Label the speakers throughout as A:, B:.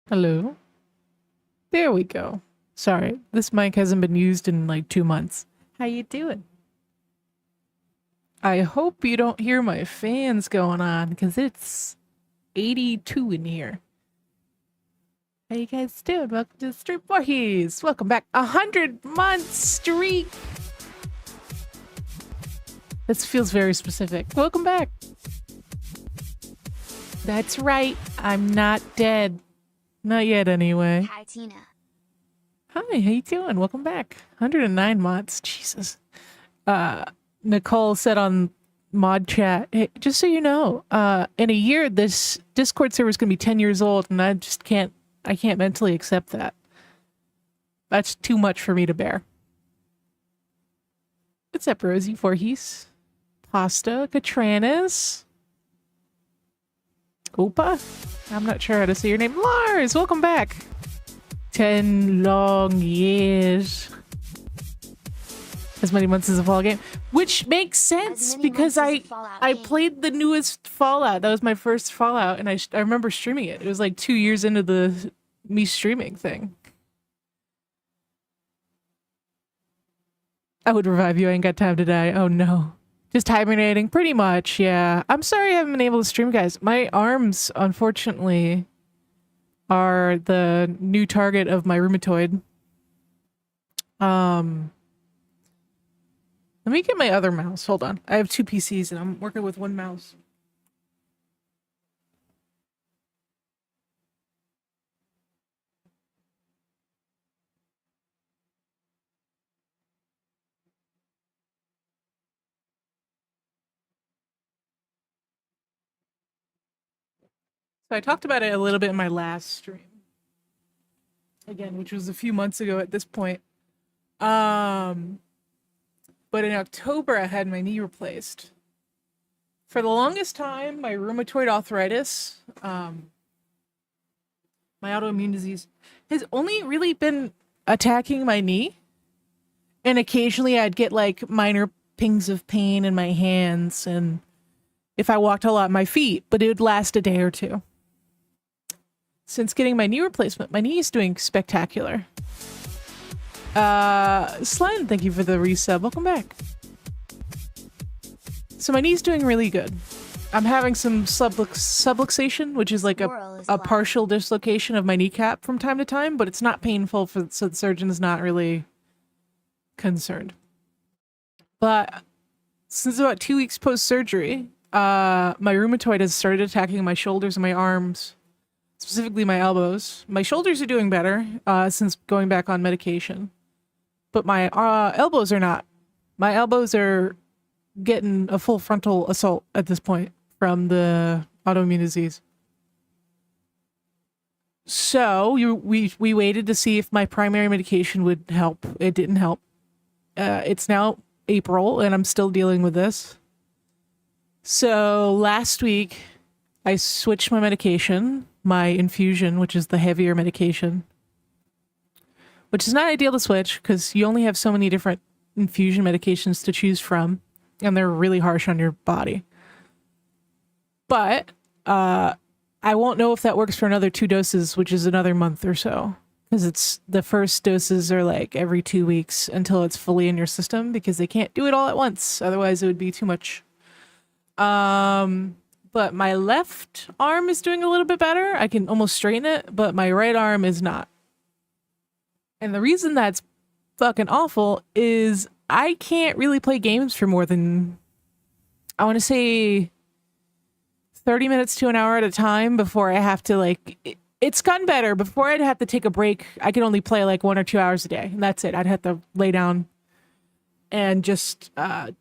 A: Hello. There we go. Sorry, this mic hasn't been used in like 2 months. How you doing? I hope you don't hear my fans going on, because it's 82 in here. How you guys doing? Welcome to the Street Boys. Welcome back. 100-month streak. This feels very specific. Welcome back. That's right. I'm not dead. Not yet, anyway.
B: Hi, Tina.
A: Hi, how you doing? Welcome back. 109 months. Jesus. Nicole said on mod chat, hey, just so you know, in a year, this Discord server is going to be 10 years old, and I can't mentally accept that. That's too much for me to bear. What's up, Rosie Voorhees? Pasta, Katranis? Opa? I'm not sure how to say your name. Lars, welcome back. 10 long years. As many months as a Fallout game. Which makes sense because I played the newest Fallout. That was my first Fallout, and I remember streaming it. It was like 2 years into the me streaming thing. I would revive you. I ain't got time to die. Oh no. Just hibernating. Pretty much, yeah. I'm sorry I haven't been able to stream, guys. My arms, unfortunately, are the new target of my rheumatoid. Let me get my other mouse. Hold on. I have 2 PCs and I'm working with 1 mouse. So I talked about it a little bit in my last stream. Again, which was a few months ago at this point. But in October, I had my knee replaced. For the longest time, my rheumatoid arthritis, my autoimmune disease, has only really been attacking my knee. And occasionally I'd get like minor pings of pain in my hands and if I walked a lot, my feet, but it would last a day or two. Since getting my knee replacement, my knee is doing spectacular. Slen, thank you for the resub. Welcome back. So my knee's doing really good. I'm having some subluxation, which is like a partial dislocation of my kneecap from time to time, but it's not painful, so the surgeon is not really concerned. But since about 2 weeks post-surgery, my rheumatoid has started attacking my shoulders and my arms, specifically my elbows. My shoulders are doing better since going back on medication, but my elbows are not. My elbows are getting a full frontal assault at this point from the autoimmune disease. So we waited to see if my primary medication would help. It didn't help. It's now April and I'm still dealing with this. So last week I switched my medication, my infusion, which is the heavier medication, which is not ideal to switch because you only have so many different infusion medications to choose from and they're really harsh on your body. But I won't know if that works for another 2 doses, which is another month or so. Because it's the first doses are like every 2 weeks until it's fully in your system because they can't do it all at once. Otherwise it would be too much. But my left arm is doing a little bit better. I can almost straighten it, but my right arm is not. And the reason that's fucking awful is I can't really play games for more than, I want to say 30 minutes to an hour at a time before I have to like, it's gotten better. Before I'd have to take a break, I could only play like 1 or 2 hours a day. And that's it. I'd have to lay down and just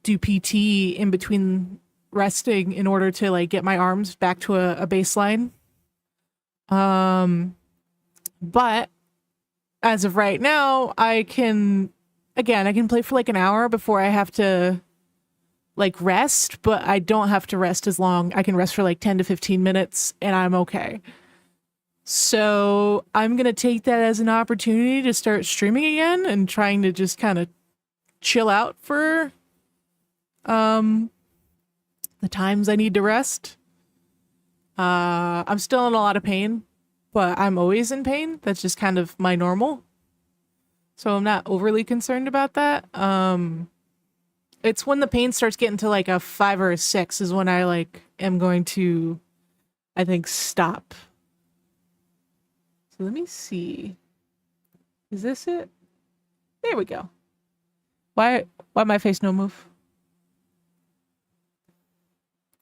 A: do PT in between resting in order to like get my arms back to a baseline. But as of right now, I can play for like an hour before I have to like rest, but I don't have to rest as long. I can rest for like 10 to 15 minutes and I'm okay. So I'm going to take that as an opportunity to start streaming again and trying to just kind of chill out for the times I need to rest. I'm still in a lot of pain, but I'm always in pain. That's just kind of my normal. So I'm not overly concerned about that. It's when the pain starts getting to like a 5 or a 6 is when I like am going to, I think, stop. So let me see. Is this it? There we go. Why my face no move?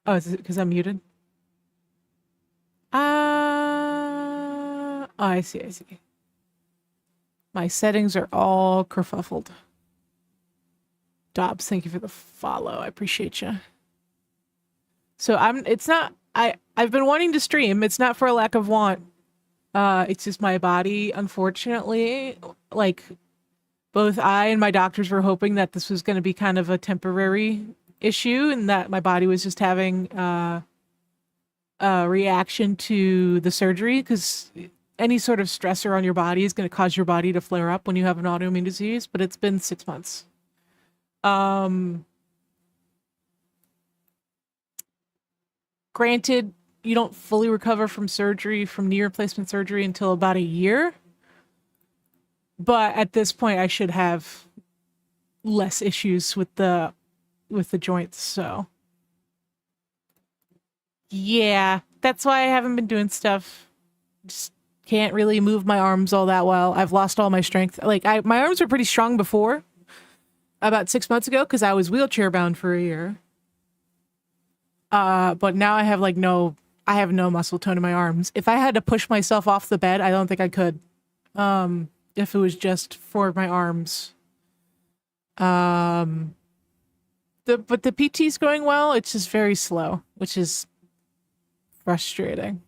A: Oh, is it because I'm muted? Oh, I see. My settings are all kerfuffled. Dobbs, thank you for the follow. I appreciate you. So I've been wanting to stream. It's not for a lack of want. It's just my body, unfortunately, like both I and my doctors were hoping that this was going to be kind of a temporary issue and that my body was just having a reaction to the surgery, because any sort of stressor on your body is going to cause your body to flare up when you have an autoimmune disease. But it's been 6 months. Granted, you don't fully recover from surgery, from knee replacement surgery, until about a year. But at this point, I should have less issues with the joints. So yeah, that's why I haven't been doing stuff. Just can't really move my arms all that well. I've lost all my strength. Like my arms were pretty strong before, about 6 months ago, because I was wheelchair bound for a year. But now I have no muscle tone in my arms. If I had to push myself off the bed, I don't think I could. If it was just for my arms. But the PT's going well. It's just very slow, which is frustrating.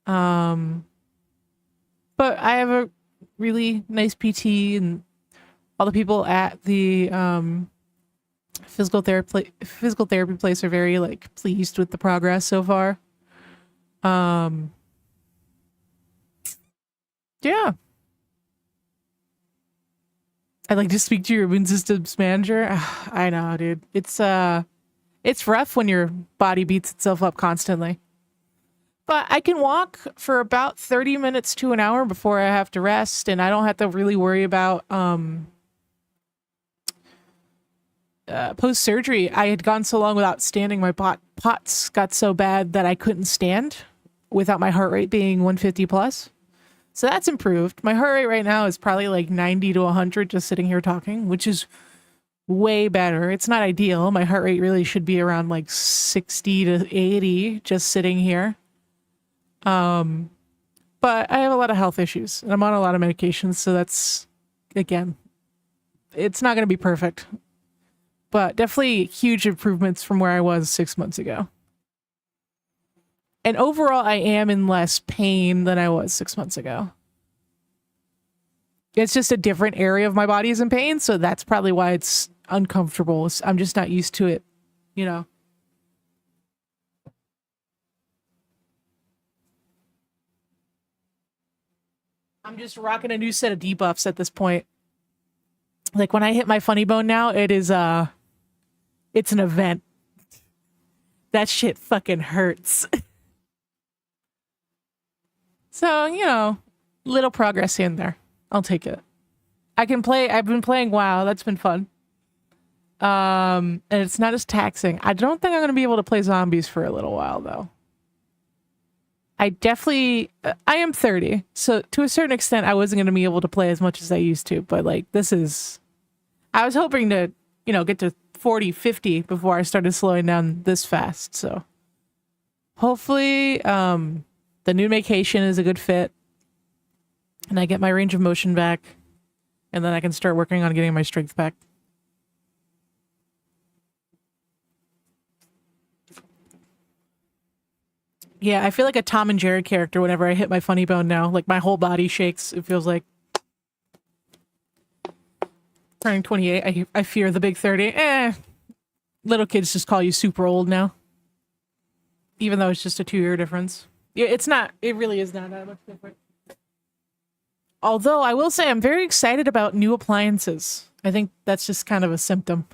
A: But I have a really nice PT, and all the people at the physical therapy place are very pleased with the progress so far. Yeah. I'd like to speak to your immune systems manager. I know, dude. It's rough when your body beats itself up constantly. But I can walk for about 30 minutes to an hour before I have to rest, and I don't have to really worry about post-surgery. I had gone so long without standing, my POTS got so bad that I couldn't stand without my heart rate being 150 plus. So that's improved. My heart rate right now is probably like 90 to 100 just sitting here talking, which is way better. It's not ideal. My heart rate really should be around like 60 to 80 just sitting here. But I have a lot of health issues and I'm on a lot of medications. So that's, again, it's not going to be perfect, but definitely huge improvements from where I was 6 months ago. And overall, I am in less pain than I was 6 months ago. It's just a different area of my body is in pain, so that's probably why it's uncomfortable. I'm just not used to it, you know. I'm just rocking a new set of debuffs at this point. Like when I hit my funny bone now, it's an event. That shit fucking hurts. So, you know, little progress in there. I'll take it. I've been playing WoW. That's been fun. And it's not as taxing. I don't think I'm going to be able to play zombies for a little while, though. I am 30. So to a certain extent, I wasn't going to be able to play as much as I used to. But like, I was hoping to, you know, get to 40, 50 before I started slowing down this fast. So hopefully, the new vacation is a good fit and I get my range of motion back, and then I can start working on getting my strength back. Yeah, I feel like a Tom and Jerry character whenever I hit my funny bone now. Like my whole body shakes. It feels like turning 28. I fear the big 30. Little kids just call you super old now. Even though it's just a 2-year difference. It really is not that much different. Although I will say I'm very excited about new appliances. I think that's just kind of a symptom.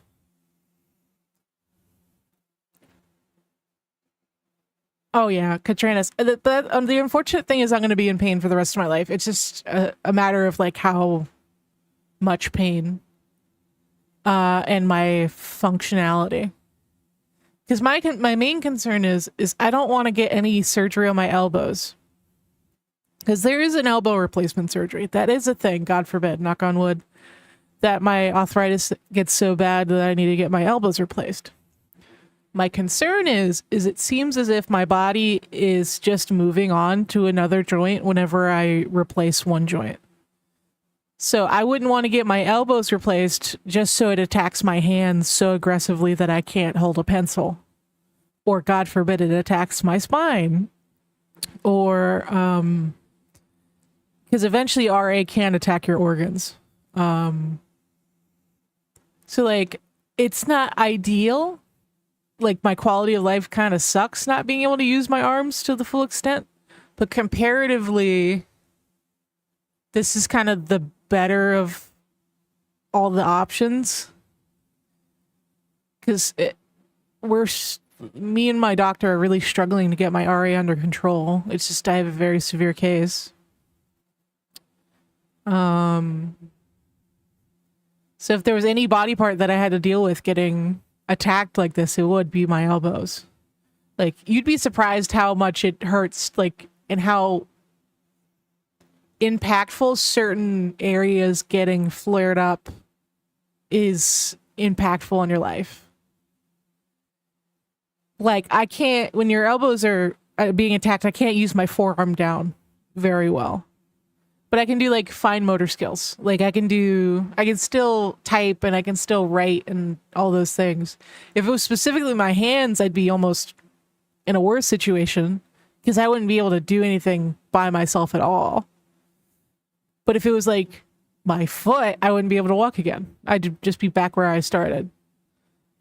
A: Oh yeah, Katrina's. The unfortunate thing is I'm going to be in pain for the rest of my life. It's just a matter of like how much pain and my functionality. Because my main concern is I don't want to get any surgery on my elbows. Because there is an elbow replacement surgery. That is a thing, God forbid, knock on wood, that my arthritis gets so bad that I need to get my elbows replaced. My concern is it seems as if my body is just moving on to another joint whenever I replace one joint. So I wouldn't want to get my elbows replaced just so it attacks my hands so aggressively that I can't hold a pencil. Or God forbid it attacks my spine. Or, because eventually RA can attack your organs. So like, it's not ideal. Like my quality of life kind of sucks not being able to use my arms to the full extent. But comparatively, this is kind of the better of all the options. Because me and my doctor are really struggling to get my RA under control. It's just I have a very severe case. So if there was any body part that I had to deal with getting attacked like this, it would be my elbows. Like you'd be surprised how much it hurts, like, and how impactful certain areas getting flared up is impactful in your life. Like I can't, when your elbows are being attacked, I can't use my forearm down very well. But I can do like fine motor skills. Like I can still type and I can still write and all those things. If it was specifically my hands, I'd be almost in a worse situation because I wouldn't be able to do anything by myself at all. But if it was like my foot, I wouldn't be able to walk again. I'd just be back where I started.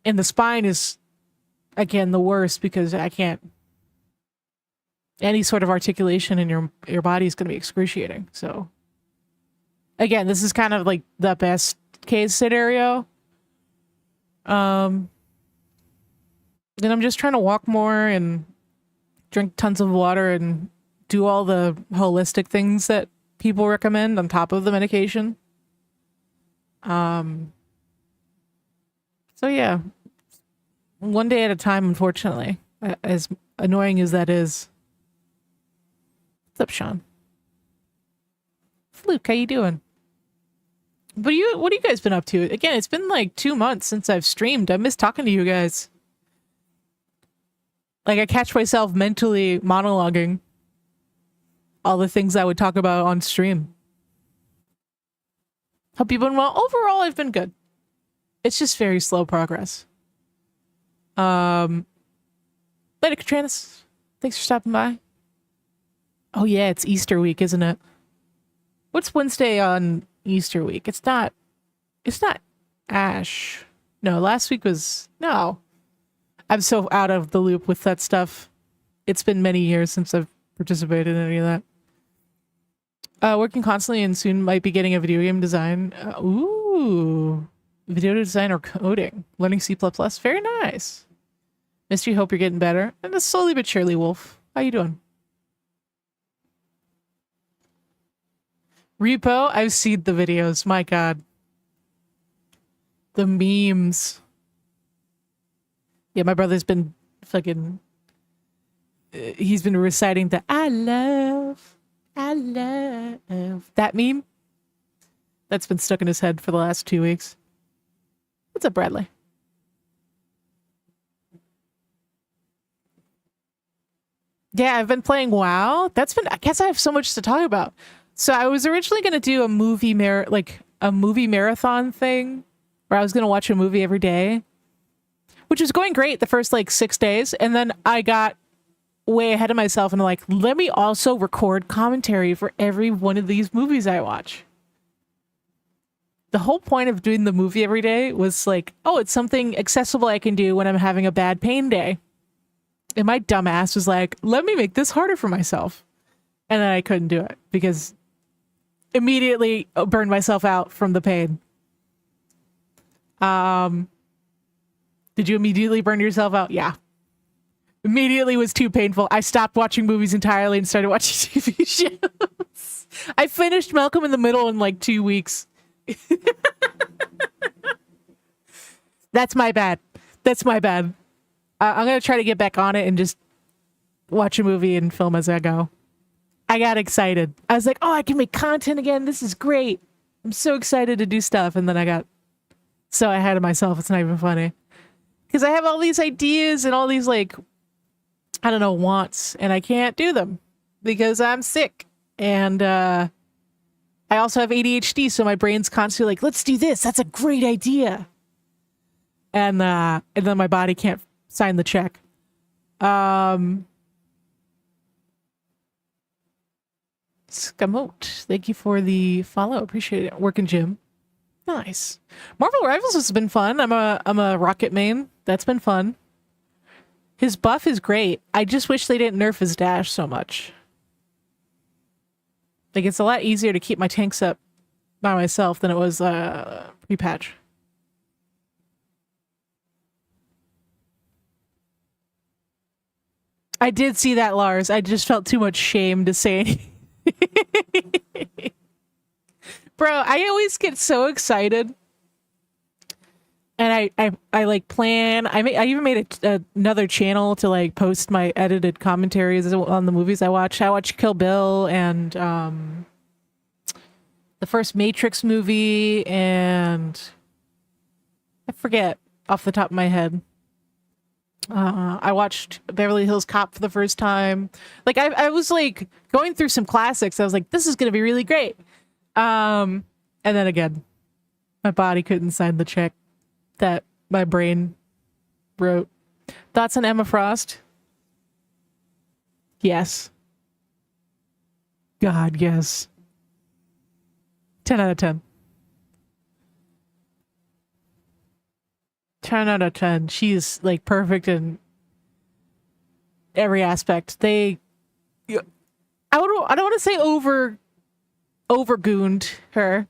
A: And the spine is, again, the worst because I can't. Any sort of articulation in your body is going to be excruciating. So, again, this is kind of like the best case scenario. Then I'm just trying to walk more and drink tons of water and do all the holistic things that people recommend on top of the medication. So yeah, one day at a time, unfortunately, as annoying as that is. What's up, Sean? Fluke, how you doing? What have you guys been up to? Again, it's been like 2 months since I've streamed. I miss talking to you guys. Like I catch myself mentally monologuing all the things I would talk about on stream. Hope you've been well. Overall, I've been good. It's just very slow progress. Later, Katranis. Thanks for stopping by. Oh yeah, it's Easter week, isn't it? What's Wednesday on Easter week? It's not Ash. No, last week was, no. I'm so out of the loop with that stuff. It's been many years since I've participated in any of that. Working constantly and soon might be getting a video game design. Video design or coding. Learning C++. Very nice. Mystery, hope you're getting better. And slowly but surely, Wolf. How you doing? Repo, I've seen the videos. My God. The memes. Yeah, my brother's been fucking... he's been reciting the I love. That meme? That's been stuck in his head for the last 2 weeks. What's up, Bradley? Yeah, I've been playing WoW. I guess I have so much to talk about. So I was originally going to do a movie marathon thing where I was going to watch a movie every day, which was going great the first like 6 days. And then I got way ahead of myself and like, let me also record commentary for every one of these movies I watch. The whole point of doing the movie every day was like, oh, it's something accessible I can do when I'm having a bad pain day. And my dumb ass was like, let me make this harder for myself. And then I couldn't do it because immediately burned myself out from the pain. Did you immediately burn yourself out? Yeah. Immediately was too painful. I stopped watching movies entirely and started watching TV shows. I finished Malcolm in the Middle in like 2 weeks. That's my bad. That's my bad. I'm going to try to get back on it and just watch a movie and film as I go. I got excited. I was like, oh, I can make content again. This is great. I'm so excited to do stuff. And then I got so ahead of myself. It's not even funny. Because I have all these ideas and all these, like, I don't know, wants. And I can't do them because I'm sick. And I also have ADHD. So my brain's constantly like, let's do this. That's a great idea. And then my body can't sign the check. Scamote, thank you for the follow. Appreciate it. Working Jim. Nice. Marvel Rivals has been fun. I'm a Rocket main. That's been fun. His buff is great. I just wish they didn't nerf his dash so much. Like, it's a lot easier to keep my tanks up by myself than it was pre-patch. I did see that, Lars. I just felt too much shame to say anything. Bro, I always get so excited. And I like plan. I even made another channel to like post my edited commentaries on the movies I watch. I watched Kill Bill and the first Matrix movie, and I forget off the top of my head. I watched Beverly Hills Cop for the first time. Like I was like going through some classics. I was like, this is gonna be really great. And then again, my body couldn't sign the check that my brain wrote. Thoughts on Emma Frost? Yes. God, yes. 10 out of 10. 10 out of 10. She's like perfect in every aspect. I don't want to say overgooned her,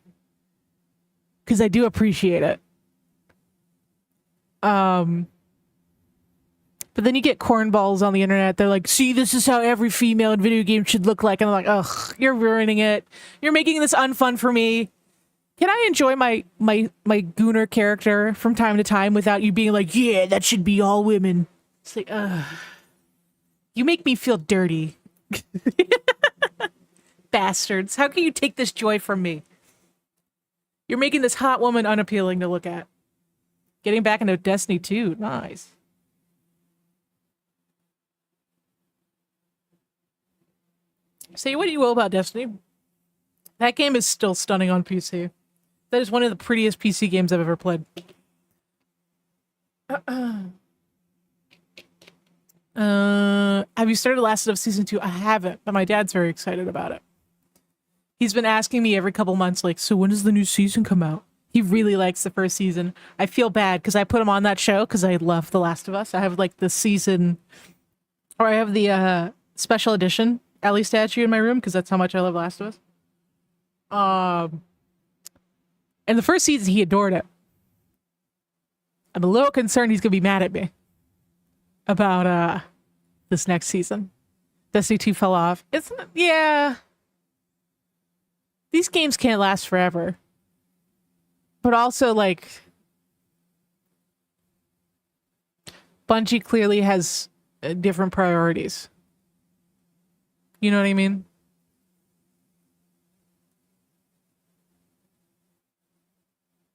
A: because I do appreciate it. But then you get cornballs on the internet. They're like, see, this is how every female in video games should look like. And I'm like, ugh, you're ruining it. You're making this unfun for me. Can I enjoy my gooner character from time to time without you being like, yeah, that should be all women? It's like, ugh. You make me feel dirty. Bastards. How can you take this joy from me? You're making this hot woman unappealing to look at. Getting back into Destiny 2. Nice. Say what you will about Destiny. That game is still stunning on PC. That is one of the prettiest PC games I've ever played. Have you started Last of Us Season 2? I haven't, but my dad's very excited about it. He's been asking me every couple months, like, so when does the new season come out? He really likes the first season. I feel bad because I put him on that show because I love The Last of Us. I have like the season, or I have the special edition Ellie statue in my room because that's how much I love Last of Us. And the first season, he adored it. I'm a little concerned he's gonna be mad at me about this next season. Destiny 2 fell off. Yeah. These games can't last forever. But also, like, Bungie clearly has different priorities. You know what I mean?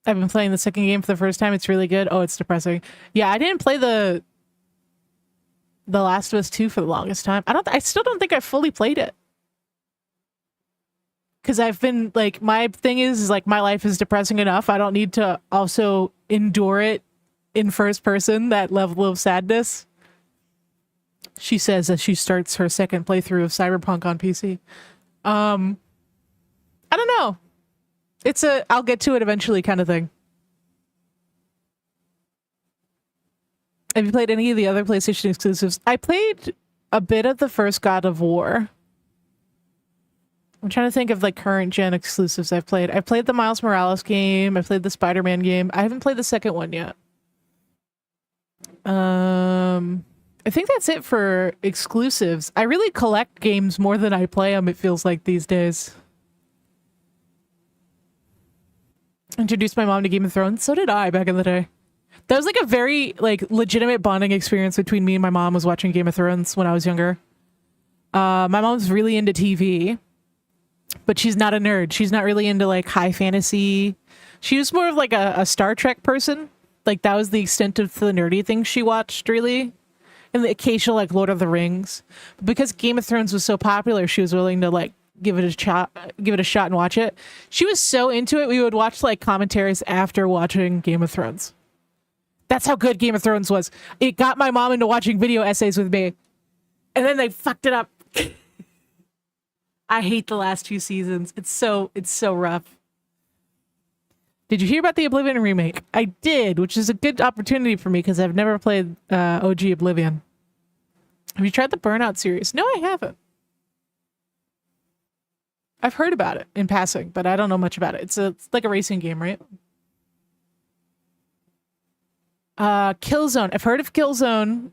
A: I've been playing the second game for the first time. It's really good. Oh, it's depressing. Yeah, I didn't play the Last of Us 2 for the longest time. I still don't think I fully played it. Because I've been, like, my thing is, like, my life is depressing enough. I don't need to also endure it in first person, that level of sadness. She says as she starts her second playthrough of Cyberpunk on PC. I don't know. It's I'll get to it eventually kind of thing. Have you played any of the other PlayStation exclusives? I played a bit of the first God of War. I'm trying to think of like current gen exclusives I've played. I played the Miles Morales game. I played the Spider-Man game. I haven't played the second one yet. I think that's it for exclusives. I really collect games more than I play them, it feels like these days. Introduced my mom to Game of Thrones. So did I back in the day. That was like a very like legitimate bonding experience between me and my mom was watching Game of Thrones when I was younger. My mom's really into TV, but she's not a nerd. She's not really into like high fantasy. She was more of like a Star Trek person. Like that was the extent of the nerdy things she watched, really. And the occasional like Lord of the Rings. But because Game of Thrones was so popular, she was willing to like give it a shot and watch it. She was so into it, we would watch like commentaries after watching Game of Thrones. That's how good Game of Thrones was. It got my mom into watching video essays with me. And then they fucked it up. I hate the last 2 seasons. It's so rough. Did you hear about the Oblivion remake? I did, which is a good opportunity for me because I've never played OG Oblivion. Have you tried the Burnout series? No, I haven't. I've heard about it in passing, but I don't know much about it. It's like a racing game, right? Killzone. I've heard of Killzone.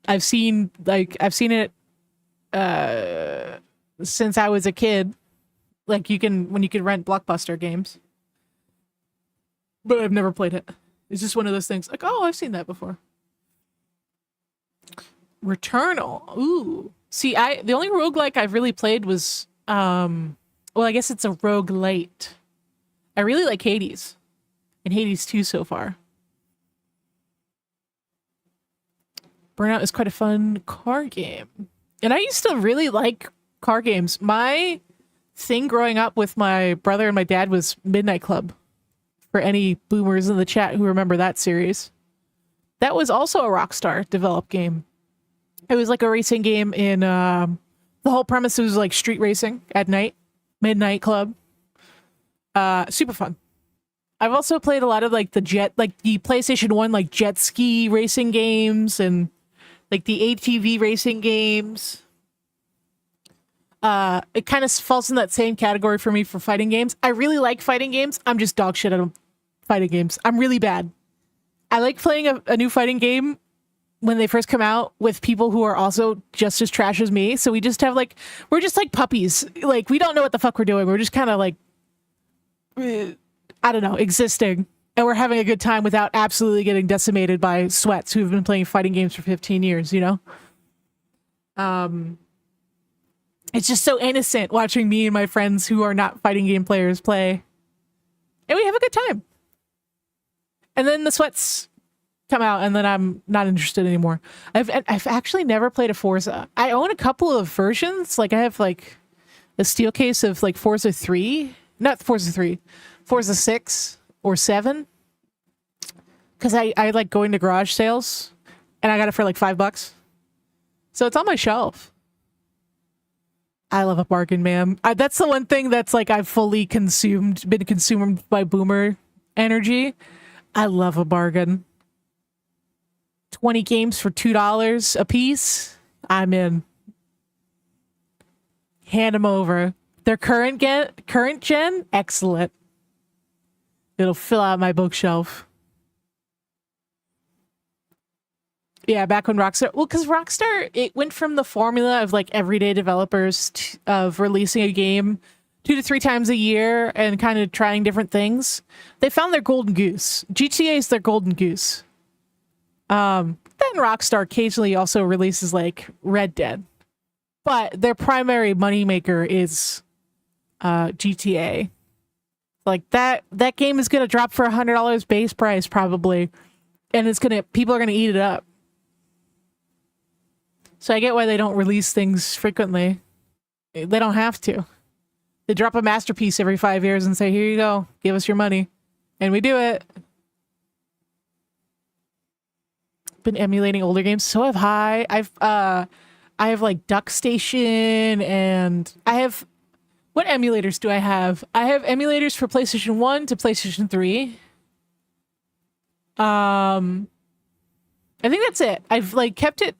A: I've seen it since I was a kid. Like when you could rent Blockbuster games. But I've never played it. It's just one of those things like, oh, I've seen that before. Returnal. Ooh. See, the only roguelike I've really played was well, I guess it's a roguelite. I really like Hades. And Hades 2 so far. Burnout is quite a fun car game. And I used to really like car games. My thing growing up with my brother and my dad was Midnight Club. For any boomers in the chat who remember that series. That was also a Rockstar developed game. It was like a racing game in the whole premise was like street racing at night. Midnight Club. Super fun. I've also played a lot of like the PlayStation 1 like jet ski racing games and like the ATV racing games. It kind of falls in that same category for me for fighting games. I really like fighting games. I'm just dog shit at fighting games. I'm really bad. I like playing a new fighting game when they first come out with people who are also just as trash as me. So we just have like, we're just like puppies. Like we don't know what the fuck we're doing. We're just kind of like, I don't know, existing. And we're having a good time without absolutely getting decimated by sweats who've been playing fighting games for 15 years, you know? It's just so innocent watching me and my friends who are not fighting game players play. And we have a good time. And then the sweats come out and then I'm not interested anymore. I've actually never played a Forza. I own a couple of versions. Like I have like a steel case of like Forza 3. Not Forza 3. Forza 6 or 7. Because I like going to garage sales. And I got it for like $5. So it's on my shelf. I love a bargain, man. That's the one thing that's like I've fully been consumed by boomer energy. I love a bargain. 20 games for $2 a piece. I'm in. Hand them over. Their current gen, excellent. It'll fill out my bookshelf. Yeah, back when Rockstar... Well, because Rockstar, it went from the formula of, like, everyday developers of releasing a game 2 to 3 times a year and kind of trying different things. They found their golden goose. GTA is their golden goose. Then Rockstar occasionally also releases, like, Red Dead. But their primary moneymaker is GTA. Like, that game is going to drop for $100 base price, probably. And people are going to eat it up. So I get why they don't release things frequently. They don't have to. They drop a masterpiece every 5 years and say, here you go, give us your money. And we do it. Been emulating older games. So have I. I have like Duck Station and I have... What emulators do I have? I have emulators for PlayStation 1 to PlayStation 3. I think that's it. I've like kept it.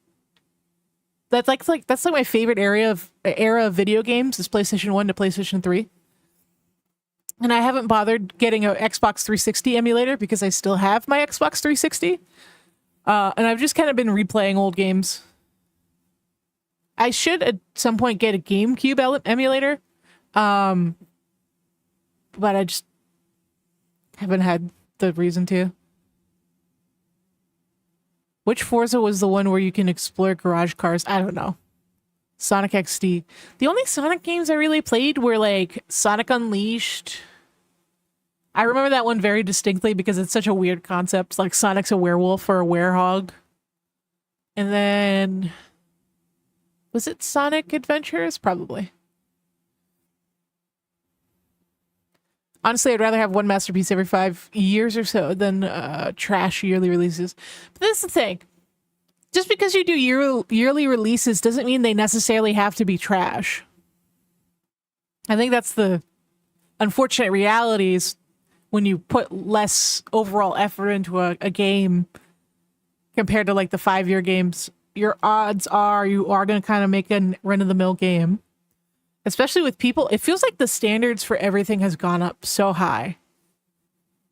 A: That's like my favorite era of video games is PlayStation 1 to PlayStation 3. And I haven't bothered getting an Xbox 360 emulator because I still have my Xbox 360. And I've just kind of been replaying old games I should at some point get a GameCube emulator. But I just haven't had the reason to. Which Forza was the one where you can explore garage cars? I don't know. Sonic XD. The only Sonic games I really played were like Sonic Unleashed. I remember that one very distinctly because it's such a weird concept. Like Sonic's a werewolf or a werehog. And then... was it Sonic Adventures? Probably. Honestly, I'd rather have one masterpiece every 5 years or so than trash yearly releases. But this is the thing. Just because you do yearly releases doesn't mean they necessarily have to be trash. I think that's the unfortunate realities when you put less overall effort into a game compared to like the 5-year games. Your odds are you are going to kind of make a run-of-the-mill game. Especially with people, it feels like the standards for everything has gone up so high.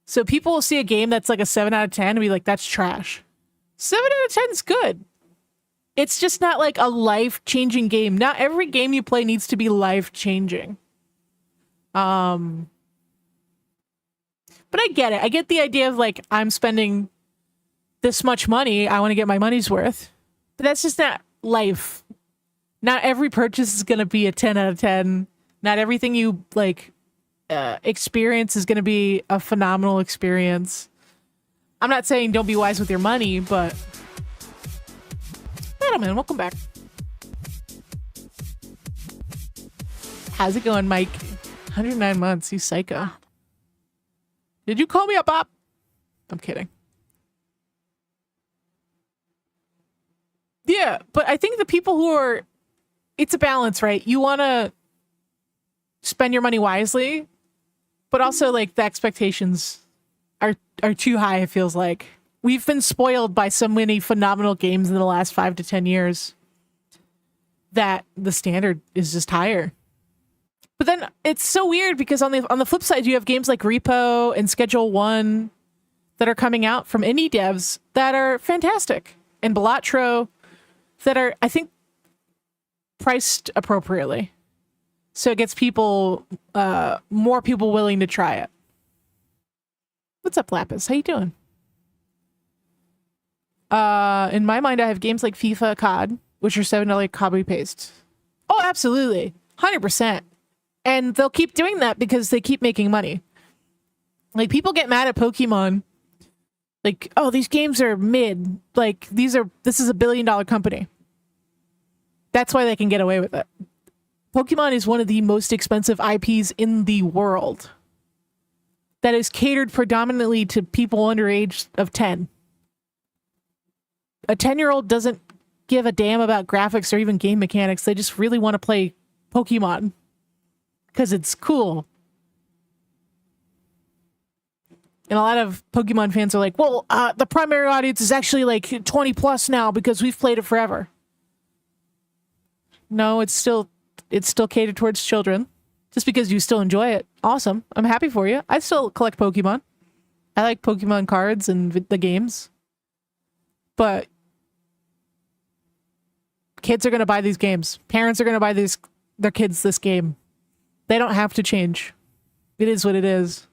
A: So people will see a game that's like a 7 out of 10 and be like, that's trash. 7 out of 10 is good. It's just not like a life-changing game. Not every game you play needs to be life-changing. But I get it. I get the idea of like, I'm spending this much money. I want to get my money's worth. But that's just not life. Not every purchase is going to be a 10 out of 10. Not everything you like experience is going to be a phenomenal experience. I'm not saying don't be wise with your money, but Battleman, welcome back. How's it going, Mike? 109 months, you psycho. Did you call me a bop? I'm kidding. Yeah, but I think the people who are... it's a balance, right? You want to spend your money wisely, but also like the expectations are too high, it feels like. We've been spoiled by so many phenomenal games in the last 5 to 10 years that the standard is just higher. But then it's so weird because on the flip side, you have games like Repo and Schedule 1 that are coming out from indie devs that are fantastic. And Balatro that are, I think, priced appropriately. So it gets people, more people willing to try it. What's up, Lapis? How you doing? In my mind, I have games like FIFA, COD, which are $7 copy paste. Oh, absolutely. 100%. And they'll keep doing that because they keep making money. Like, people get mad at Pokemon. Like, oh, these games are mid. Like, this is a $1 billion company. That's why they can get away with it. Pokemon is one of the most expensive IPs in the world that is catered predominantly to people under age of 10. A 10-year-old doesn't give a damn about graphics or even game mechanics. They just really want to play Pokemon because it's cool. And a lot of Pokemon fans are like, well, the primary audience is actually like 20 plus now because we've played it forever. No, it's still catered towards children. Just because you still enjoy it. Awesome. I'm happy for you. I still collect Pokemon. I like Pokemon cards and the games. But kids are going to buy these games. Parents are going to buy their kids this game. They don't have to change. It is what it is.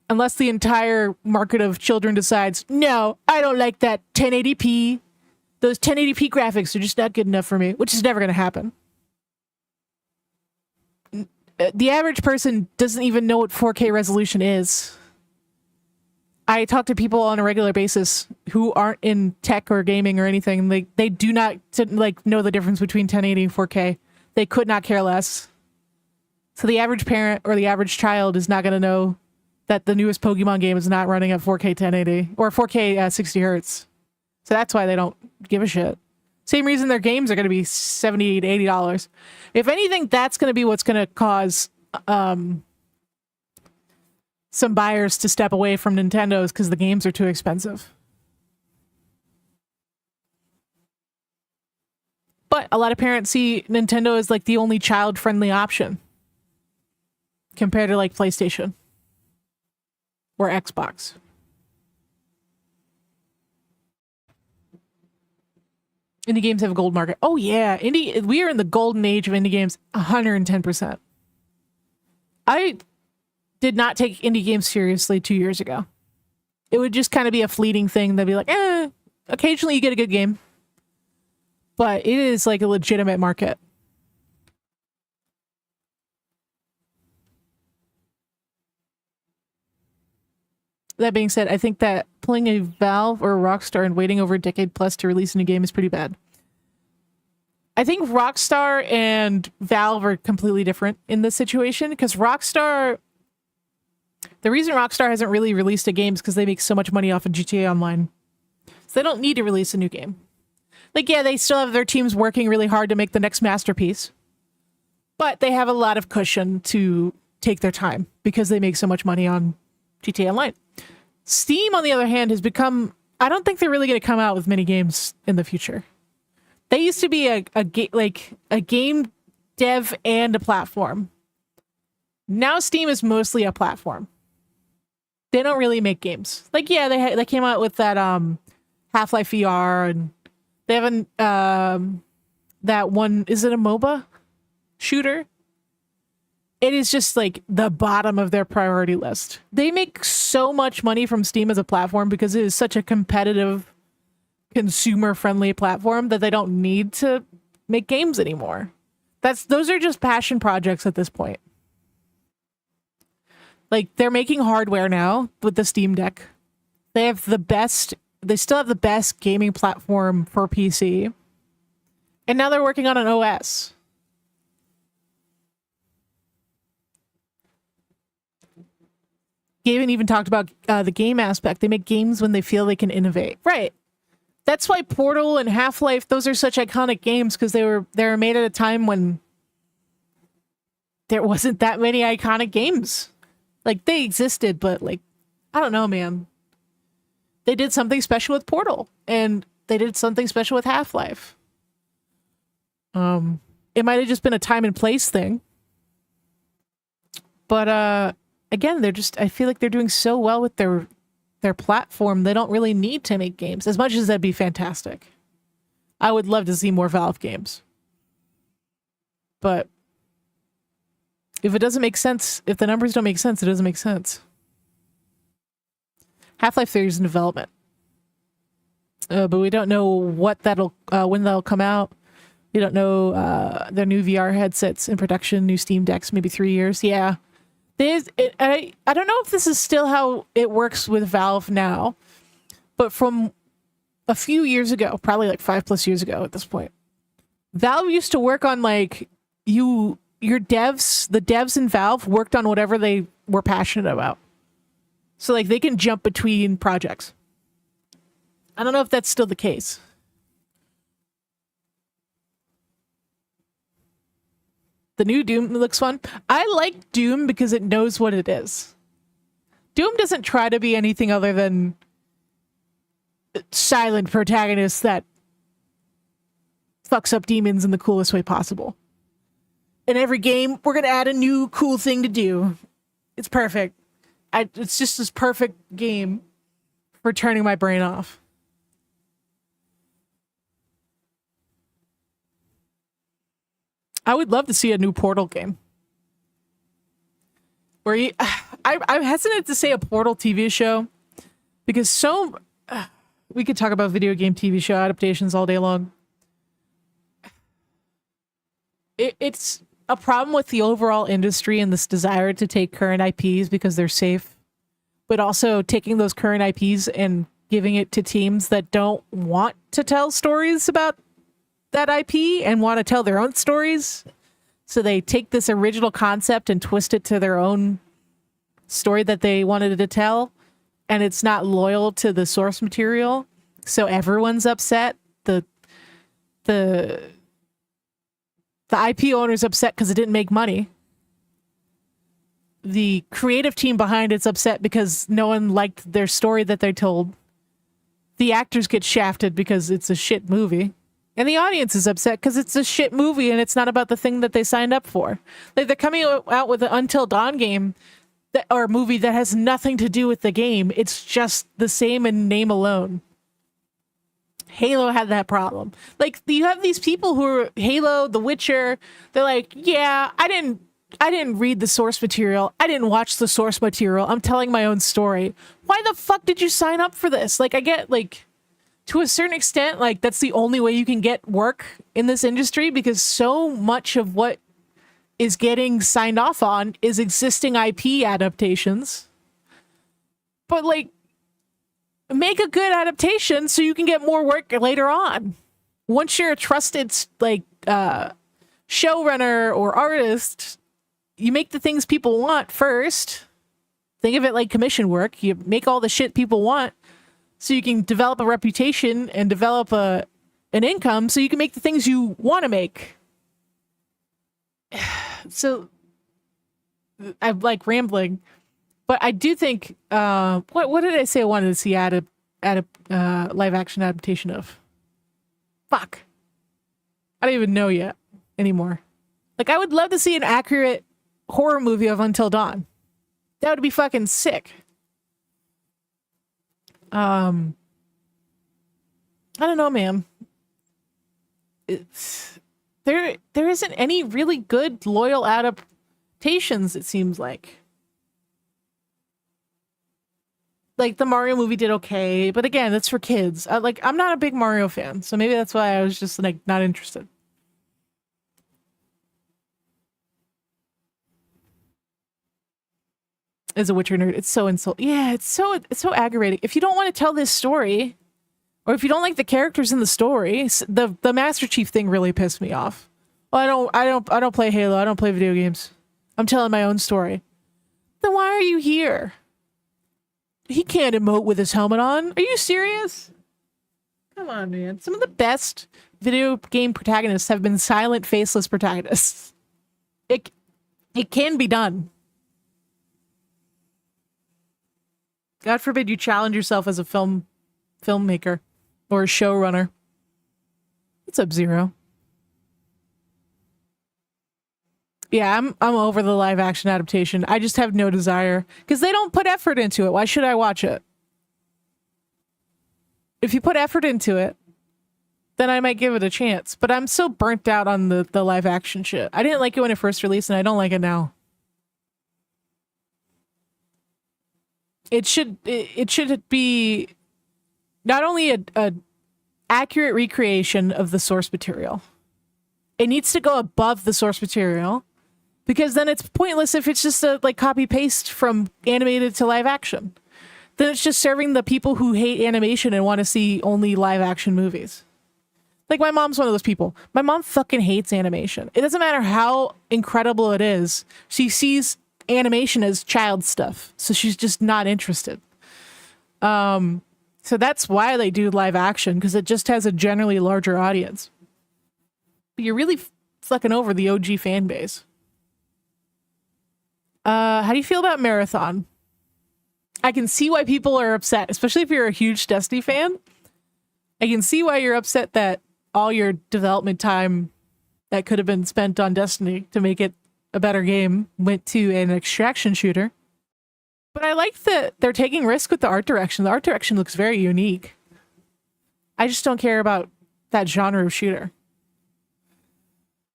A: Unless the entire market of children decides, no, I don't like that 1080p. Those 1080p graphics are just not good enough for me, which is never going to happen. The average person doesn't even know what 4K resolution is. I talk to people on a regular basis who aren't in tech or gaming or anything. They do not know the difference between 1080 and 4K. They could not care less. So the average parent or the average child is not going to know that the newest Pokemon game is not running at 4K 1080 or 4K 60 hertz. So that's why they don't give a shit. Same reason their games are going to be $70 to $80. If anything, that's going to be what's going to cause some buyers to step away from Nintendo's because the games are too expensive. But a lot of parents see Nintendo as like the only child-friendly option compared to like PlayStation or Xbox. Indie games have a gold market. Oh yeah, we are in the golden age of indie games, 110%. I did not take indie games seriously 2 years ago. It would just kind of be a fleeting thing that'd be like, occasionally you get a good game. But it is like a legitimate market. That being said, I think that pulling a Valve or a Rockstar and waiting over a decade plus to release a new game is pretty bad. I think Rockstar and Valve are completely different in this situation because Rockstar... The reason Rockstar hasn't really released a game is because they make so much money off of GTA Online. So they don't need to release a new game. Like, yeah, they still have their teams working really hard to make the next masterpiece. But they have a lot of cushion to take their time because they make so much money on GTA Online. Steam, on the other hand, has become... I don't think they're really going to come out with many games in the future. They used to be a game dev and a platform. Now Steam is mostly a platform. They don't really make games. Like, yeah, they came out with that Half-Life VR, and they haven't that one. Is it a MOBA shooter? It is just like the bottom of their priority list. They make so much money from Steam as a platform because it is such a competitive, consumer-friendly platform that they don't need to make games anymore. Those are just passion projects at this point. Like, they're making hardware now with the Steam Deck. They still have the best gaming platform for PC. And now they're working on an OS. Gavin even talked about the game aspect. They make games when they feel they can innovate. Right. That's why Portal and Half-Life, those are such iconic games, because they were made at a time when there wasn't that many iconic games. Like, they existed, but, like, I don't know, man. They did something special with Portal, and they did something special with Half-Life. It might have just been a time and place thing. But, again, I feel like they're doing so well with their platform, they don't really need to make games, as much as that'd be fantastic. I would love to see more Valve games. But if it doesn't make sense, if the numbers don't make sense, it doesn't make sense. Half-Life 3 is in development. But we don't know when that'll come out. We don't know their new VR headsets in production, new Steam Decks, maybe 3 years. Yeah. I don't know if this is still how it works with Valve now, but from a few years ago, probably like 5+ years ago at this point, Valve used to work on like the devs in Valve worked on whatever they were passionate about. So like they can jump between projects. I don't know if that's still the case. The new Doom looks fun. I like Doom because it knows what it is. Doom doesn't try to be anything other than silent protagonist that fucks up demons in the coolest way possible. In every game, we're going to add a new cool thing to do. It's perfect. It's just this perfect game for turning my brain off. I would love to see a new Portal game. Where I'm hesitant to say a Portal TV show because we could talk about video game TV show adaptations all day long. It's a problem with the overall industry and this desire to take current IPs because they're safe, but also taking those current IPs and giving it to teams that don't want to tell stories about that IP and want to tell their own stories. So they take this original concept and twist it to their own story that they wanted to tell. And it's not loyal to the source material. So everyone's upset. The IP owner's upset because it didn't make money. The creative team behind it's upset because no one liked their story that they told. The actors get shafted because it's a shit movie. And the audience is upset because it's a shit movie and it's not about the thing that they signed up for. Like they're coming out with an Until Dawn game or movie that has nothing to do with the game. It's just the same in name alone. Halo had that problem. Like, you have these people who are Halo, The Witcher. They're like, yeah, I didn't read the source material. I didn't watch the source material. I'm telling my own story. Why the fuck did you sign up for this? Like, I get, like, to a certain extent, like, that's the only way you can get work in this industry, because so much of what is getting signed off on is existing IP adaptations. But, like, make a good adaptation so you can get more work later on. Once you're a trusted, like, showrunner or artist, you make the things people want first. Think of it like commission work. You make all the shit people want so you can develop a reputation and develop an income so you can make the things you want to make. So I'm like rambling, but I do think, what did I say I wanted to see live action adaptation of? Fuck. I don't even know yet anymore. Like, I would love to see an accurate horror movie of Until Dawn. That would be fucking sick. I don't know, man. There isn't any really good, loyal adaptations, it seems like. Like, the Mario movie did okay, but again, that's for kids. I'm not a big Mario fan, so maybe that's why I was just, like, not interested. As a Witcher nerd, it's so Yeah, it's so aggravating. If you don't want to tell this story, or if you don't like the characters in the story, the Master Chief thing really pissed me off. Well, I don't play Halo. I don't play video games. I'm telling my own story. Then why are you here? He can't emote with his helmet on. Are you serious? Come on, man. Some of the best video game protagonists have been silent, faceless protagonists. It can be done. God forbid you challenge yourself as a filmmaker or a showrunner. What's up, Zero? Yeah, I'm over the live action adaptation. I just have no desire because they don't put effort into it. Why should I watch it? If you put effort into it, then I might give it a chance. But I'm so burnt out on the live action shit. I didn't like it when it first released, and I don't like it now. It should be not only a accurate recreation of the source material. It needs to go above the source material, because then it's pointless if it's just a like copy paste from animated to live action. Then it's just serving the people who hate animation and want to see only live action movies. Like, my mom's one of those people. My mom fucking hates animation. It doesn't matter how incredible it is. She sees animation as child stuff, so she's just not interested. So that's why they do live action, because it just has a generally larger audience. But you're really fucking over the OG fan base. How do you feel about Marathon? I can see why people are upset, especially if you're a huge Destiny fan. I can see why you're upset that all your development time that could have been spent on Destiny to make it a better game went to an extraction shooter. But I like that they're taking risk with the art direction. The art direction looks very unique. I just don't care about that genre of shooter.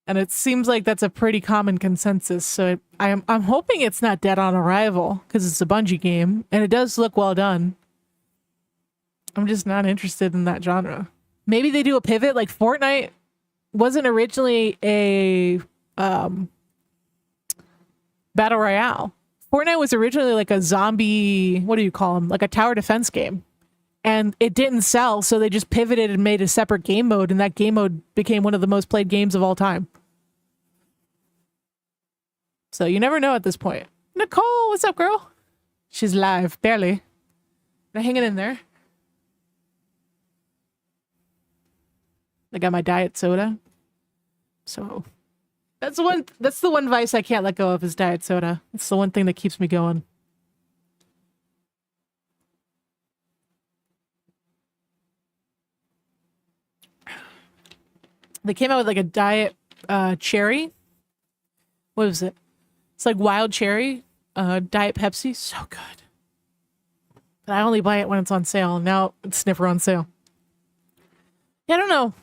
A: And it seems like that's a pretty common consensus. So I'm hoping it's not dead on arrival, because it's a Bungie game and it does look well done. I'm just not interested in that genre. Maybe they do a pivot. Like, Fortnite wasn't originally a battle royale. Fortnite was originally like a zombie, what do you call them? Like a tower defense game. And it didn't sell, so they just pivoted and made a separate game mode, and that game mode became one of the most played games of all time. So you never know at this point. Nicole, what's up, girl? She's live, barely. They're hanging in there. I got my diet soda. So that's the one vice I can't let go of, is diet soda. It's the one thing that keeps me going. They came out with like a diet cherry. What was it? It's like wild cherry, diet Pepsi. So good. But I only buy it when it's on sale. Now it's never on sale. I don't know.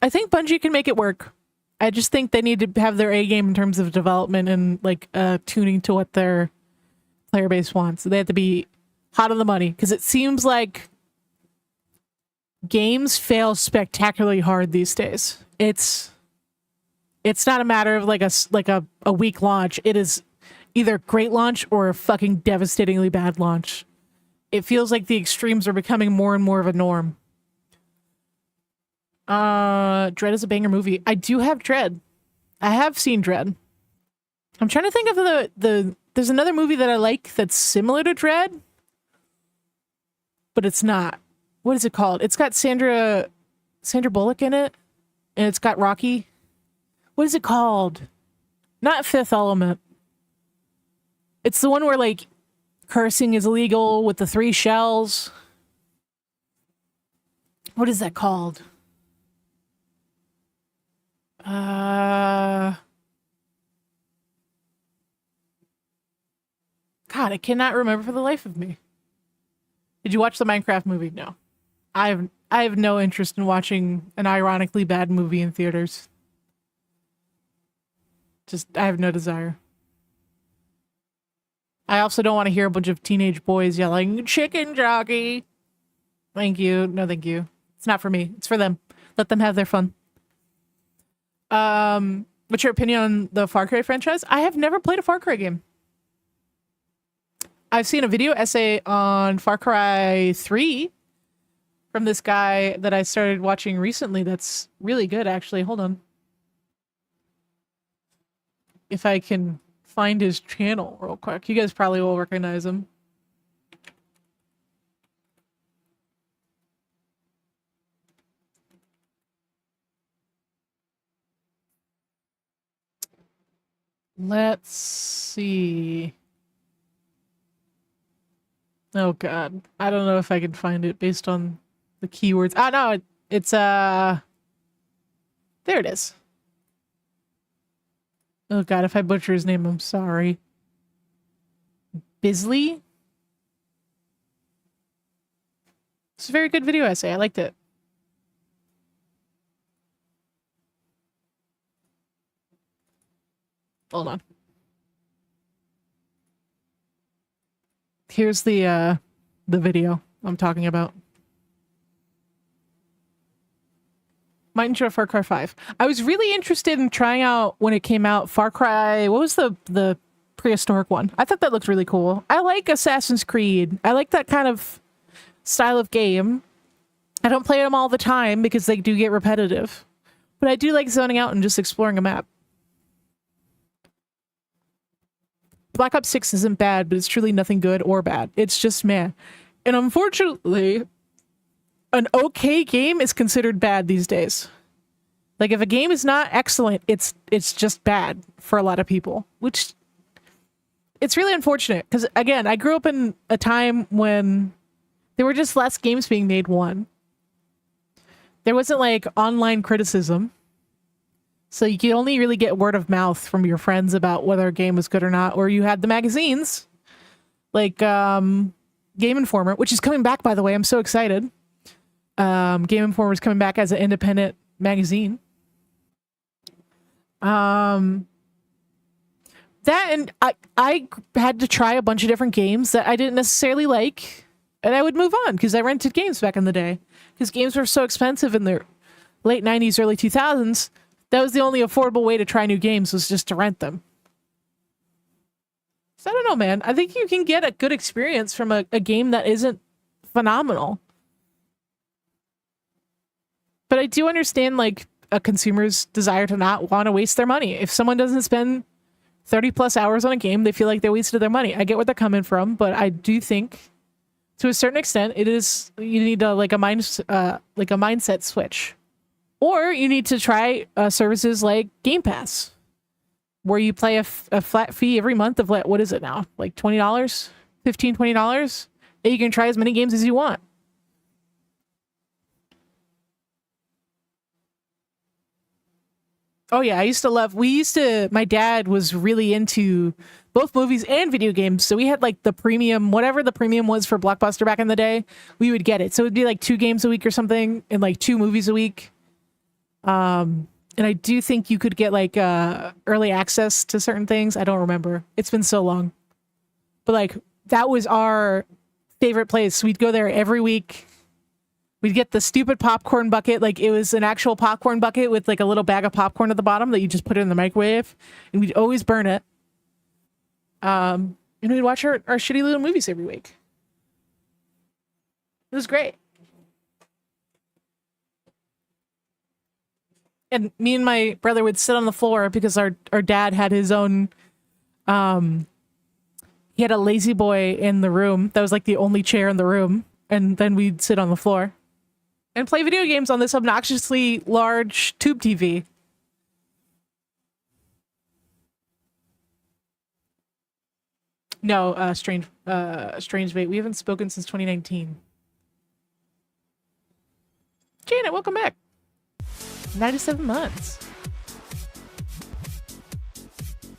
A: I think Bungie can make it work. I just think they need to have their A game in terms of development and like tuning to what their player base wants. They have to be hot on the money because it seems like games fail spectacularly hard these days. It's not a matter of like a weak launch. It is either great launch or a fucking devastatingly bad launch. It feels like the extremes are becoming more and more of a norm. Dread is a banger movie. I do have Dread. I have seen Dread. I'm trying to think of there's another movie that I like that's similar to Dread, but it's not. What is it called? It's got Sandra Bullock in it, and it's got Rocky. What is it called? Not Fifth Element. It's the one where like cursing is illegal with the 3 shells. What is that called? God, I cannot remember for the life of me. Did you watch the Minecraft movie? No. I have no interest in watching an ironically bad movie in theaters. I have no desire. I also don't want to hear a bunch of teenage boys yelling, "Chicken jockey!" Thank you. No, thank you. It's not for me. It's for them. Let them have their fun. What's your opinion on the Far Cry franchise? I have never played a Far Cry game. I've seen a video essay on Far Cry 3 from this guy that I started watching recently that's really good, actually. Hold on. If I can find his channel real quick. You guys probably will recognize him. Let's see. Oh god. I don't know if I can find it based on the keywords. Ah, no, it's there it is. Oh god, if I butcher his name, I'm sorry. Bisley? It's a very good video essay. I liked it. Hold on. Here's the video I'm talking about. Might enjoy Far Cry 5. I was really interested in trying out when it came out Far Cry. What was the prehistoric one? I thought that looked really cool. I like Assassin's Creed. I like that kind of style of game. I don't play them all the time because they do get repetitive. But I do like zoning out and just exploring a map. Black Ops 6 isn't bad, but it's truly nothing good or bad. It's just meh. And unfortunately, an okay game is considered bad these days. Like if a game is not excellent, it's just bad for a lot of people, which it's really unfortunate because again, I grew up in a time when there were just less games being made. One, there wasn't like online criticism. So you could only really get word of mouth from your friends about whether a game was good or not, or you had the magazines like Game Informer, which is coming back, by the way. I'm so excited. Game Informer is coming back as an independent magazine. That and I had to try a bunch of different games that I didn't necessarily like, and I would move on because I rented games back in the day because games were so expensive in the late 90s, early 2000s. That was the only affordable way to try new games was just to rent them. So I don't know, man. I think you can get a good experience from a game that isn't phenomenal. But I do understand like a consumer's desire to not want to waste their money. If someone doesn't spend 30 plus hours on a game, they feel like they wasted their money. I get where they're coming from, but I do think to a certain extent it is, you need a mindset switch. Or you need to try services like Game Pass, where you pay a flat fee every month of what is it now? Like $20, $15, $20? And you can try as many games as you want. Oh yeah, my dad was really into both movies and video games. So we had like the premium, whatever the premium was for Blockbuster back in the day, we would get it. So it'd be like 2 games a week or something and like 2 movies a week. And I do think you could get like early access to certain things. I don't remember. It's been so long. But like that was our favorite place. We'd go there every week. We'd get the stupid popcorn bucket. Like it was an actual popcorn bucket with like a little bag of popcorn at the bottom that you just put in the microwave. And we'd always burn it. And we'd watch our shitty little movies every week. It was great. And me and my brother would sit on the floor because our dad had his own, he had a lazy boy in the room. That was like the only chair in the room. And then we'd sit on the floor and play video games on this obnoxiously large tube TV. No, strange bait. We haven't spoken since 2019. Janet, welcome back. 97 months.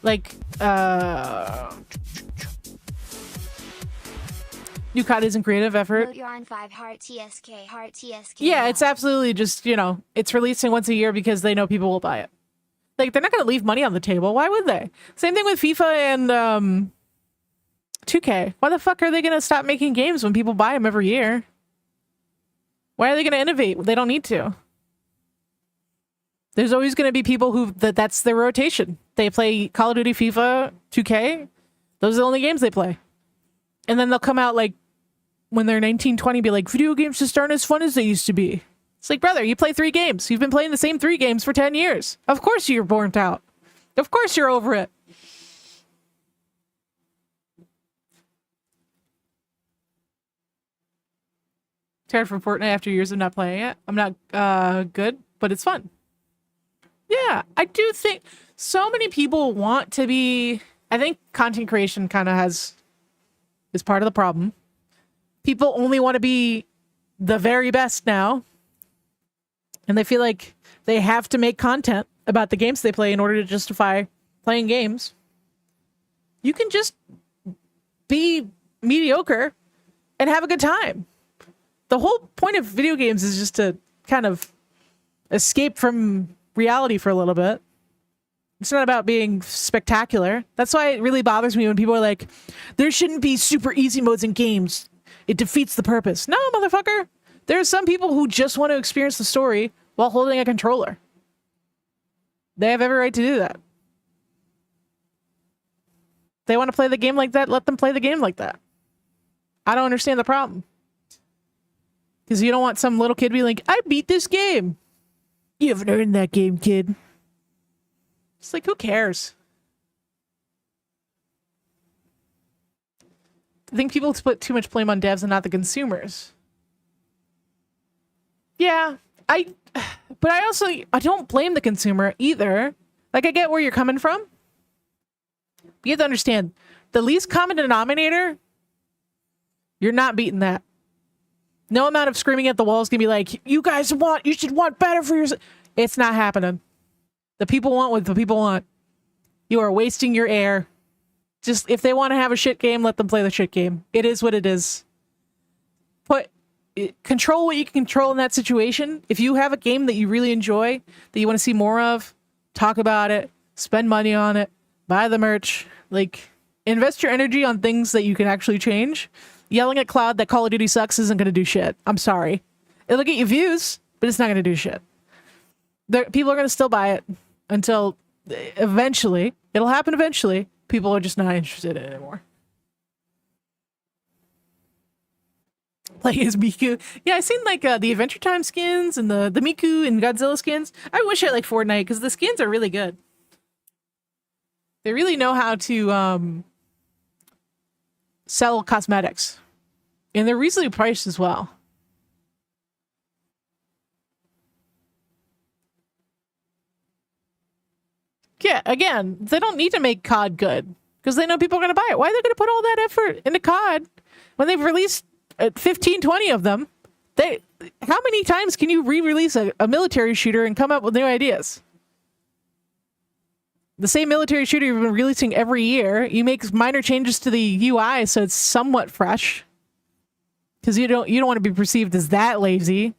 A: Like, new COD isn't creative effort. Yeah, it's absolutely just, it's releasing once a year because they know people will buy it. Like, they're not going to leave money on the table. Why would they? Same thing with FIFA and 2K. Why the fuck are they going to stop making games when people buy them every year? Why are they going to innovate? They don't need to. There's always going to be people who that's their rotation. They play Call of Duty, FIFA, 2K. Those are the only games they play. And then they'll come out like when they're 19, 20, be like, video games just aren't as fun as they used to be. It's like, brother, you play 3 games. You've been playing the same 3 games for 10 years. Of course you're burnt out. Of course you're over it. Tired from Fortnite after years of not playing it. I'm not good, but it's fun. Yeah, I do think so many people want to be... I think content creation kind of is part of the problem. People only want to be the very best now. And they feel like they have to make content about the games they play in order to justify playing games. You can just be mediocre and have a good time. The whole point of video games is just to kind of escape from reality for a little bit. It's not about being spectacular. That's why it really bothers me when people are like, there shouldn't be super easy modes in games. It defeats the purpose. No, motherfucker. There are some people who just want to experience the story while holding a controller. They have every right to do that. They want to play the game like that, let them play the game like that. I don't understand the problem. Because you don't want some little kid to be like, I beat this game. You haven't earned that game, kid. It's like, who cares? I think people put too much blame on devs and not the consumers. Yeah, but I don't blame the consumer either. Like, I get where you're coming from. But you have to understand, the least common denominator, you're not beating that. No amount of screaming at the walls can be like, you should want better for yourself. It's not happening. The people want what the people want. You are wasting your air. Just, if they want to have a shit game, let them play the shit game. It is what it is. Control what you can control in that situation. If you have a game that you really enjoy, that you want to see more of, talk about it, spend money on it, buy the merch, like, invest your energy on things that you can actually change. Yelling at Cloud that Call of Duty sucks isn't going to do shit. I'm sorry. It'll get you views, but it's not going to do shit. People are going to still buy it until eventually. It'll happen eventually. People are just not interested in it anymore. Like, as Miku. Yeah, I've seen like the Adventure Time skins and the Miku and Godzilla skins. I wish I liked Fortnite because the skins are really good. They really know how to sell cosmetics. And they're reasonably priced as well. Yeah, again, they don't need to make COD good because they know people are going to buy it. Why are they going to put all that effort into COD when they've released 15, 20 of them? How many times can you re-release a military shooter and come up with new ideas? The same military shooter you've been releasing every year. You make minor changes to the UI so it's somewhat fresh. Because you don't want to be perceived as that lazy.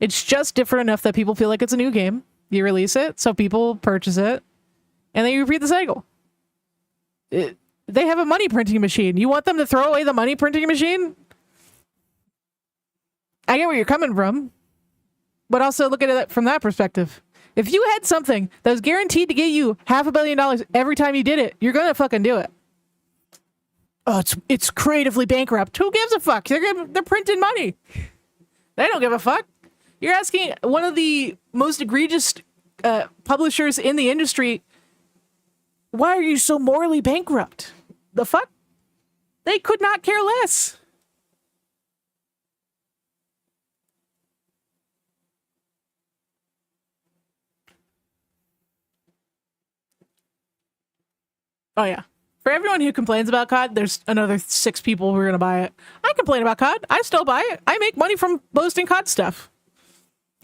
A: It's just different enough that people feel like it's a new game. You release it, so people purchase it, and then you repeat the cycle. They have a money printing machine. You want them to throw away the money printing machine? I get where you're coming from, but also look at it from that perspective. If you had something that was guaranteed to get you $500 million every time you did it, you're gonna fucking do it. Oh, it's creatively bankrupt. Who gives a fuck? They're printing money. They don't give a fuck. You're asking one of the most egregious publishers in the industry, why are you so morally bankrupt? The fuck? They could not care less. Oh, yeah. For everyone who complains about COD, there's another 6 people who are going to buy it. I complain about COD. I still buy it. I make money from posting COD stuff.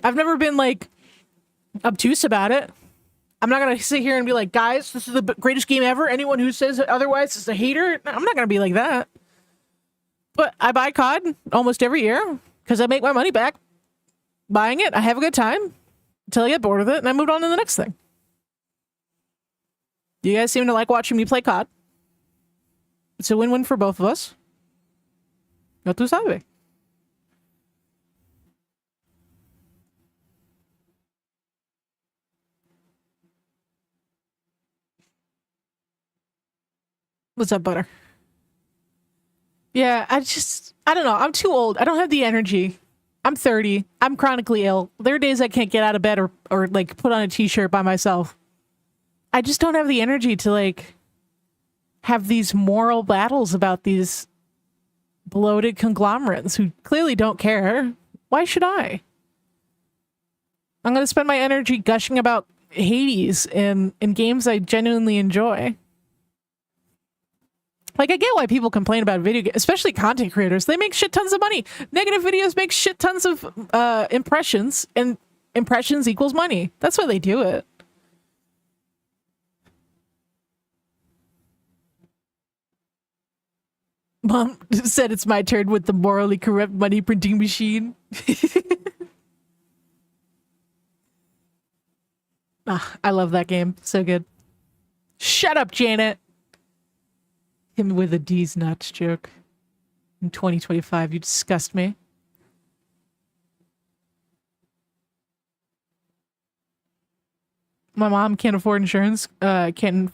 A: I've never been, like, obtuse about it. I'm not going to sit here and be like, guys, this is the greatest game ever. Anyone who says otherwise is a hater. I'm not going to be like that. But I buy COD almost every year because I make my money back buying it. I have a good time until I get bored of it and I move on to the next thing. You guys seem to like watching me play COD. It's a win-win for both of us. Ya tú sabes. What's up, Butter? Yeah, I don't know. I'm too old. I don't have the energy. I'm 30. I'm chronically ill. There are days I can't get out of bed or like put on a t-shirt by myself. I just don't have the energy to like have these moral battles about these bloated conglomerates who clearly don't care. Why should I? I'm going to spend my energy gushing about Hades in games I genuinely enjoy. Like, I get why people complain about video games, especially content creators. They make shit tons of money. Negative videos make shit tons of impressions, and impressions equals money. That's why they do it. Mom said it's my turn with the morally corrupt money printing machine. I love that game. So good. Shut up, Janet. Him with a D's nuts joke. In 2025, you disgust me. My mom can't afford insurance, can't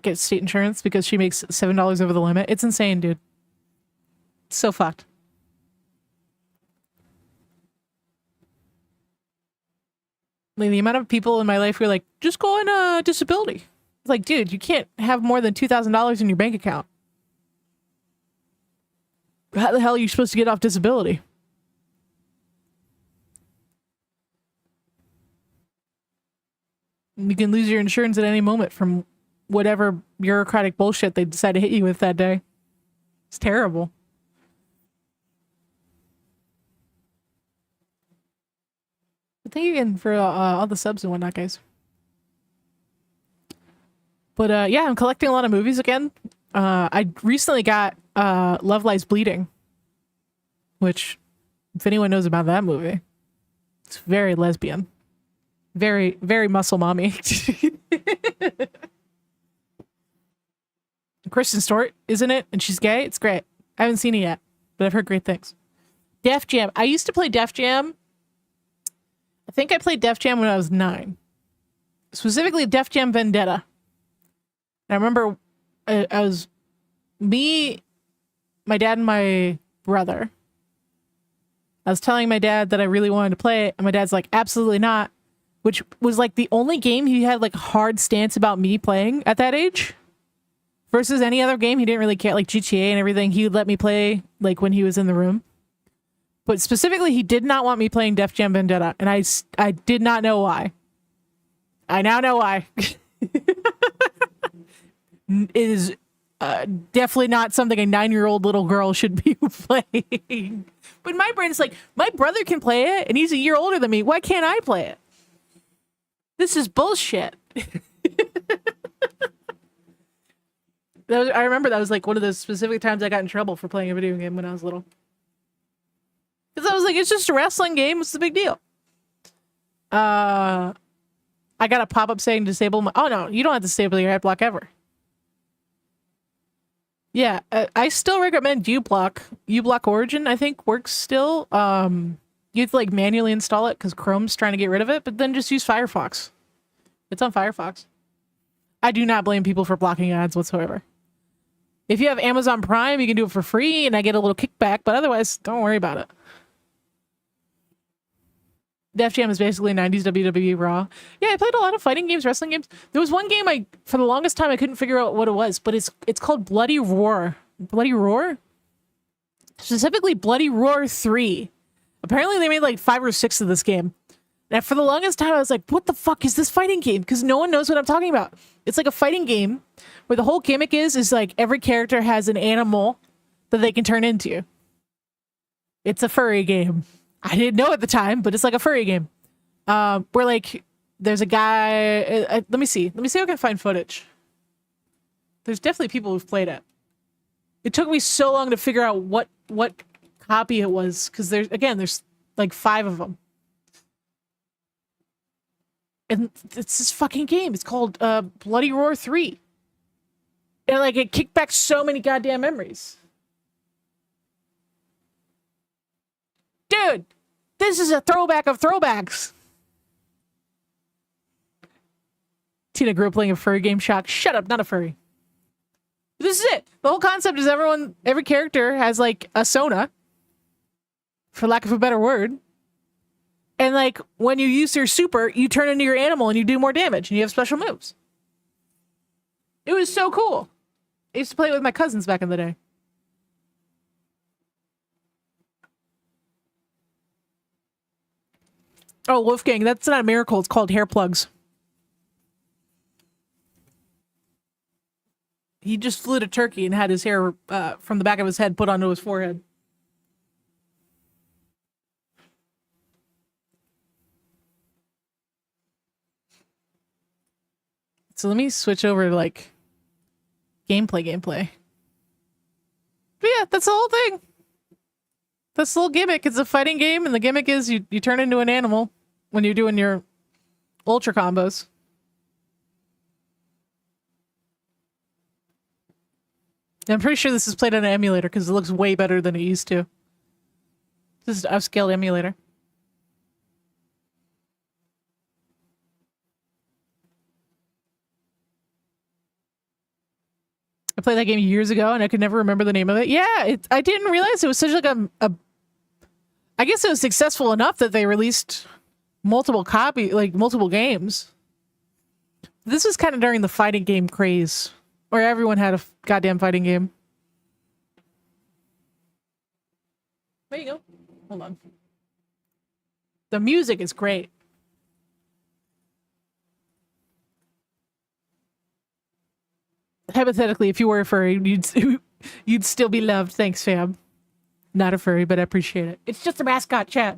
A: get state insurance because she makes $7 over the limit. It's insane, dude. It's so fucked. Like, the amount of people in my life who are like, just go on disability. It's like, dude, you can't have more than $2,000 in your bank account. How the hell are you supposed to get off disability? You can lose your insurance at any moment from whatever bureaucratic bullshit they decide to hit you with that day. It's terrible. But thank you again for all the subs and whatnot, guys. But yeah, I'm collecting a lot of movies again. I recently got Love Lies Bleeding, which, if anyone knows about that movie, it's very lesbian. Very, very muscle mommy. Kristen Stewart, isn't it? And she's gay. It's great. I haven't seen it yet, but I've heard great things. Def Jam. I used to play Def Jam. I think I played Def Jam when I was 9. Specifically Def Jam Vendetta. And I remember I was me, my dad, and my brother. I was telling my dad that I really wanted to play it, and my dad's like, absolutely not. Which was like the only game he had like a hard stance about me playing at that age. Versus any other game, he didn't really care. Like GTA and everything, he would let me play like when he was in the room. But specifically, he did not want me playing Def Jam Vendetta, and I did not know why. I now know why. It is definitely not something a 9-year-old little girl should be playing. But my brain's like, my brother can play it, and he's a year older than me. Why can't I play it? This is bullshit. I remember that was like one of the specific times I got in trouble for playing a video game when I was little. Because I was like, it's just a wrestling game. What's the big deal? I got a pop-up saying disable my... Oh, no. You don't have to disable your ad block ever. Yeah. I still recommend uBlock. uBlock Origin, I think, works still. You have to, like, manually install it because Chrome's trying to get rid of it. But then just use Firefox. It's on Firefox. I do not blame people for blocking ads whatsoever. If you have Amazon Prime, you can do it for free, and I get a little kickback. But otherwise, don't worry about it. Def Jam is basically 90s WWE Raw. Yeah, I played a lot of fighting games, wrestling games. There was one game for the longest time, I couldn't figure out what it was, but it's called Bloody Roar. Bloody Roar? Specifically, Bloody Roar 3. Apparently, they made like 5 or 6 of this game. And for the longest time, I was like, what the fuck is this fighting game? Because no one knows what I'm talking about. It's like a fighting game where the whole gimmick is like every character has an animal that they can turn into. It's a furry game. I didn't know at the time, but it's like a furry game. Where like there's a guy. Let me see if I can find footage. There's definitely people who've played it. It took me so long to figure out what copy it was because there's like 5 of them, and it's this fucking game. It's called Bloody Roar 3, and like it kicked back so many goddamn memories. Dude, this is a throwback of throwbacks. Tina grew up playing a furry game. Shock. Shut up, not a furry. This is it. The whole concept is every character has like a sona, for lack of a better word. And like when you use your super, you turn into your animal and you do more damage and you have special moves. It was so cool. I used to play it with my cousins back in the day. Oh, Wolfgang, that's not a miracle. It's called hair plugs. He just flew to Turkey and had his hair from the back of his head put onto his forehead. So let me switch over to like gameplay. But yeah, that's the whole thing. That's the whole gimmick. It's a fighting game, and the gimmick is you turn into an animal when you're doing your ultra combos. I'm pretty sure this is played on an emulator because it looks way better than it used to. This is an upscaled emulator. I played that game years ago and I could never remember the name of it. Yeah, I didn't realize it was such like a I guess it was successful enough that they released multiple games. This was kind of during the fighting game craze, where everyone had a goddamn fighting game. There you go. Hold on. The music is great. Hypothetically, if you were a furry, you'd still be loved. Thanks, fam. Not a furry, but I appreciate it. It's just a mascot, chat.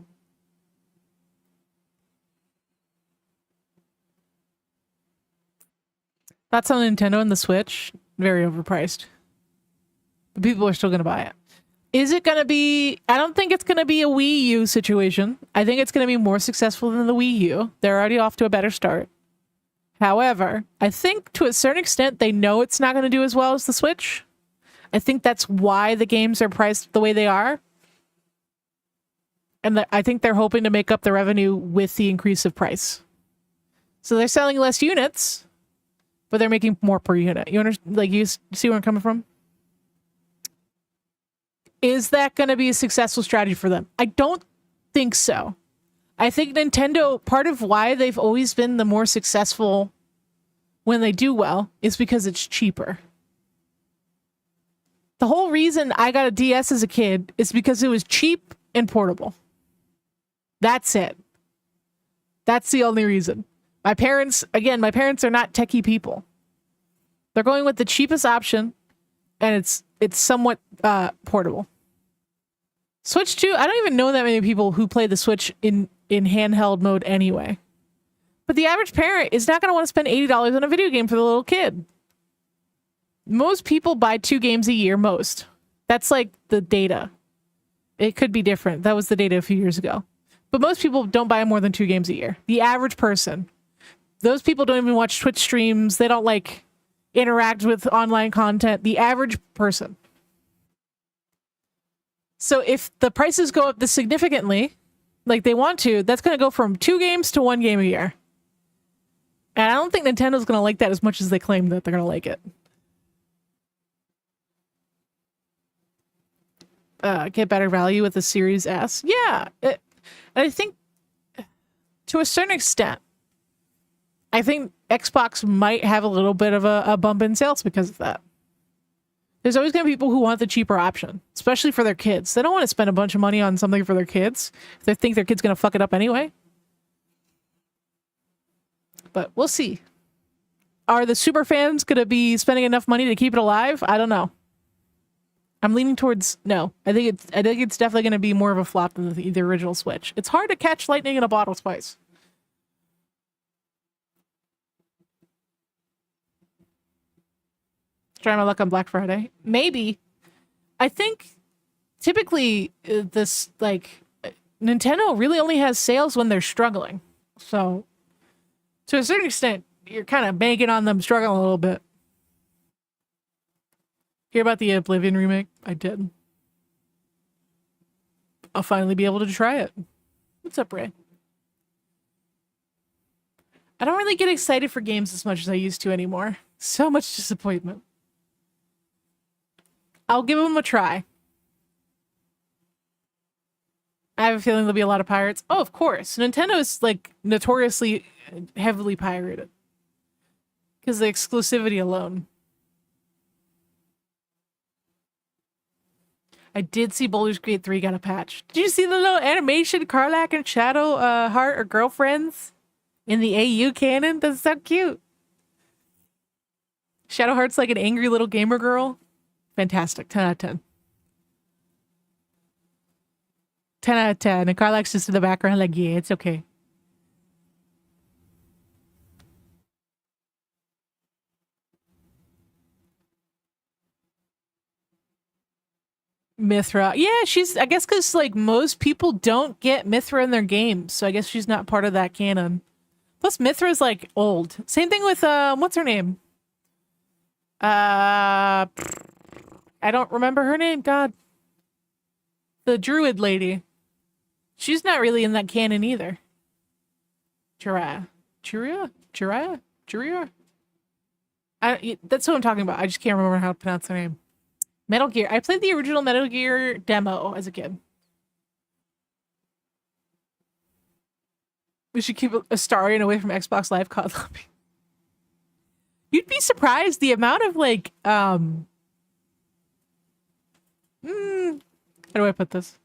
A: That's on Nintendo and the Switch. Very overpriced. But people are still going to buy it. Is it going to be... I don't think it's going to be a Wii U situation. I think it's going to be more successful than the Wii U. They're already off to a better start. However, I think to a certain extent, they know it's not going to do as well as the Switch. I think that's why the games are priced the way they are. And I think they're hoping to make up the revenue with the increase of price. So they're selling less units, but they're making more per unit. You understand? Like, you see where I'm coming from? Is that going to be a successful strategy for them? I don't think so. I think Nintendo, part of why they've always been the more successful when they do well is because it's cheaper. The whole reason I got a DS as a kid is because it was cheap and portable. That's it. That's the only reason. My parents are not techie people. They're going with the cheapest option, and it's somewhat portable. Switch 2, I don't even know that many people who play the Switch in handheld mode anyway. But the average parent is not going to want to spend $80 on a video game for the little kid. Most people buy 2 games a year, most. That's like the data. It could be different. That was the data a few years ago. But most people don't buy more than 2 games a year. The average person. Those people don't even watch Twitch streams. They don't like interact with online content. The average person. So if the prices go up this significantly, like they want to, that's going to go from 2 games to 1 game a year. And I don't think Nintendo's going to like that as much as they claim that they're going to like it. Get better value with the Series S. Yeah. I think to a certain extent, I think Xbox might have a little bit of a bump in sales because of that. There's always going to be people who want the cheaper option, especially for their kids. They don't want to spend a bunch of money on something for their kids if they think their kid's going to fuck it up anyway. But we'll see. Are the super fans going to be spending enough money to keep it alive? I don't know. I'm leaning towards no. I think it's definitely going to be more of a flop than the original Switch. It's hard to catch lightning in a bottle twice. Try my luck on Black Friday. Maybe. I think typically this Nintendo really only has sales when they're struggling. So to a certain extent, you're kind of banking on them struggling a little bit. Hear about the Oblivion remake? I did. I'll finally be able to try it. What's up, Ray? I don't really get excited for games as much as I used to anymore. So much disappointment. I'll give them a try. I have a feeling there'll be a lot of pirates. Oh, of course. Nintendo is like notoriously heavily pirated. Because of the exclusivity alone. I did see Baldur's Gate 3 got a patch. Did you see the little animation Karlach and Shadow Heart are girlfriends in the AU canon? That's so cute. Shadowheart's like an angry little gamer girl. Fantastic. 10 out of 10. 10 out of 10. And Karlach's just in the background like, yeah, it's okay. Mithra. Yeah, she's, I guess because like most people don't get Mithra in their games. So I guess she's not part of that canon. Plus Mithra's like old. Same thing with, what's her name? I don't remember her name. God. The druid lady. She's not really in that canon either. Jiraiya. That's what I'm talking about. I just can't remember how to pronounce her name. Metal Gear. I played the original Metal Gear demo as a kid. We should keep Astarion away from Xbox Live COD lobby. You'd be surprised the amount of like, how do I put this?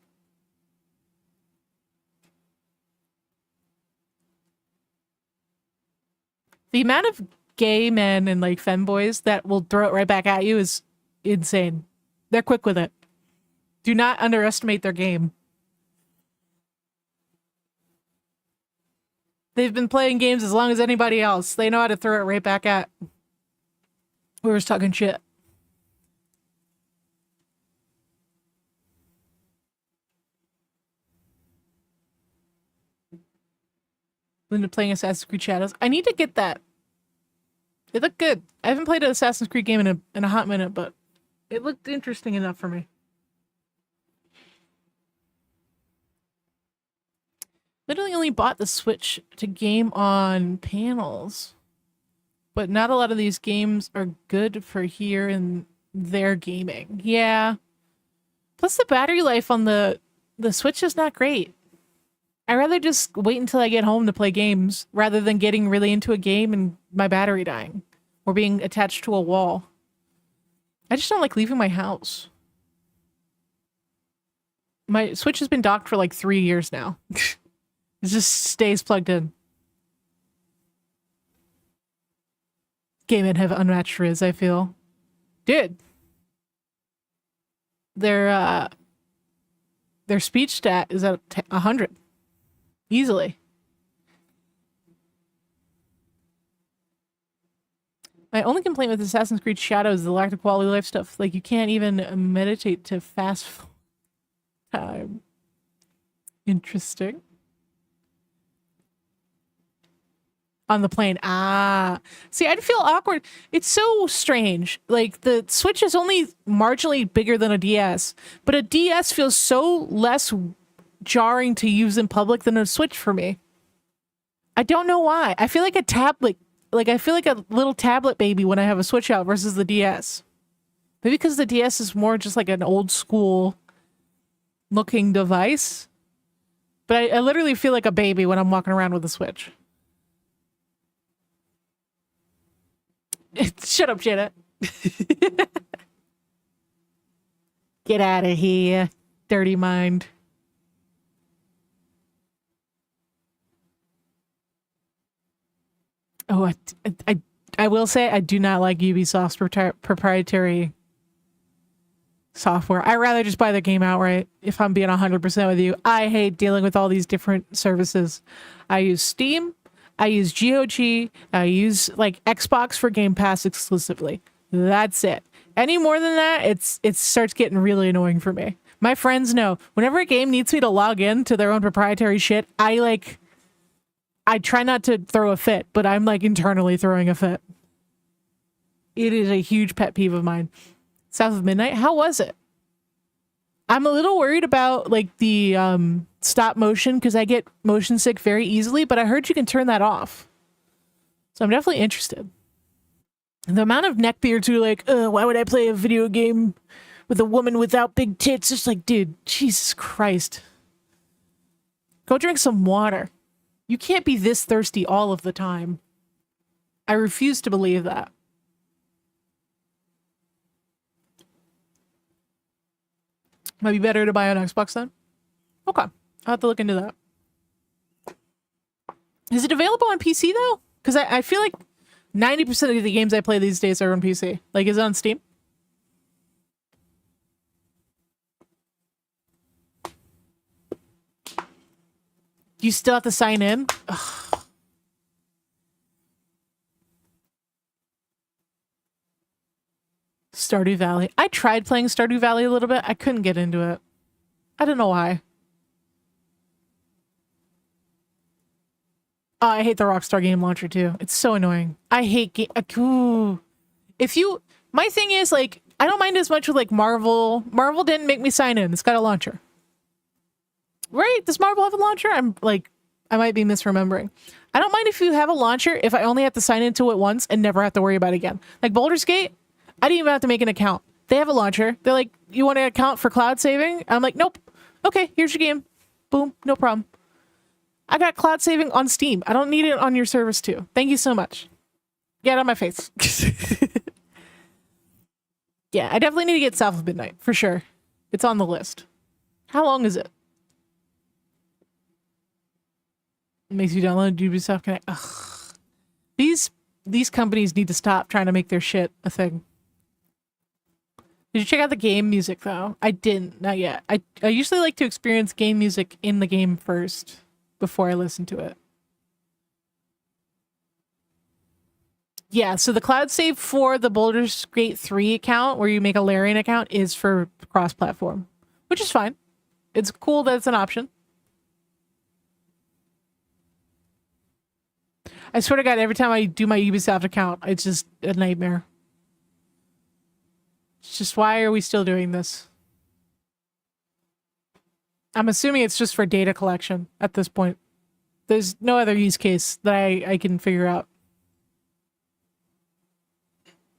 A: The amount of gay men and like femboys that will throw it right back at you is insane. They're quick with it. Do not underestimate their game. They've been playing games as long as anybody else. They know how to throw it right back at whoever's talking shit. Linda playing Assassin's Creed Shadows. I need to get that. They look good. I haven't played an Assassin's Creed game in a hot minute, but it looked interesting enough for me. Literally only bought the Switch to game on panels. But not a lot of these games are good for here and there gaming. Yeah. Plus the battery life on the Switch is not great. I'd rather just wait until I get home to play games rather than getting really into a game and my battery dying or being attached to a wall. I just don't like leaving my house. My Switch has been docked for like 3 years now. It just stays plugged in. Gay men have unmatched riz, I feel. Dude. Their speech stat is at 100. Easily. My only complaint with Assassin's Creed Shadow is the lack of quality of life stuff. Like, you can't even meditate to fast time. Interesting. On the plane. Ah. See, I'd feel awkward. It's so strange. Like, the Switch is only marginally bigger than a DS, but a DS feels so less jarring to use in public than a Switch for me. I don't know why. I feel like a tablet, like I feel like a little tablet baby when I have a Switch out versus the DS. Maybe because the DS is more just like an old school looking device. But I literally feel like a baby when I'm walking around with a Switch. Shut up, Janet. Get out of here, dirty mind. Oh, I will say I do not like Ubisoft's proprietary software. I'd rather just buy the game outright, if I'm being 100% with you. I hate dealing with all these different services. I use Steam, I use GOG, I use like Xbox for Game Pass exclusively. That's it. Any more than that, it starts getting really annoying for me. My friends know, whenever a game needs me to log in to their own proprietary shit, I try not to throw a fit, but I'm like internally throwing a fit. It is a huge pet peeve of mine. South of Midnight, how was it? I'm a little worried about like the stop motion because I get motion sick very easily, but I heard you can turn that off. So I'm definitely interested. And the amount of neckbeards who are like, why would I play a video game with a woman without big tits? It's like, dude, Jesus Christ. Go drink some water. You can't be this thirsty all of the time. I refuse to believe that. Might be better to buy an Xbox then? Okay. I'll have to look into that. Is it available on PC though? Because I feel like 90% of the games I play these days are on PC. Like, is it on Steam? You still have to sign in? Ugh. Stardew Valley. I tried playing Stardew Valley a little bit. I couldn't get into it. I don't know why. Oh, I hate the Rockstar game launcher too. It's so annoying. I hate my thing is like, I don't mind as much with like Marvel. Marvel didn't make me sign in. It's got a launcher. Right? Does Marvel have a launcher? I'm like, I might be misremembering. I don't mind if you have a launcher if I only have to sign into it once and never have to worry about it again. Like Baldur's Gate, I didn't even have to make an account. They have a launcher. They're like, you want an account for cloud saving? I'm like, nope. Okay, here's your game. Boom, no problem. I got cloud saving on Steam. I don't need it on your service too. Thank you so much. Get out of my face. Yeah, I definitely need to get South of Midnight, for sure. It's on the list. How long is it? It makes you download Ubisoft Connect. Ugh. These companies need to stop trying to make their shit a thing. Did you check out the game music though? I didn't, not yet. I usually like to experience game music in the game first before I listen to it. Yeah, so the cloud save for the Baldur's Gate 3 account, where you make a Larian account, is for cross-platform, which is fine. It's cool that it's an option. I swear to God, every time I do my Ubisoft account, it's just a nightmare. It's just, why are we still doing this? I'm assuming it's just for data collection at this point. There's no other use case that I can figure out.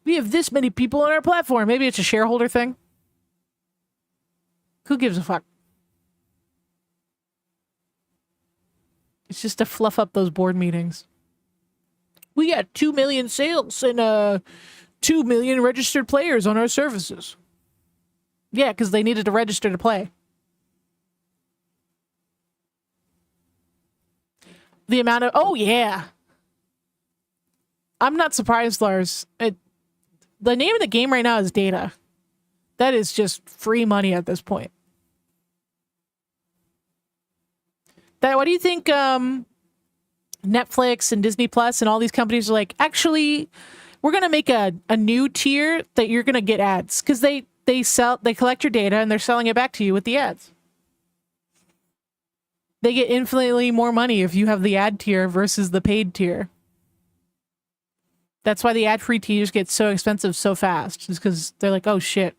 A: We have this many people on our platform. Maybe it's a shareholder thing. Who gives a fuck? It's just to fluff up those board meetings. We got 2 million sales and 2 million registered players on our services. Yeah, because they needed to register to play. The amount of... Oh, yeah. I'm not surprised, Lars. The name of the game right now is Data. That is just free money at this point. What do you think Netflix and Disney Plus and all these companies are like, actually, we're going to make a new tier that you're going to get ads, because they collect your data and they're selling it back to you with the ads. They get infinitely more money if you have the ad tier versus the paid tier. That's why the ad-free tiers get so expensive so fast, is because they're like, oh shit,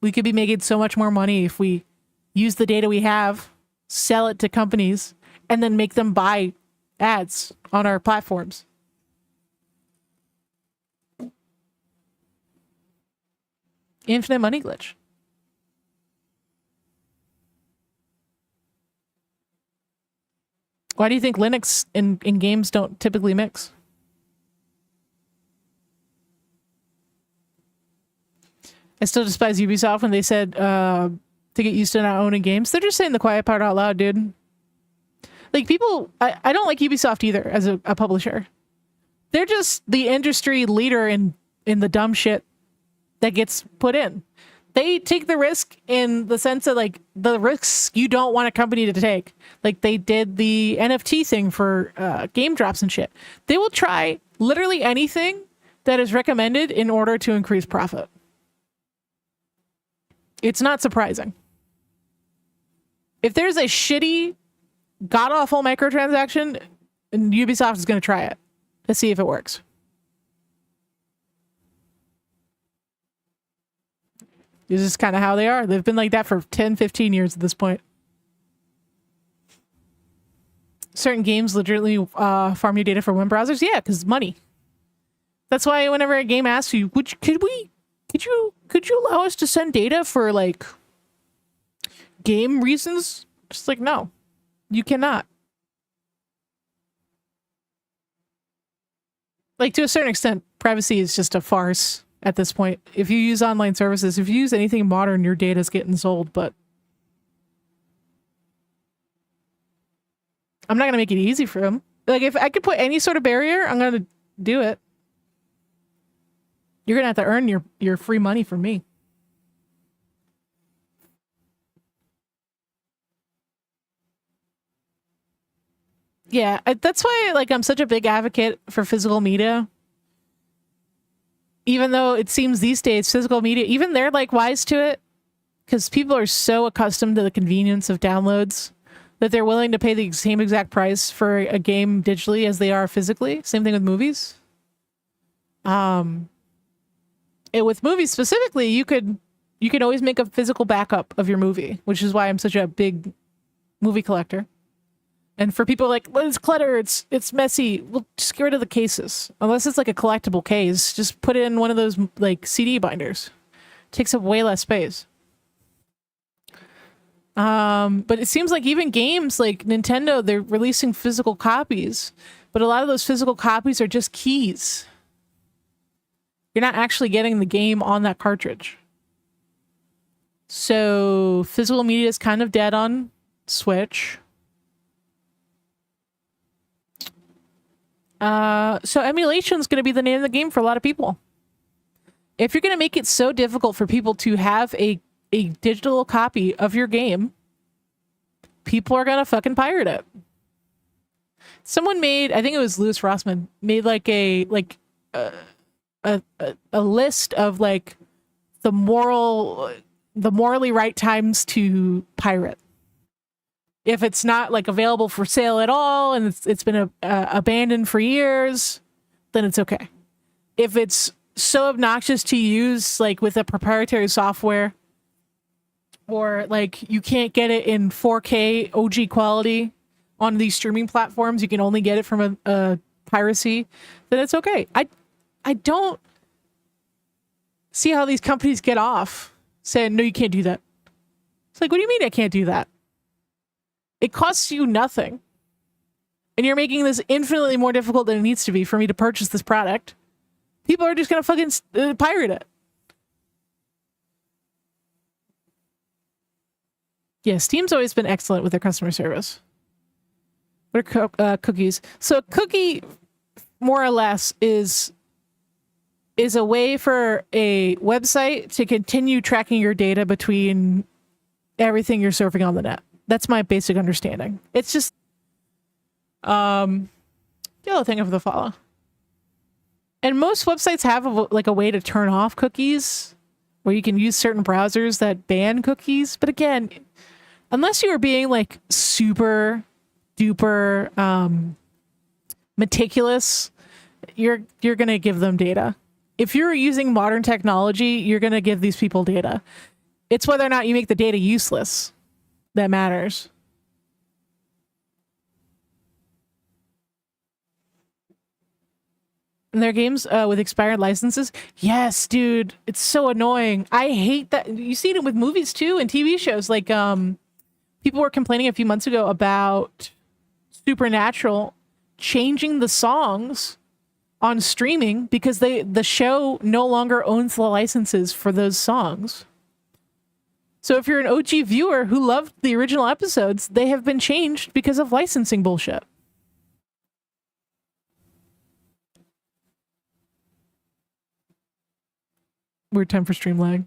A: we could be making so much more money if we use the data we have, sell it to companies, and then make them buy ads on our platforms. Infinite money glitch. Why do you think Linux in games don't typically mix? I still despise Ubisoft when they said to get used to not owning games. They're just saying the quiet part out loud, dude. Like, people, I don't like Ubisoft either as a publisher. They're just the industry leader in the dumb shit that gets put in. They take the risk in the sense of, like, the risks you don't want a company to take. Like, they did the NFT thing for game drops and shit. They will try literally anything that is recommended in order to increase profit. It's not surprising. If there's a shitty, god-awful microtransaction, Ubisoft is going to try it to see if it works. This is kind of how they are. They've been like that for 10, 15 years at this point. Certain games literally farm your data for web browsers. Yeah, because money. That's why whenever a game asks you, could you allow us to send data for, like, game reasons? Just like, no, you cannot. Like, to a certain extent, privacy is just a farce at this point. If you use online services, if you use anything modern, your data's getting sold, but I'm not going to make it easy for them. Like, if I could put any sort of barrier, I'm going to do it. You're going to have to earn your free money from me. Yeah, that's why, like, I'm such a big advocate for physical media. Even though it seems these days physical media, even they're, like, wise to it, because people are so accustomed to the convenience of downloads that they're willing to pay the same exact price for a game digitally as they are physically. Same thing with movies. With movies specifically, you can always make a physical backup of your movie, which is why I'm such a big movie collector. And for people like, well, it's clutter, it's messy, well, just get rid of the cases. Unless it's like a collectible case, just put it in one of those, like, CD binders. It takes up way less space. But it seems like even games like Nintendo, they're releasing physical copies, but a lot of those physical copies are just keys. You're not actually getting the game on that cartridge. So physical media is kind of dead on Switch. So emulation is going to be the name of the game for a lot of people. If you're going to make it so difficult for people to have a digital copy of your game, people are going to fucking pirate it. Someone made, I think it was Louis Rossmann, made like a list of, like, the morally right times to pirate. If it's not, like, available for sale at all and it's been abandoned for years, then it's okay. If it's so obnoxious to use, like, with a proprietary software, or, like, you can't get it in 4K OG quality on these streaming platforms, you can only get it from a piracy, then it's okay. I don't see how these companies get off saying, no, you can't do that. It's like, what do you mean I can't do that? It costs you nothing. And you're making this infinitely more difficult than it needs to be for me to purchase this product. People are just going to fucking pirate it. Yeah, Steam's always been excellent with their customer service. What are cookies? So a cookie, more or less, is a way for a website to continue tracking your data between everything you're surfing on the net. That's my basic understanding. It's just the other thing of the follow. And most websites have like a way to turn off cookies, where you can use certain browsers that ban cookies. But again, unless you are being like super duper meticulous, you're gonna give them data. If you're using modern technology, you're gonna give these people data. It's whether or not you make the data useless that matters. And their games with expired licenses. Yes, dude, it's so annoying. I hate that. You see it with movies too and TV shows. Like people were complaining a few months ago about Supernatural changing the songs on streaming because the show no longer owns the licenses for those songs. So if you're an OG viewer who loved the original episodes, they have been changed because of licensing bullshit. Weird time for stream lag.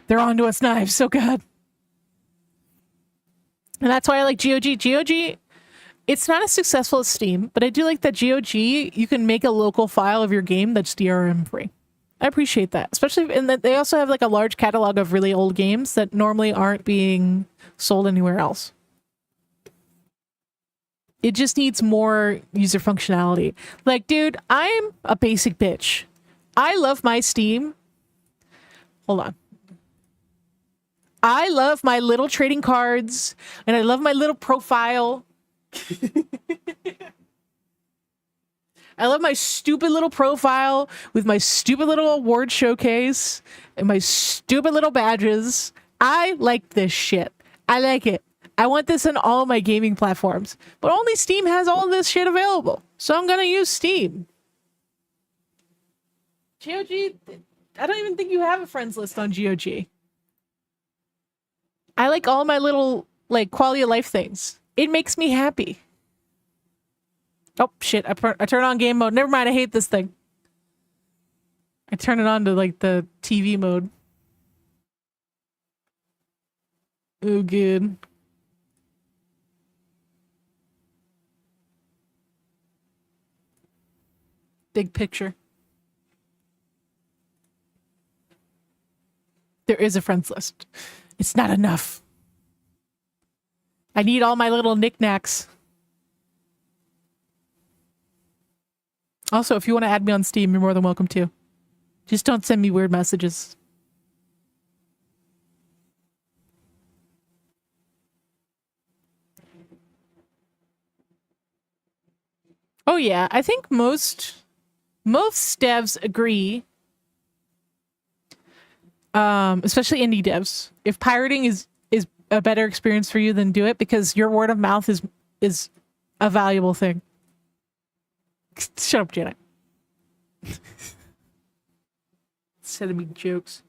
A: They're on to us, Knives. So good. And that's why I like GOG. GOG, it's not as successful as Steam, but I do like that GOG, you can make a local file of your game that's DRM free. I appreciate that. Especially in that they also have like a large catalog of really old games that normally aren't being sold anywhere else. It just needs more user functionality. Like, dude, I'm a basic bitch. I love my Steam. Hold on. I love my little trading cards, and I love my little profile. I love my stupid little profile with my stupid little award showcase and my stupid little badges. I like this shit. I like it. I want this on all my gaming platforms, but only Steam has all this shit available. So I'm going to use Steam. GOG, I don't even think you have a friends list on GOG. I like all my little like quality of life things. It makes me happy. Oh shit, I turn on game mode. Never mind, I hate this thing. I turn it on to like the TV mode. Oh good. Big picture. There is a friends list. It's not enough. I need all my little knickknacks. Also, if you want to add me on Steam, you're more than welcome to. Just don't send me weird messages. Oh yeah, I think most devs agree, especially indie devs. If pirating is a better experience for you, then do it, because your word of mouth is a valuable thing. Shut up, Janet. Sending me jokes.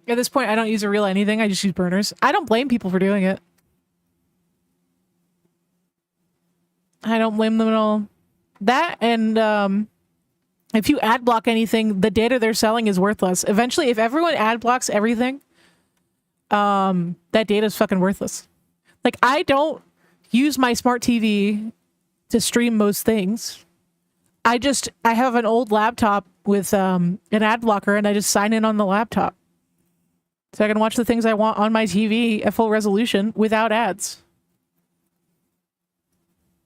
A: At this point, I don't use a real anything. I just use burners. I don't blame people for doing it. I don't blame them at all. That and if you ad block anything, the data they're selling is worthless. Eventually, if everyone ad blocks everything, that data is fucking worthless. Like, I don't use my smart TV to stream most things. I have an old laptop with an ad blocker, and I just sign in on the laptop. So I can watch the things I want on my TV at full resolution without ads.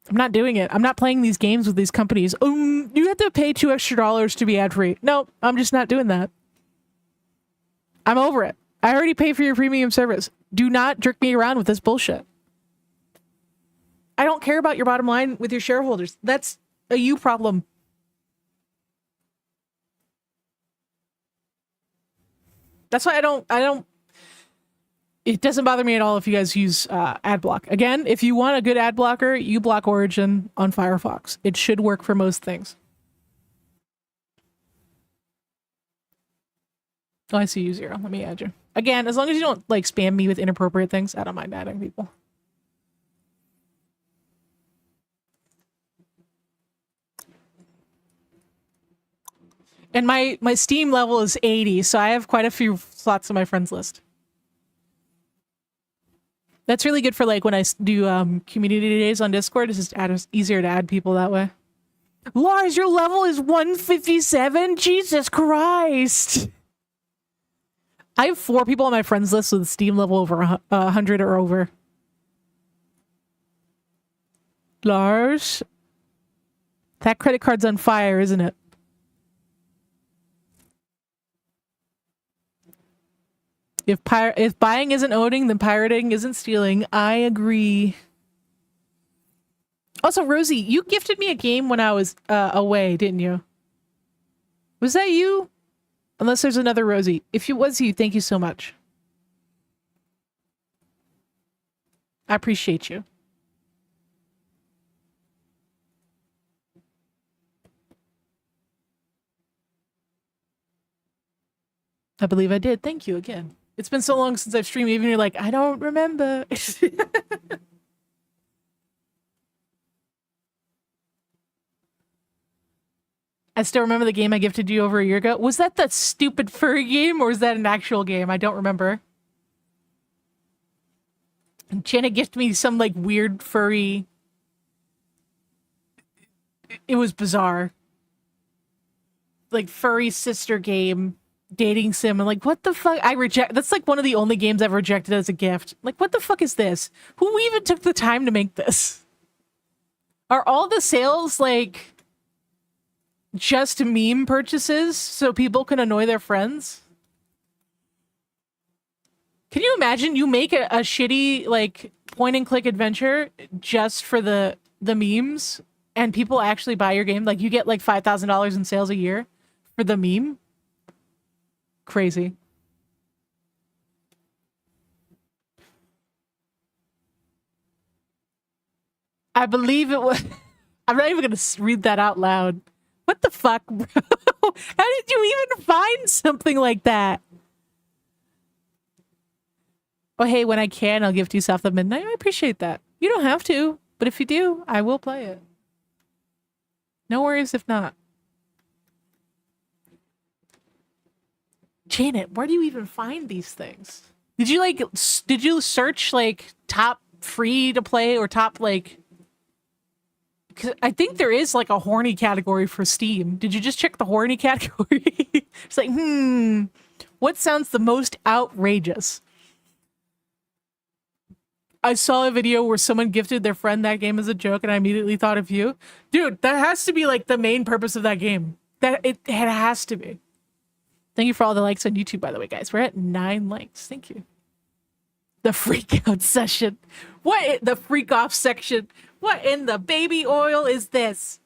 A: I'm not doing it. I'm not playing these games with these companies. You have to pay $2 extra to be ad-free. No, I'm just not doing that. I'm over it. I already pay for your premium service. Do not jerk me around with this bullshit. I don't care about your bottom line with your shareholders. That's a you problem. That's why I don't. It doesn't bother me at all if you guys use ad block. Again, if you want a good ad blocker, you block Origin on Firefox. It should work for most things. Oh, I see you, Zero. Let me add you. Again, as long as you don't like spam me with inappropriate things, I don't mind adding people. And my Steam level is 80, so I have quite a few slots on my friends list. That's really good for like when I do community days on Discord. It's just easier to add people that way. Lars, your level is 157? Jesus Christ. I have 4 people on my friends list with Steam level over 100 or over. Lars, that credit card's on fire, isn't it? If buying isn't owning, then pirating isn't stealing. I agree. Also, Rosie, you gifted me a game when I was away, didn't you? Was that you? Unless there's another Rosie. If it was you, thank you so much. I appreciate you. I believe I did. Thank you again. It's been so long since I've streamed, even you're like, I don't remember. I still remember the game I gifted you over a year ago. Was that that stupid furry game, or was that an actual game? I don't remember. And Jenna gifted me some, like, weird furry... It was bizarre. Like, furry sister game. Dating sim. I'm like, what the fuck? That's like one of the only games I've rejected as a gift. Like, what the fuck is this? Who even took the time to make this? Are all the sales, like, just meme purchases so people can annoy their friends? Can you imagine you make a shitty, like, point-and-click adventure just for the memes, and people actually buy your game? Like, you get, like, $5,000 in sales a year for the meme? Crazy. I believe it was... I'm not even going to read that out loud. What the fuck, bro? How did you even find something like that? Oh, hey, when I can, I'll gift you South of Midnight. I appreciate that. You don't have to, but if you do, I will play it. No worries if not. Janet, where do you even find these things? Did you search, like, top free to play or top, like... Cause I think there is, like, a horny category for Steam. Did you just check the horny category? It's like, what sounds the most outrageous? I saw a video where someone gifted their friend that game as a joke, and I immediately thought of you. Dude, that has to be, like, the main purpose of that game. It has to be. Thank you for all the likes on YouTube, by the way, guys. We're at 9 likes. Thank you. The freak out session. The freak off section? What in the baby oil is this?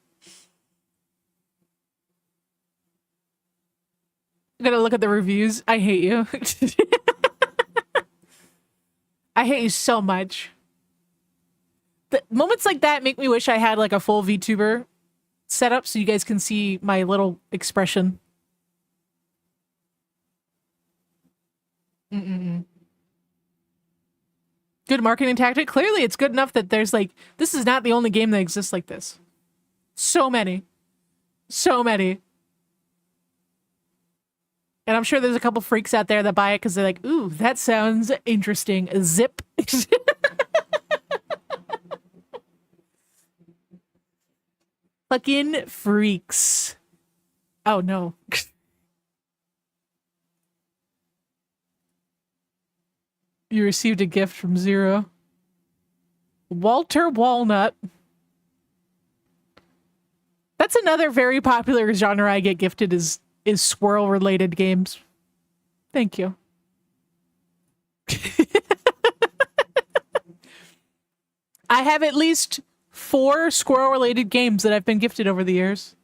A: I'm gonna look at the reviews. I hate you. I hate you so much. The moments like that make me wish I had, like, a full VTuber setup so you guys can see my little expression. Good marketing tactic. Clearly, it's good enough that there's, like, this is not the only game that exists like this. So many. So many. And I'm sure there's a couple freaks out there that buy it because they're like, ooh, that sounds interesting. Zip. Fucking freaks. Oh, no. You received a gift from Zero. Walter Walnut. That's another very popular genre I get gifted is squirrel-related games. Thank you. I have at least 4 squirrel-related games that I've been gifted over the years.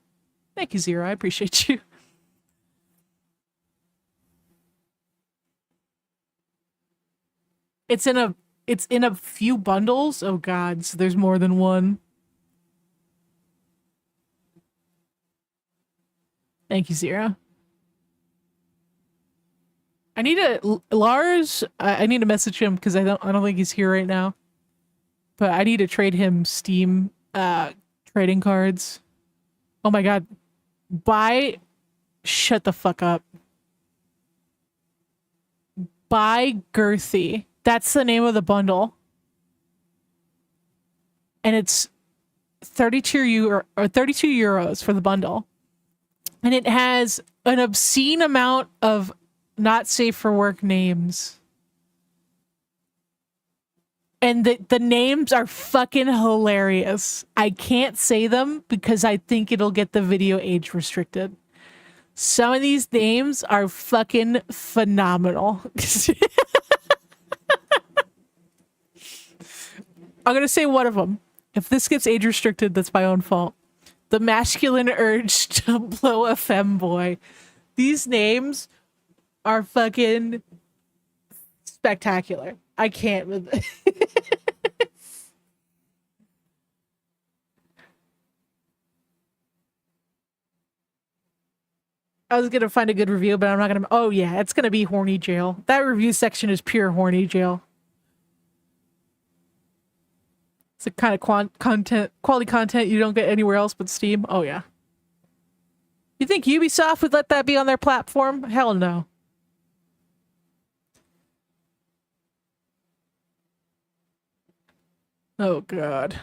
A: Thank you, Zero. I appreciate you. It's in a few bundles. Oh god, so there's more than one. Thank you, Zero. I need Lars. I need to message him because I don't think he's here right now. But I need to trade him Steam trading cards. Oh my god. Shut the fuck up. Buy Girthy. That's the name of the bundle. and it's 32 euro or 32 euros for the bundle. And it has an obscene amount of not safe for work names. And the names are fucking hilarious. I can't say them because I think it'll get the video age restricted. Some of these names are fucking phenomenal. I'm going to say one of them. If this gets age restricted, that's my own fault. The masculine urge to blow a femboy. These names are fucking spectacular. I can't with it. I was gonna find a good review, but I'm not gonna. Oh yeah, it's gonna be horny jail. That review section is pure horny jail. It's the kind of quality content you don't get anywhere else but Steam. Oh yeah. You think Ubisoft would let that be on their platform? Hell no. Oh god.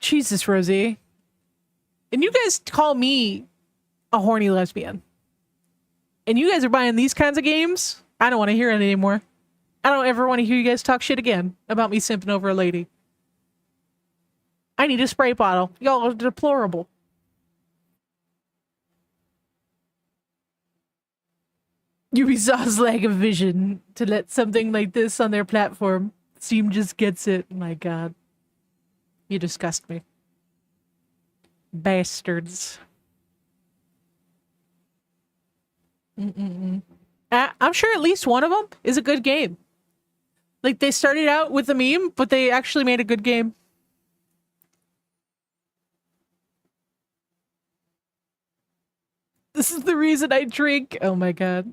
A: Jesus, Rosie. And you guys call me a horny lesbian. And you guys are buying these kinds of games? I don't want to hear it anymore. I don't ever want to hear you guys talk shit again about me simping over a lady. I need a spray bottle. Y'all are deplorable. Ubisoft's lack of vision to let something like this on their platform. Steam just gets it. My god. You disgust me. Bastards. I'm sure at least one of them is a good game. Like, they started out with a meme, but they actually made a good game. This is the reason I drink. Oh my god.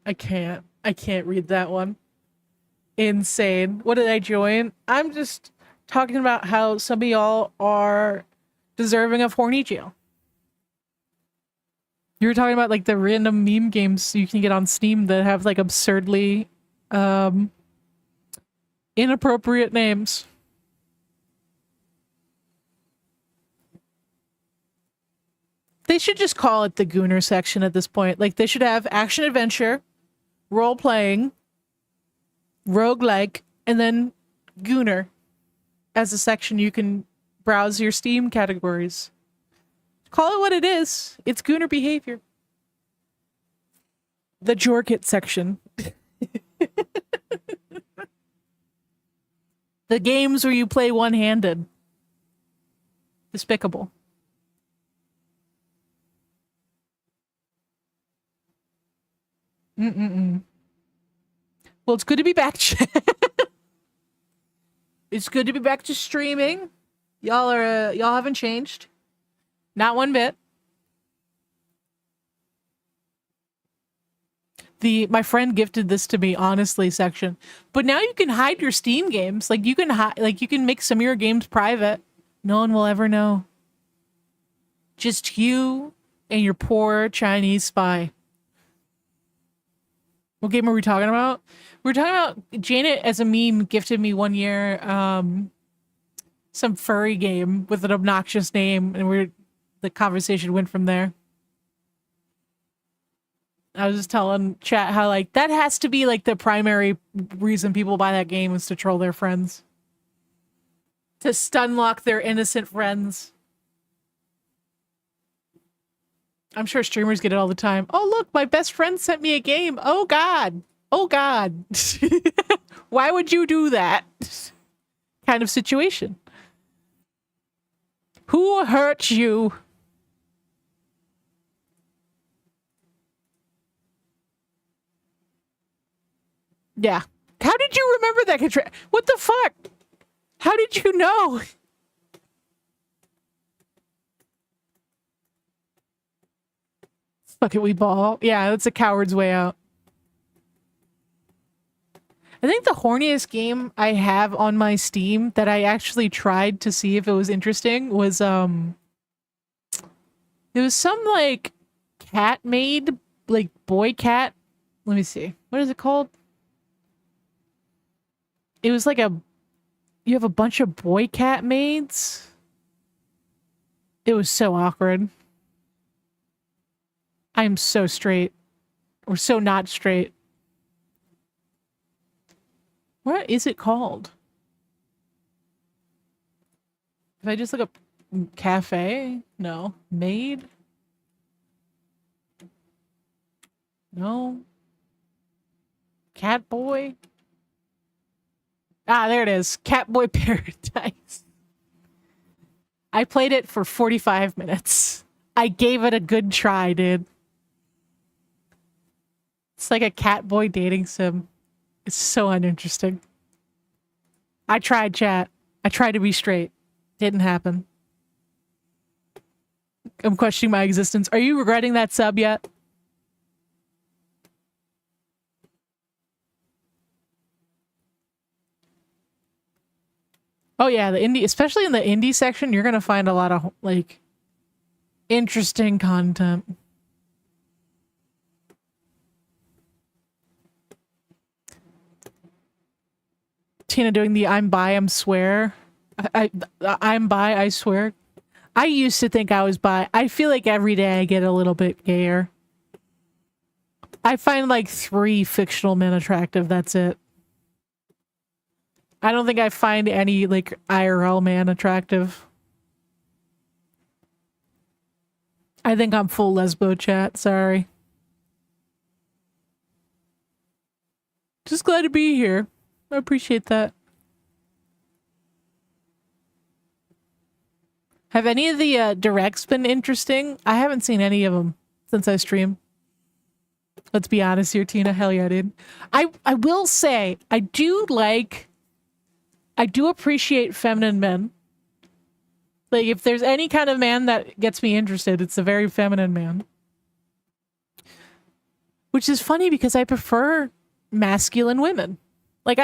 A: I can't read that one. Insane. What did I join? I'm just talking about how some of y'all are deserving of horny jail. You were talking about like the random meme games you can get on Steam that have like absurdly inappropriate names. They should just call it the Gooner section at this point. Like, they should have action adventure, role playing, roguelike, and then Gooner as a section you can browse your Steam categories. Call it what it is. It's Gooner behavior. The Jorkit section. The games where you play one-handed. Despicable. Well, it's good to be back. It's good to be back to streaming. Y'all haven't changed. Not one bit. My friend gifted this to me, honestly, section. But now you can hide your Steam games. Like, you can make some of your games private. No one will ever know. Just you and your poor Chinese spy. What game are we talking about? We're talking about Janet as a meme gifted me one year some furry game with an obnoxious name, and the conversation went from there. I was just telling chat how like that has to be like the primary reason people buy that game is to troll their friends. To stunlock their innocent friends. I'm sure streamers get it all the time. Oh, look, my best friend sent me a game. Oh, God. Oh, God. Why would you do that? Kind of situation. Who hurt you? Yeah. How did you remember that? What the fuck? How did you know? Fuck it, we ball. Yeah, that's a coward's way out. I think the horniest game I have on my Steam that I actually tried to see if it was interesting was it was some like cat made like boy cat. Let me see. What is it called? It was like you have a bunch of boy cat maids. It was so awkward. I am so straight. Or so not straight. What is it called? If I just look up cafe? No. Maid? No. Cat boy? Ah, there it is. Catboy Paradise. I played it for 45 minutes. I gave it a good try, dude. It's like a catboy dating sim. It's so uninteresting. I tried, chat. I tried to be straight. Didn't happen. I'm questioning my existence. Are you regretting that sub yet? Oh yeah, the indie, especially in the indie section, you're gonna find a lot of like interesting content. Tina doing the I'm bi, I'm swear. I'm bi, I swear. I used to think I was bi. I feel like every day I get a little bit gayer. I find like 3 fictional men attractive, that's it. I don't think I find any like IRL man attractive. I think I'm full lesbo chat, sorry. Just glad to be here. I appreciate that. Have any of the directs been interesting? I haven't seen any of them since I stream. Let's be honest here, Tina. Hell yeah, dude. I will say, I do appreciate feminine men. Like, if there's any kind of man that gets me interested, it's a very feminine man. Which is funny because I prefer masculine women. Like,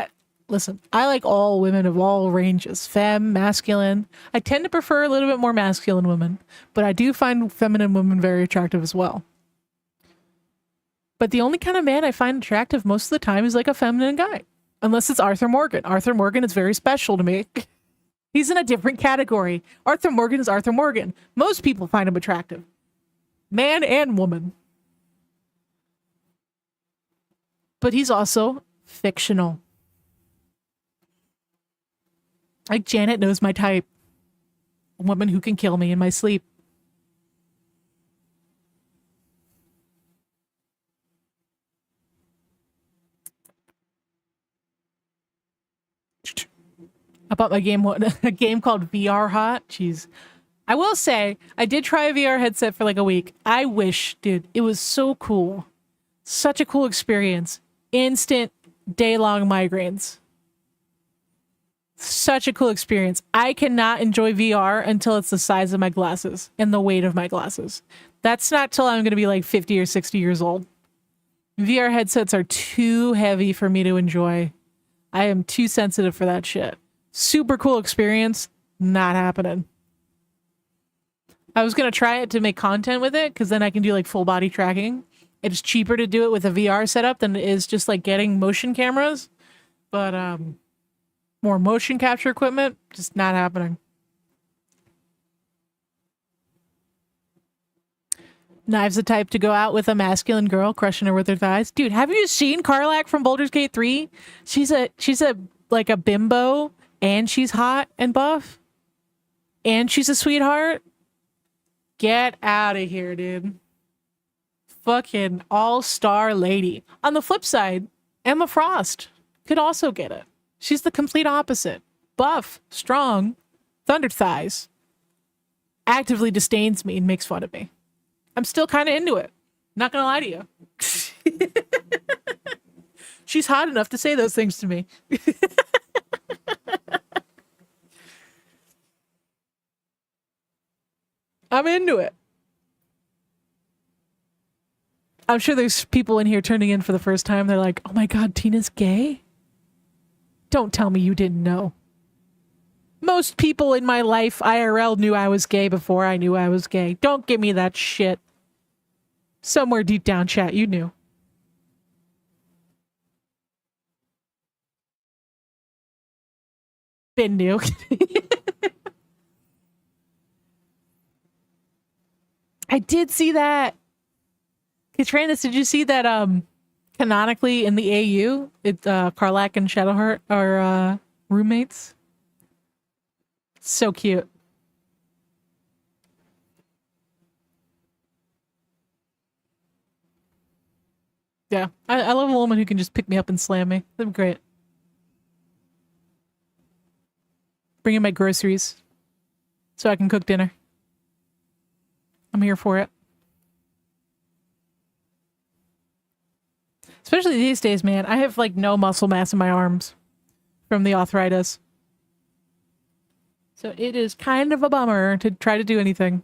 A: listen, I like all women of all ranges. Femme, masculine. I tend to prefer a little bit more masculine women, but I do find feminine women very attractive as well. But the only kind of man I find attractive most of the time is like a feminine guy. Unless it's Arthur Morgan. Arthur Morgan is very special to me. He's in a different category. Arthur Morgan is Arthur Morgan. Most people find him attractive. Man and woman. But he's also fictional. Like Janet knows my type. A woman who can kill me in my sleep. I bought my game, a game called VR Hot. Jeez. I will say, I did try a VR headset for like a week. I wish, dude, it was so cool. Such a cool experience. Instant day-long migraines. Such a cool experience. I cannot enjoy VR until it's the size of my glasses and the weight of my glasses. That's not till I'm going to be like 50 or 60 years old. VR headsets are too heavy for me to enjoy. I am too sensitive for that shit. Super cool experience. Not happening. I was going to try it to make content with it because then I can do like full body tracking. It's cheaper to do it with a VR setup than it is just like getting motion cameras. But more motion capture equipment, just not happening. Knives the type to go out with a masculine girl, crushing her with her thighs. Dude, have you seen Karlak from Baldur's Gate 3? She's a like a bimbo, and she's hot and buff. And she's a sweetheart. Get out of here, dude. Fucking all-star lady. On the flip side, Emma Frost could also get it. She's the complete opposite. Buff, strong, thunder thighs. Actively disdains me and makes fun of me. I'm still kind of into it. Not gonna lie to you. She's hot enough to say those things to me. I'm into it. I'm sure there's people in here turning in for the first time. They're like, oh my god, Tina's gay? Don't tell me you didn't know. Most people in my life, IRL, knew I was gay before I knew I was gay. Don't give me that shit. Somewhere deep down, chat, you knew. Been new. I did see that. Katranis, did you see that canonically in the AU, Karlak and Shadowheart are roommates? So cute. Yeah, I love a woman who can just pick me up and slam me. That'd be great. Bring in my groceries so I can cook dinner. I'm here for it. Especially these days, man. I have like no muscle mass in my arms from the arthritis. So it is kind of a bummer to try to do anything.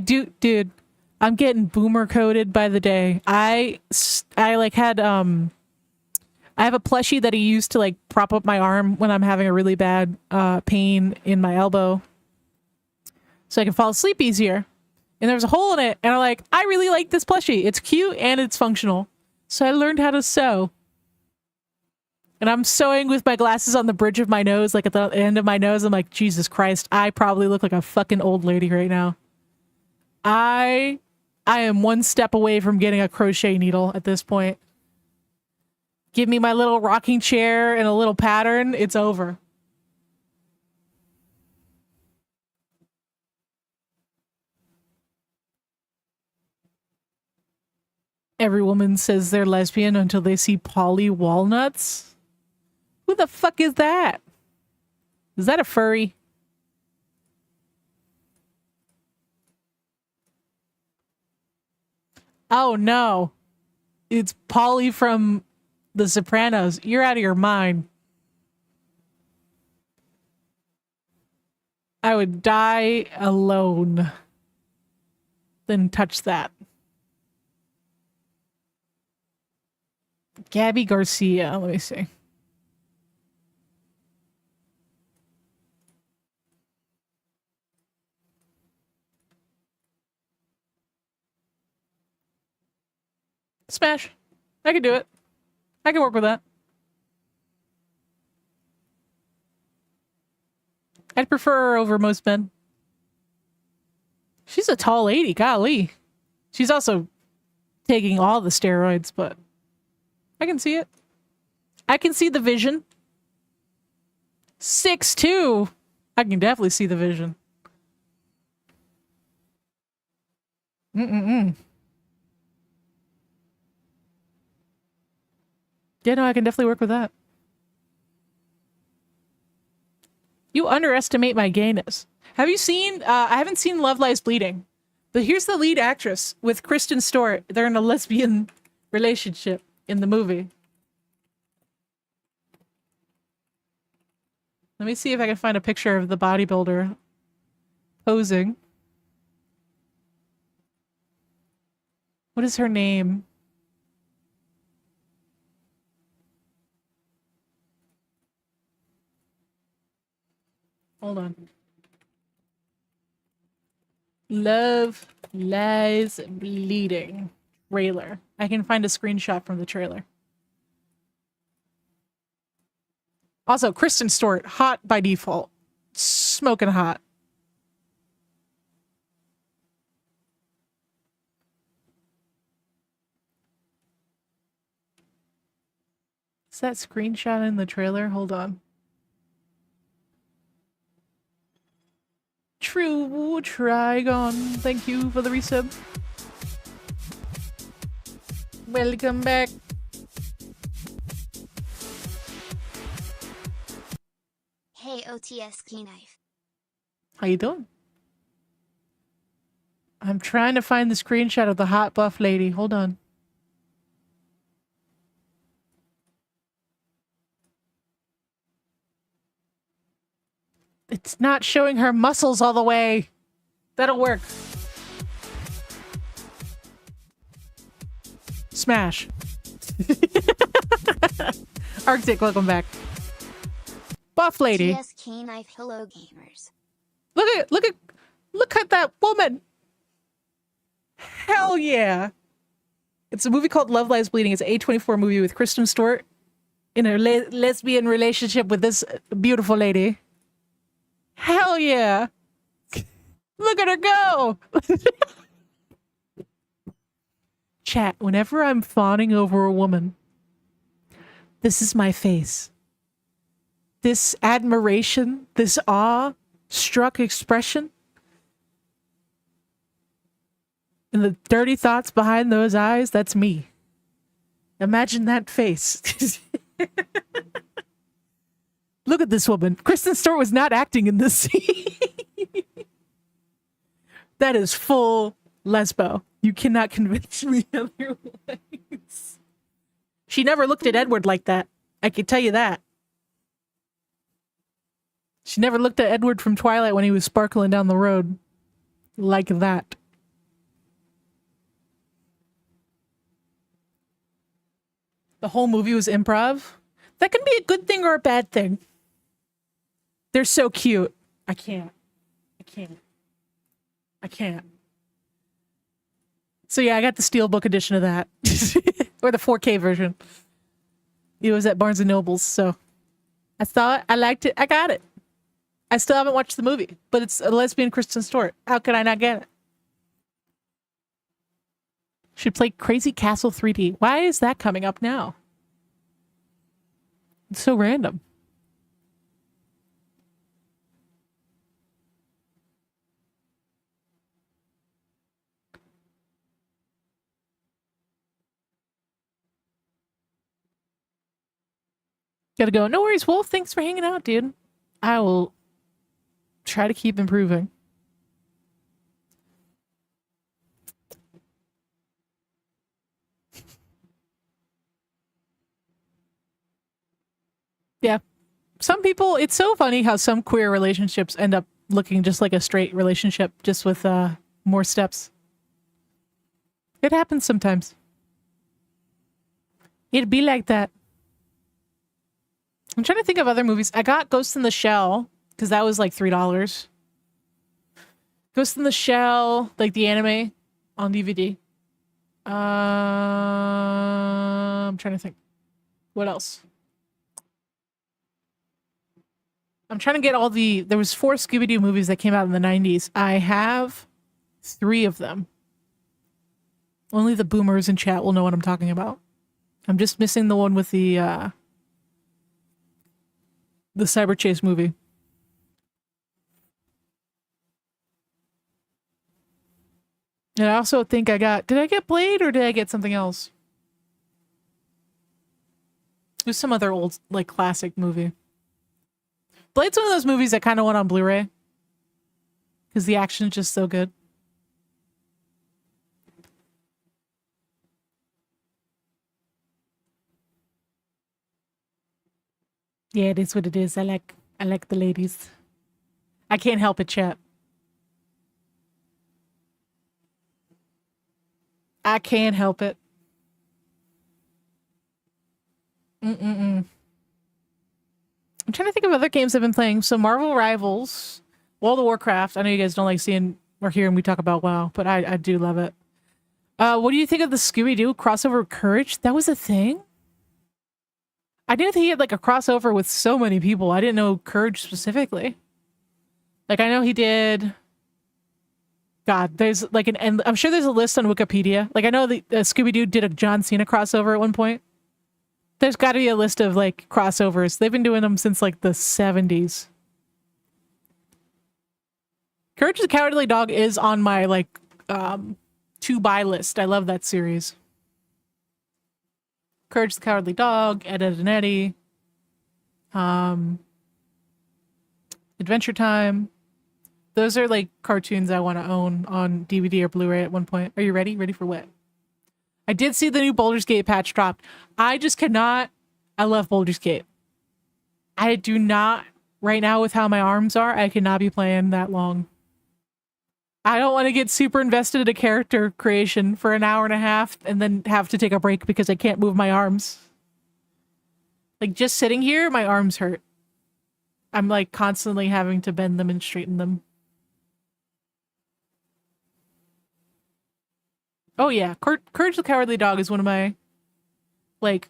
A: Dude, I'm getting boomer coded by the day. I like had, I have a plushie that I use to like prop up my arm when I'm having a really bad pain in my elbow so I can fall asleep easier. And there's a hole in it, and I'm like, I really like this plushie. It's cute and it's functional. So I learned how to sew. And I'm sewing with my glasses on the bridge of my nose, like at the end of my nose. I'm like, Jesus Christ, I probably look like a fucking old lady right now. I am one step away from getting a crochet needle at this point. Give me my little rocking chair and a little pattern, it's over. Every woman says they're lesbian until they see Polly Walnuts. Who the fuck is that? Is that a furry? Oh no. It's Polly from The Sopranos. You're out of your mind. I would die alone than touch that. Gabby Garcia. Let me see. Smash. I can do it. I can work with that. I'd prefer her over most men. She's a tall lady, golly. She's also taking all the steroids, but I can see it. I can see the vision. 6'2". I can definitely see the vision. Yeah, no, I can definitely work with that. You underestimate my gayness. Have you seen, I haven't seen Love Lies Bleeding, but here's the lead actress with Kristen Stewart. They're in a lesbian relationship in the movie. Let me see if I can find a picture of the bodybuilder posing. What is her name? Hold on. Love Lies Bleeding trailer. I can find a screenshot from the trailer. Also, Kristen Stewart, hot by default. Smoking hot. Is that screenshot in the trailer? Hold on. True Trigon, thank you for the resub. Welcome back.
B: Hey OTS SheKnives.
A: How you doing? I'm trying to find the screenshot of the hot buff lady. Hold on. It's not showing her muscles all the way. That'll work. Smash. Arctic, welcome back. Buff lady.
B: SheKnives, hello gamers.
A: Look at that woman. Hell yeah. It's a movie called Love Lies Bleeding. It's an A24 movie with Kristen Stewart in a lesbian relationship with this beautiful lady. Hell yeah. Look at her go. Chat, whenever I'm fawning over a woman, this is my face. This admiration, this awe-struck expression, and the dirty thoughts behind those eyes, that's me. Imagine that face. Look at this woman. Kristen Stewart was not acting in this scene. That is full lesbo. You cannot convince me otherwise. She never looked at Edward like that. I can tell you that. She never looked at Edward from Twilight when he was sparkling down the road like that. The whole movie was improv. That can be a good thing or a bad thing. They're so cute. I can't. So yeah, I got the Steelbook edition of that. Or the 4K version. It was at Barnes & Noble's, so I saw it, I liked it, I got it. I still haven't watched the movie, but it's a lesbian Kristen Stewart. How could I not get it? Should play Crazy Castle 3D. Why is that coming up now? It's so random. Gotta go. No worries, Wolf. Thanks for hanging out, dude. I will try to keep improving. Yeah. Some people, it's so funny how some queer relationships end up looking just like a straight relationship, just with more steps. It happens sometimes. It'd be like that. I'm trying to think of other movies. I got Ghost in the Shell, because that was like $3. Ghost in the Shell, like the anime, on DVD. I'm trying to think. What else? I'm trying to get all the... There was 4 Scooby-Doo movies that came out in the 90s. I have 3 of them. Only the boomers in chat will know what I'm talking about. I'm just missing the one with the Cyber Chase movie. And I also think I got... Did I get Blade or did I get something else? It was some other old, like, classic movie. Blade's one of those movies that kind of went on Blu-ray. Because the action's just so good. Yeah, it is what it is. I like the ladies. I can't help it, chat. I can't help it. I'm trying to think of other games I've been playing. So Marvel Rivals, World of Warcraft. I know you guys don't like seeing or hearing me talk about WoW, but I do love it. What do you think of the Scooby-Doo crossover with Courage? That was a thing? I knew that he had like a crossover with so many people. I didn't know Courage specifically. Like I know he did... God, there's like and I'm sure there's a list on Wikipedia. Like I know the Scooby-Doo did a John Cena crossover at one point. There's got to be a list of like crossovers. They've been doing them since like the 70s. Courage the Cowardly Dog is on my like to buy list. I love that series. Courage the Cowardly Dog, Ed, Edd and Eddy, Adventure Time. Those are like cartoons I want to own on DVD or Blu-ray at one point. Are you ready? Ready for what? I did see the new Baldur's Gate patch dropped. I just cannot. I love Baldur's Gate. I do not, right now with how my arms are, I cannot be playing that long. I don't want to get super invested in a character creation for an hour and a half and then have to take a break because I can't move my arms. Like just sitting here, my arms hurt. I'm like constantly having to bend them and straighten them. Oh yeah, Courage the Cowardly Dog is one of my, like,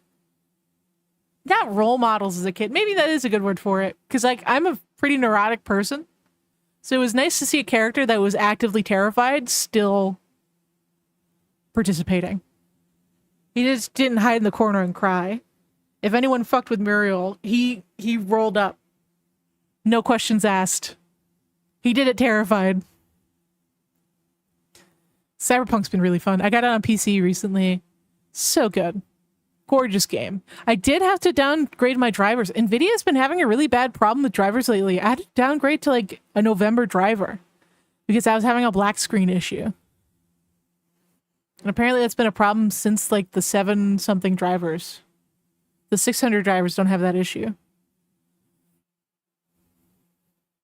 A: not role models as a kid. Maybe that is a good word for it. Because, like, I'm a pretty neurotic person. So it was nice to see a character that was actively terrified still participating. He just didn't hide in the corner and cry. If anyone fucked with Muriel, he rolled up. No questions asked. He did it terrified. Cyberpunk's been really fun. I got it on PC recently. So good. Gorgeous game. I did have to downgrade my drivers. Nvidia's been having a really bad problem with drivers lately. I had to downgrade to like a November driver because I was having a black screen issue. And apparently that's been a problem since like the 7-something drivers. The 600 drivers don't have that issue.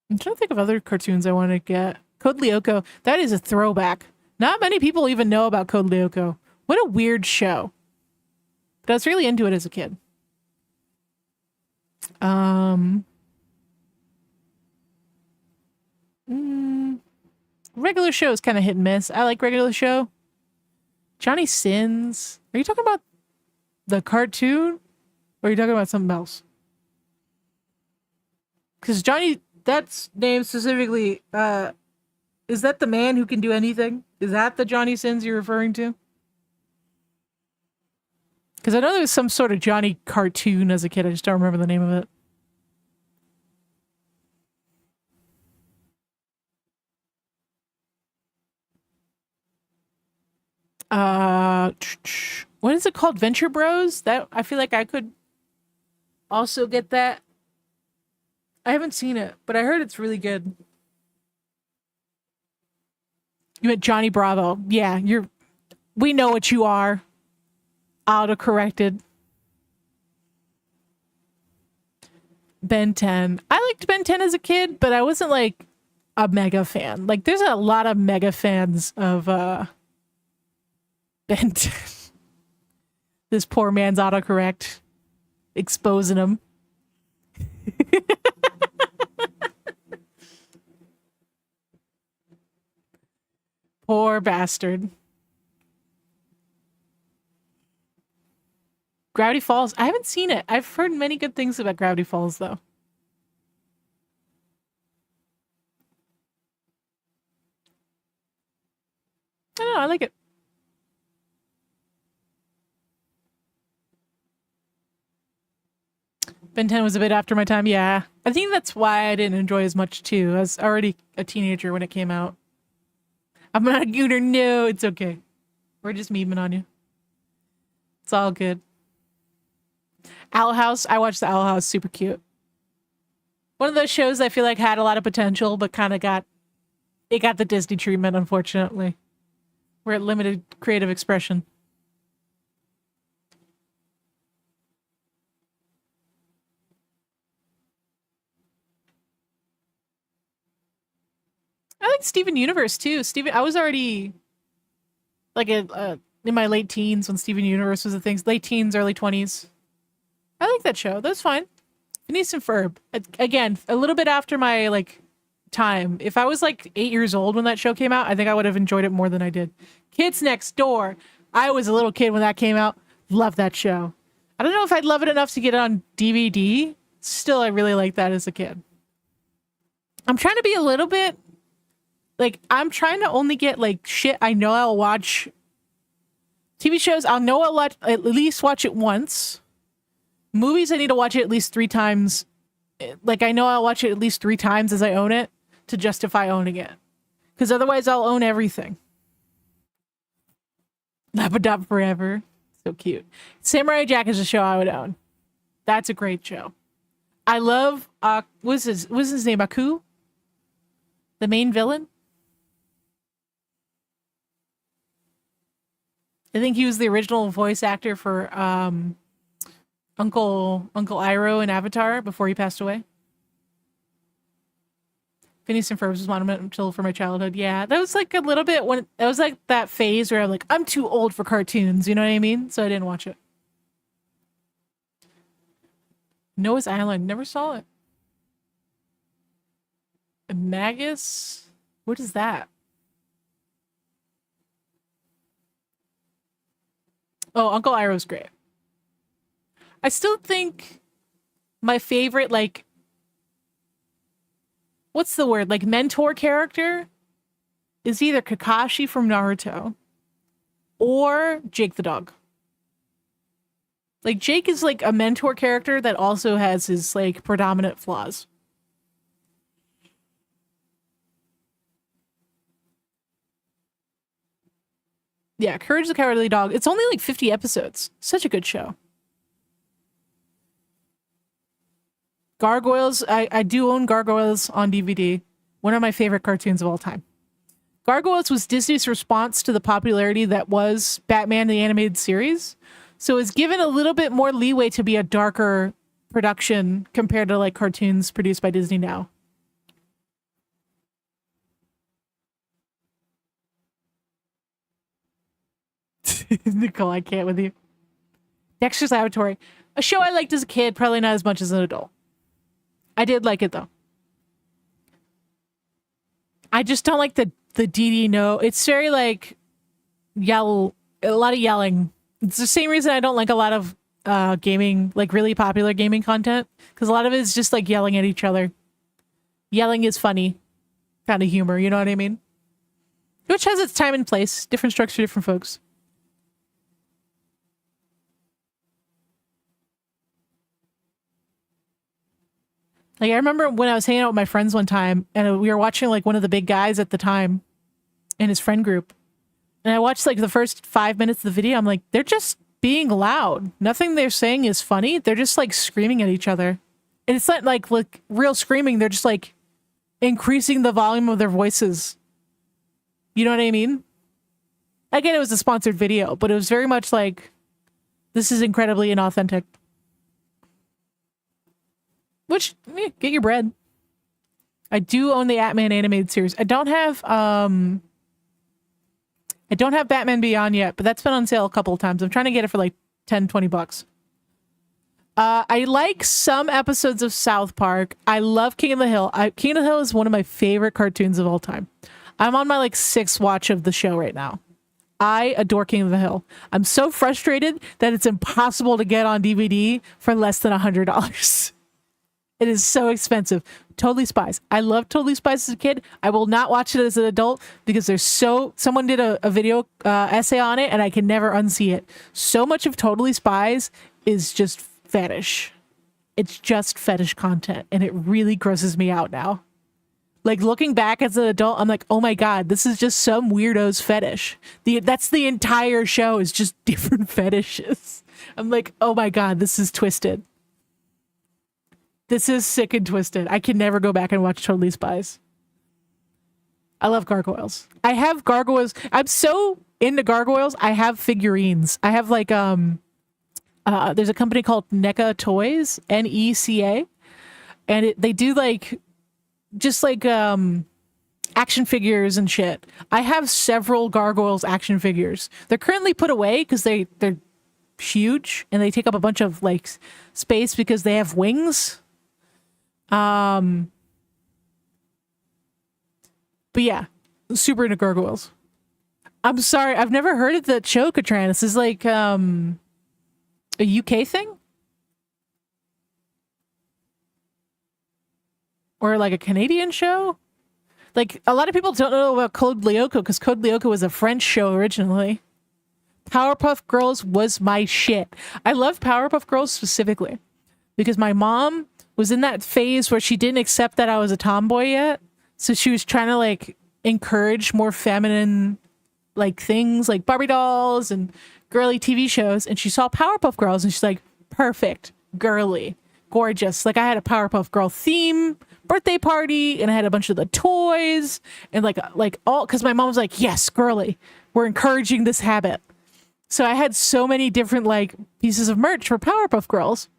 A: I'm trying to think of other cartoons I want to get. Code Lyoko. That is a throwback. Not many people even know about Code Lyoko. What a weird show. But I was really into it as a kid. Regular Show is kind of hit and miss. I like Regular Show. Johnny Sins. Are you talking about the cartoon? Or are you talking about something else? Because Johnny, that's named specifically, is that the man who can do anything? Is that the Johnny Sins you're referring to? Because I know there was some sort of Johnny cartoon as a kid. I just don't remember the name of it. What is it called? Venture Bros? That I feel like I could also get that. I haven't seen it, but I heard it's really good. You meant Johnny Bravo. Yeah, we know what you are. Autocorrected. Ben 10. I liked Ben 10 as a kid, but I wasn't like a mega fan. Like there's a lot of mega fans of Ben 10. This poor man's autocorrect. Exposing him. Poor bastard. Gravity Falls. I haven't seen it. I've heard many good things about Gravity Falls, though. I don't know. I like it. Ben 10 was a bit after my time. Yeah. I think that's why I didn't enjoy as much, too. I was already a teenager when it came out. I'm not a gooner. No, it's okay. We're just memeing on you. It's all good. Owl House. I watched the Owl House. Super cute. One of those shows I feel like had a lot of potential, but kind of got the Disney treatment, unfortunately, where it limited creative expression. I like Steven Universe too. I was already like in my late teens when Steven Universe was a thing. Late teens, early 20s. I like that show. That's fine. Phineas and Ferb. Again, a little bit after my like time. If I was like 8 years old when that show came out, I think I would have enjoyed it more than I did. Kids Next Door. I was a little kid when that came out. Loved that show. I don't know if I'd love it enough to get it on DVD. Still, I really liked that as a kid. I'm trying to be a little bit like, I'm trying to only get like shit I know I'll watch. TV shows, I'll know I'll at least watch it once. Movies, I need to watch it at least 3 times. Like, I know I'll watch it at least 3 times as I own it to justify owning it. Because otherwise, I'll own everything. Lapadop forever. So cute. Samurai Jack is a show I would own. That's a great show. I love, what's his name? Aku? The main villain? I think he was the original voice actor for Uncle Iroh in Avatar before he passed away. Phineas and Ferb was monumental for my childhood. Yeah, that was like a little bit when that was like that phase where I'm like, I'm too old for cartoons. You know what I mean? So I didn't watch it. Noah's Island, never saw it. Magus? What is that? Oh, Uncle Iroh's great. I still think my favorite, like, what's the word? Like, mentor character is either Kakashi from Naruto or Jake the dog. Like, Jake is like a mentor character that also has his like predominant flaws. Yeah, Courage the Cowardly Dog. It's only like 50 episodes. Such a good show. Gargoyles. I do own Gargoyles on DVD. One of my favorite cartoons of all time. Gargoyles was Disney's response to the popularity that was Batman the Animated Series. So it's given a little bit more leeway to be a darker production compared to like cartoons produced by Disney now. Nicole, I can't with you. Dexter's Laboratory. A show I liked as a kid, probably not as much as an adult. I did like it though. I just don't like the DD no. It's very like a lot of yelling. It's the same reason I don't like a lot of gaming, like really popular gaming content, because a lot of it is just like yelling at each other. Yelling is funny kind of humor, you know what I mean? Which has its time and place, different strokes for different folks. Like, I remember when I was hanging out with my friends one time and we were watching like one of the big guys at the time in his friend group. And I watched like the first 5 minutes of the video. I'm like, they're just being loud. Nothing they're saying is funny. They're just like screaming at each other. And it's not like real screaming. They're just like increasing the volume of their voices. You know what I mean? Again, it was a sponsored video, but it was very much like, this is incredibly inauthentic. Which, get your bread. I do own the Batman animated series. I don't have Batman Beyond yet, but that's been on sale a couple of times. I'm trying to get it for like 10, 20 bucks. I like some episodes of South Park. I love King of the Hill. King of the Hill is one of my favorite cartoons of all time. I'm on my like 6th watch of the show right now. I adore King of the Hill. I'm so frustrated that it's impossible to get on DVD for less than $100. It is so expensive. Totally Spies. I loved Totally Spies as a kid. I will not watch it as an adult because someone did a video essay on it and I can never unsee it. So much of Totally Spies is just fetish. It's just fetish content and it really grosses me out now. Like looking back as an adult, I'm like, oh my God, this is just some weirdo's fetish. That's the entire show is just different fetishes. I'm like, oh my God, this is twisted. This is sick and twisted. I can never go back and watch Totally Spies. I love gargoyles. I have gargoyles. I'm so into gargoyles. I have figurines. I have like, there's a company called NECA Toys, NECA. And they do like, just like, action figures and shit. I have several gargoyles action figures. They're currently put away because they're huge and they take up a bunch of like space because they have wings. But yeah, super into gargoyles. I'm sorry, I've never heard of that show, Katran. This is like a UK thing? Or like a Canadian show? Like, a lot of people don't know about Code Lyoko because Code Lyoko was a French show originally. Powerpuff Girls was my shit. I love Powerpuff Girls specifically because my mom was in that phase where she didn't accept that I was a tomboy yet. So she was trying to like encourage more feminine like things like Barbie dolls and girly TV shows. And she saw Powerpuff Girls and she's like, perfect, girly, gorgeous. Like I had a Powerpuff Girl theme birthday party and I had a bunch of the toys and like all, cause my mom was like, yes, girly, we're encouraging this habit. So I had so many different like pieces of merch for Powerpuff Girls.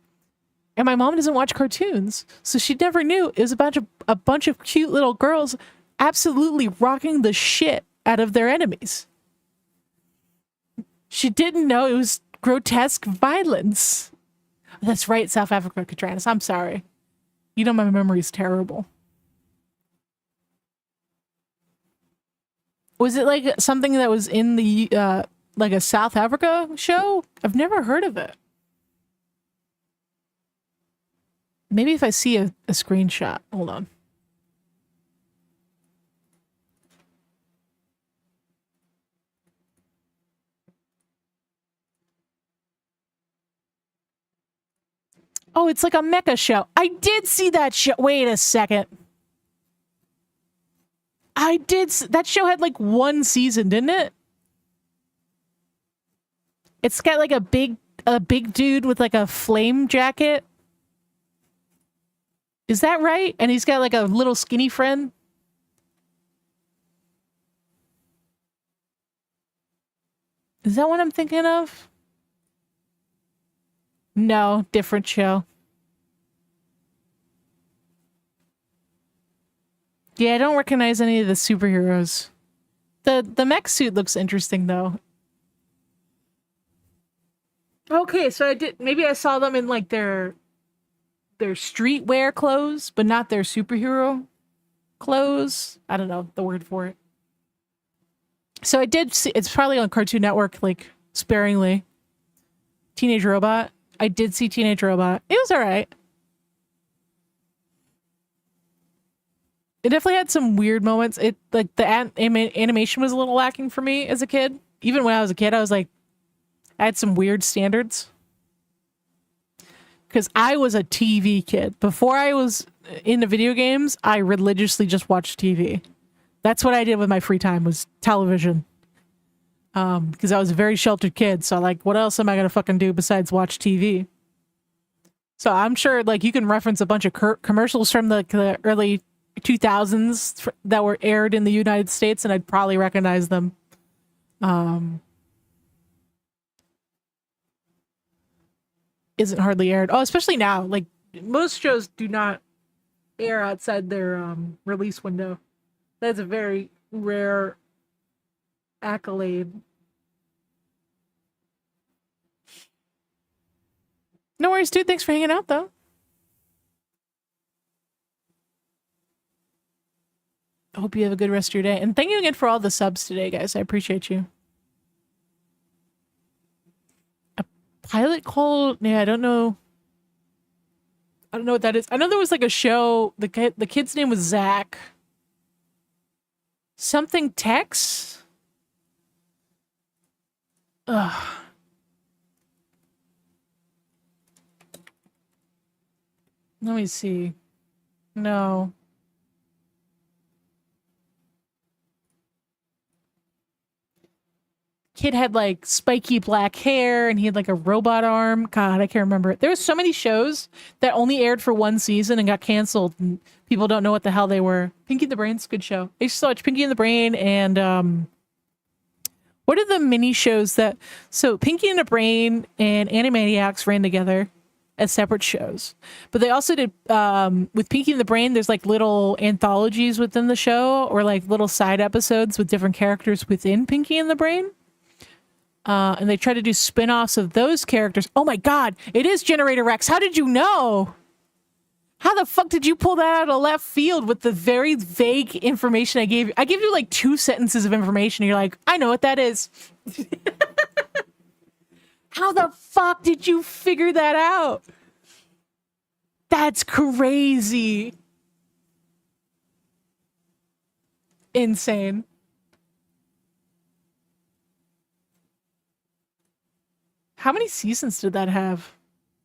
A: And my mom doesn't watch cartoons, so she never knew it was a bunch of cute little girls absolutely rocking the shit out of their enemies. She didn't know it was grotesque violence. That's right, South Africa, Katranis. I'm sorry. You know my memory's terrible. Was it like something that was in the like a South Africa show? I've never heard of it. Maybe if I see a screenshot. Hold on. Oh, it's like a mecha show. I did see that show. Wait a second. I did. That show had like one season, didn't it? It's got like a big dude with like a flame jacket. Is that right? And he's got like a little skinny friend. Is that what I'm thinking of? No, different show. Yeah, I don't recognize any of the superheroes. The mech suit looks interesting though. Okay, so I did. Maybe I saw them in like their streetwear clothes, but not their superhero clothes. I don't know the word for it. So I did see. It's probably on Cartoon Network, like sparingly. Teenage Robot. I did see Teenage Robot. It was all right. It definitely had some weird moments. It like the animation was a little lacking for me as a kid. Even when I was a kid, I was like, I had some weird standards. Because I was a TV kid. Before I was into video games, I religiously just watched TV. That's what I did with my free time, was television. Because I was a very sheltered kid. So like, what else am I going to fucking do besides watch TV? So I'm sure like you can reference a bunch of commercials from the early 2000s that were aired in the United States, and I'd probably recognize them. Isn't hardly aired. Oh, especially now. Like most shows do not air outside their release window. That's a very rare accolade. No worries, dude. Thanks for hanging out, though. I hope you have a good rest of your day. And thank you again for all the subs today, guys. I appreciate you. A pilot called... Yeah, I don't know. I don't know what that is. I know there was like a show. The kid's name was Zach. Something Tex? Ugh. Let me see. No. Kid had like spiky black hair and he had like a robot arm. God, I can't remember it. There was so many shows that only aired for one season and got canceled, and people don't know what the hell they were. Pinky and the Brain's a good show. I used to watch Pinky and the Brain and what are the mini shows that... So Pinky and the Brain and Animaniacs ran together as separate shows. But they also did, with Pinky and the Brain, there's like little anthologies within the show, or like little side episodes with different characters within Pinky and the Brain. And they try to do spin-offs of those characters. Oh my God, it is Generator Rex. How did you know? How the fuck did you pull that out of left field with the very vague information I gave you? I gave you like 2 sentences of information. And you're like, I know what that is. How the fuck did you figure that out? That's crazy. Insane. How many seasons did that have?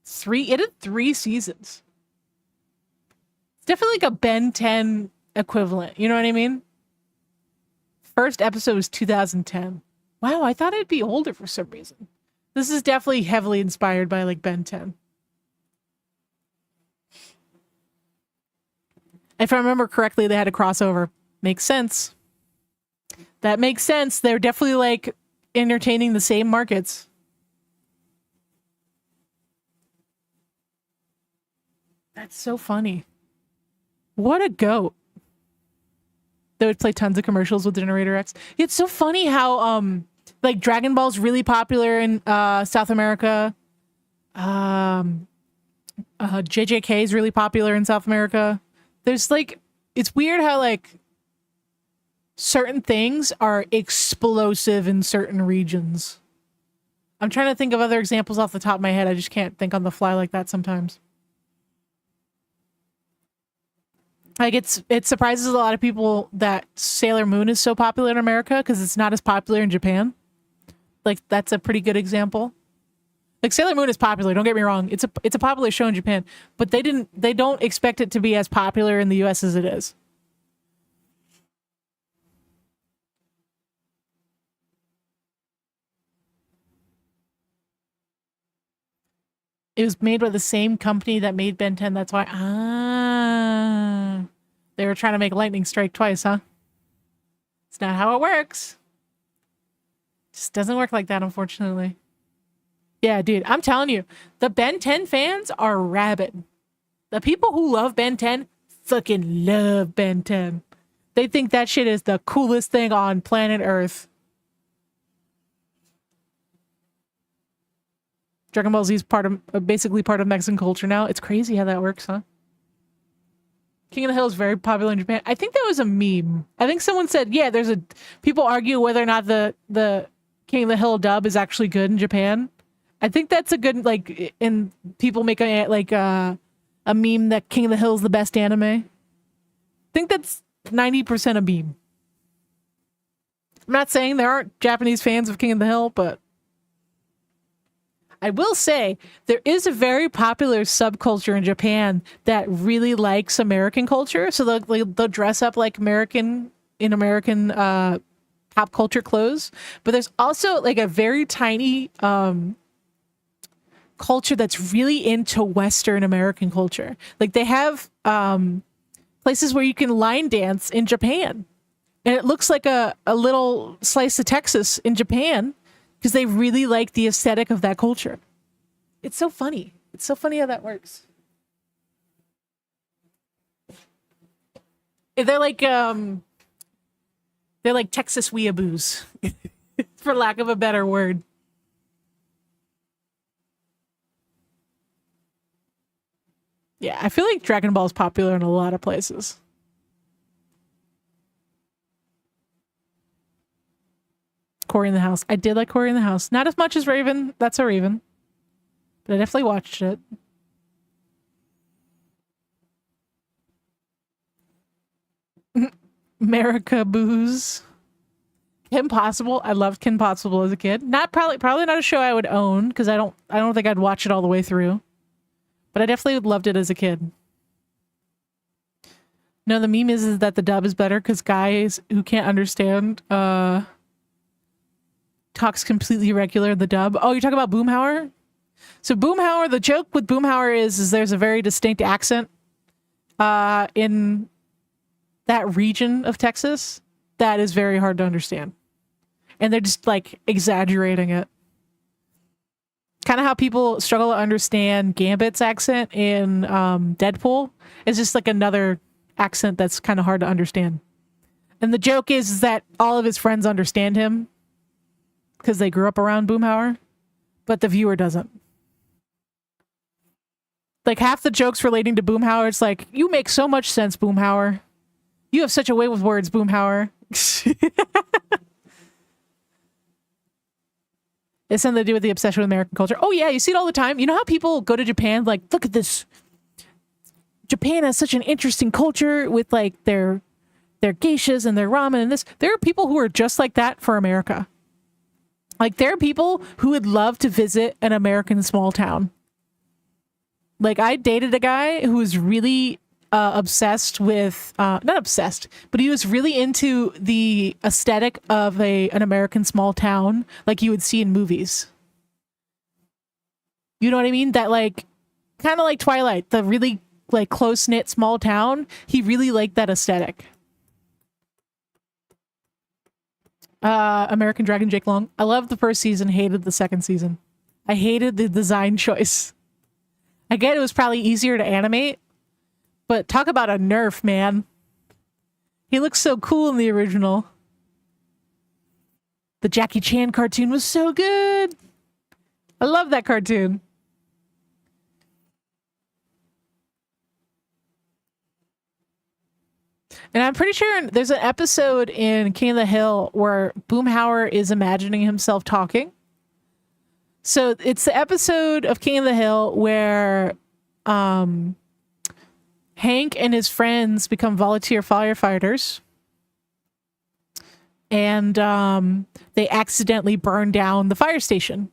A: 3? It had 3 seasons. It's definitely like a Ben 10 equivalent. You know what I mean? First episode was 2010. Wow, I thought it'd be older for some reason. This is definitely heavily inspired by like Ben 10. If I remember correctly, they had a crossover. Makes sense. That makes sense. They're definitely like entertaining the same markets. That's so funny. What a goat. They would play tons of commercials with Generator X. It's so funny how like Dragon Ball's really popular in South America. JJK is really popular in South America. There's like, it's weird how like certain things are explosive in certain regions. I'm trying to think of other examples off the top of my head. I just can't think on the fly like that sometimes. Like it surprises a lot of people that Sailor Moon is so popular in America because it's not as popular in Japan. Like that's a pretty good example. Like Sailor Moon is popular, don't get me wrong. It's a popular show in Japan, but they don't expect it to be as popular in the US as it is. It was made by the same company that made Ben 10. That's why. They were trying to make Lightning Strike twice, huh? It's not how it works. Just doesn't work like that, unfortunately. Yeah, dude, I'm telling you, the Ben 10 fans are rabid. The people who love Ben 10 fucking love Ben 10. They think that shit is the coolest thing on planet Earth. Dragon Ball Z is basically part of Mexican culture now. It's crazy how that works, huh? King of the Hill is very popular in Japan. I think that was a meme. I think someone said, yeah, people argue whether or not the King of the Hill dub is actually good in Japan. I think that's a good, like, and people make a meme that King of the Hill is the best anime. I think that's 90% a meme. I'm not saying there aren't Japanese fans of King of the Hill, but I will say there is a very popular subculture in Japan that really likes American culture. So they'll dress up like American pop culture clothes. But there's also like a very tiny culture that's really into Western American culture. Like they have places where you can line dance in Japan. And it looks like a little slice of Texas in Japan. Because they really like the aesthetic of that culture. It's so funny. It's so funny how that works. They're like Texas weeaboos, for lack of a better word. Yeah, I feel like Dragon Ball is popular in a lot of places. Cory in the House. I did like Cory in the House. Not as much as Raven. That's a Raven. But I definitely watched it. America Booze. Kim Possible. I loved Kim Possible as a kid. Probably not a show I would own because I don't think I'd watch it all the way through. But I definitely loved it as a kid. No, the meme is that the dub is better because guys who can't understand talks completely regular in the dub. Oh, you're talking about Boomhauer? So Boomhauer, the joke with Boomhauer is there's a very distinct accent in that region of Texas that is very hard to understand. And they're just like exaggerating it. Kind of how people struggle to understand Gambit's accent in Deadpool. It's just like another accent that's kind of hard to understand. And the joke is that all of his friends understand him because they grew up around Boomhauer, but the viewer doesn't. Like half the jokes relating to Boomhauer, it's like, you make so much sense, Boomhauer. You have such a way with words, Boomhauer. It's something to do with the obsession with American culture. Oh yeah, you see it all the time. You know how people go to Japan, like, look at this. Japan has such an interesting culture with like their geishas and their ramen and this. There are people who are just like that for America. Like there are people who would love to visit an American small town. Like I dated a guy who was really obsessed with, not obsessed, but he was really into the aesthetic of an American small town like you would see in movies. You know what I mean? That like, kind of like Twilight, the really like close-knit small town. He really liked that aesthetic. American Dragon Jake Long. I loved the first season, hated the second season. I hated the design choice. I get it was probably easier to animate, but talk about a nerf, man. He looks so cool in the original. The Jackie Chan cartoon was so good. I love that cartoon. And I'm pretty sure there's an episode in King of the Hill where Boomhauer is imagining himself talking. So it's the episode of King of the Hill where Hank and his friends become volunteer firefighters. And they accidentally burn down the fire station.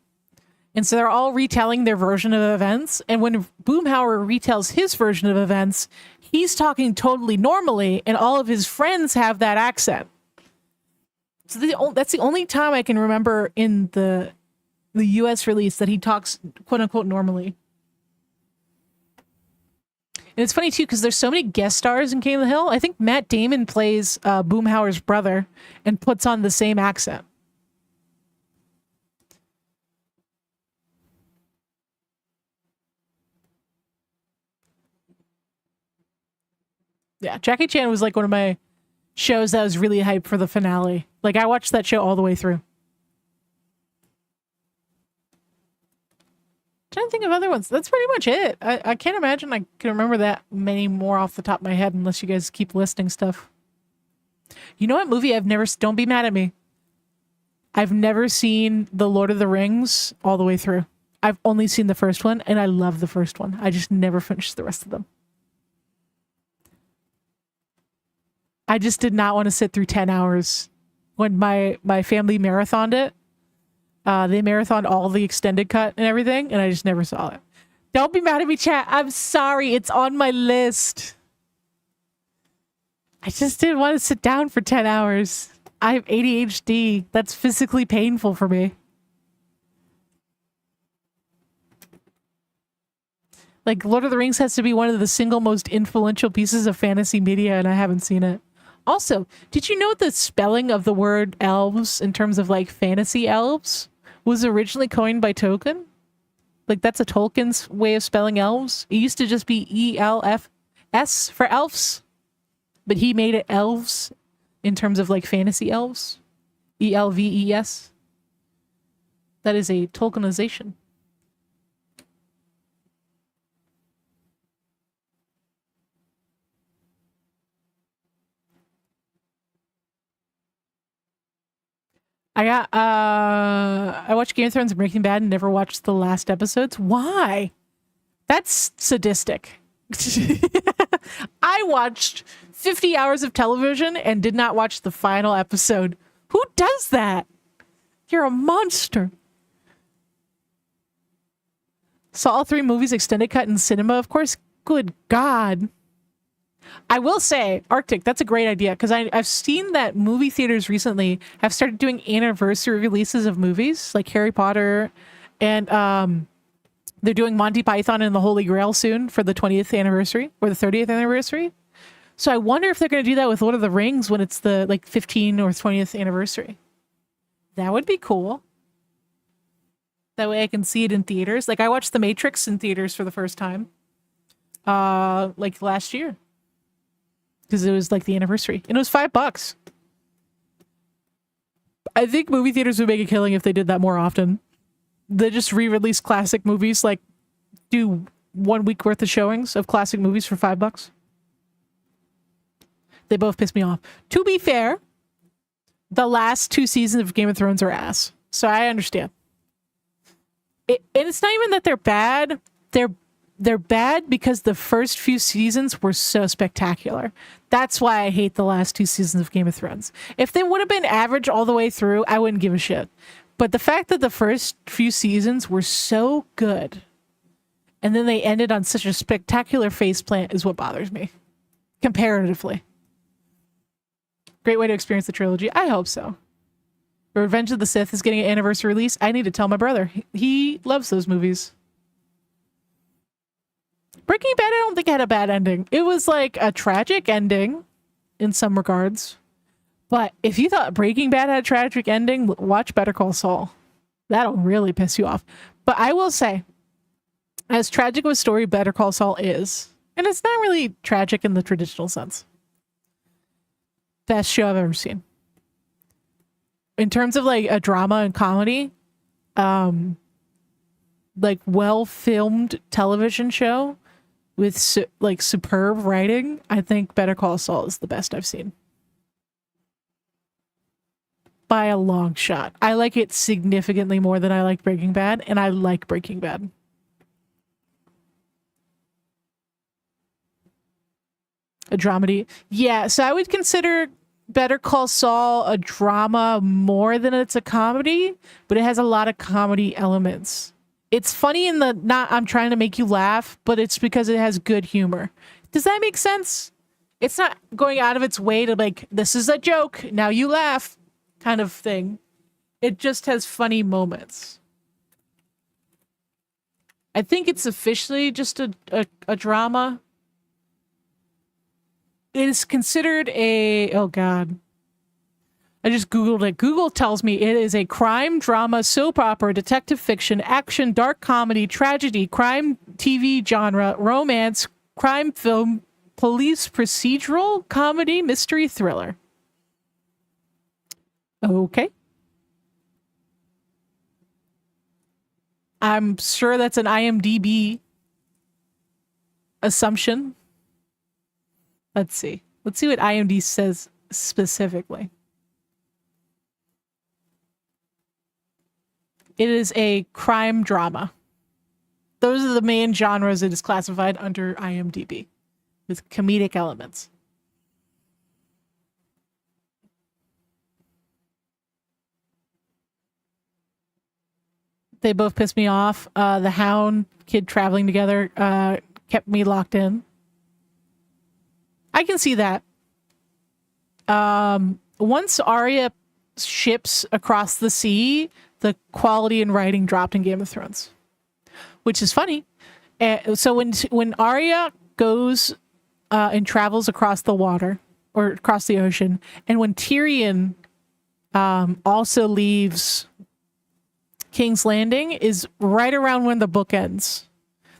A: And so they're all retelling their version of events. And when Boomhauer retells his version of events, he's talking totally normally, and all of his friends have that accent. So that's the only time I can remember in the US release that he talks quote unquote normally. And it's funny too, because there's so many guest stars in King of the Hill. I think Matt Damon plays Boomhauer's brother and puts on the same accent. Yeah, Jackie Chan was like one of my shows that was really hyped for the finale. Like, I watched that show all the way through. Trying to think of other ones. That's pretty much it. I can't imagine I can remember that many more off the top of my head unless you guys keep listing stuff. You know what movie I've never... Don't be mad at me. I've never seen The Lord of the Rings all the way through. I've only seen the first one, and I love the first one. I just never finished the rest of them. I just did not want to sit through 10 hours. When my family marathoned it, they marathoned all the extended cut and everything, and I just never saw it. Don't be mad at me, chat. I'm sorry. It's on my list. I just didn't want to sit down for 10 hours. I have ADHD. That's physically painful for me. Like, Lord of the Rings has to be one of the single most influential pieces of fantasy media, and I haven't seen it. Also, did you know the spelling of the word elves in terms of like fantasy elves was originally coined by Tolkien? Like, that's a Tolkien's way of spelling elves. It used to just be ELFS for elves, but he made it elves in terms of like fantasy elves. ELVES. That is a Tolkienization. I watched Game of Thrones and Breaking Bad and never watched the last episodes. Why? That's sadistic. I watched 50 hours of television and did not watch the final episode. Who does that? You're a monster. Saw all 3 movies extended cut in cinema, of course. Good God. I will say, Arctic, that's a great idea, because I've seen that movie theaters recently have started doing anniversary releases of movies, like Harry Potter, and they're doing Monty Python and the Holy Grail soon for the 20th anniversary, or the 30th anniversary. So I wonder if they're going to do that with Lord of the Rings when it's the like 15th or 20th anniversary. That would be cool. That way I can see it in theaters. Like, I watched The Matrix in theaters for the first time, like last year. Because it was like the anniversary. And it was $5. I think movie theaters would make a killing if they did that more often. They just re-release classic movies, like do 1 week worth of showings of classic movies for $5. They both piss me off. To be fair, the last 2 seasons of Game of Thrones are ass. So I understand. And it's not even that they're bad. They're bad because the first few seasons were so spectacular. That's why I hate the last 2 seasons of Game of Thrones. If they would have been average all the way through, I wouldn't give a shit. But the fact that the first few seasons were so good and then they ended on such a spectacular faceplant is what bothers me. Comparatively. Great way to experience the trilogy. I hope so. Revenge of the Sith is getting an anniversary release. I need to tell my brother. He loves those movies. Breaking Bad, I don't think had a bad ending. It was like a tragic ending in some regards. But if you thought Breaking Bad had a tragic ending, watch Better Call Saul. That'll really piss you off. But I will say, as tragic of a story Better Call Saul is, and it's not really tragic in the traditional sense. Best show I've ever seen. In terms of like a drama and comedy, like well-filmed television show, with like superb writing, I think Better Call Saul is the best I've seen. By a long shot. I like it significantly more than I like Breaking Bad, and I like Breaking Bad. A dramedy. Yeah, so I would consider Better Call Saul a drama more than it's a comedy, but it has a lot of comedy elements. It's funny in the not I'm trying to make you laugh, but it's because it has good humor. Does that make sense? It's not going out of its way to like, this is a joke, now you laugh kind of thing. It just has funny moments. I think it's officially just a drama. It is considered a, oh God. I just Googled it. Google tells me it is a crime, drama, soap opera, detective fiction, action, dark comedy, tragedy, crime TV genre, romance, crime film, police procedural, comedy, mystery, thriller. Okay. I'm sure that's an IMDb assumption. Let's see. Let's see what IMDb says specifically. It is a crime drama. Those are the main genres it is classified under IMDb, with comedic elements. They both pissed me off. The Hound kid traveling together kept me locked in. I can see that. Once Arya ships across the sea, the quality in writing dropped in Game of Thrones, which is funny. So when Arya goes and travels across the water or across the ocean, and when Tyrion also leaves King's Landing, is right around when the book ends.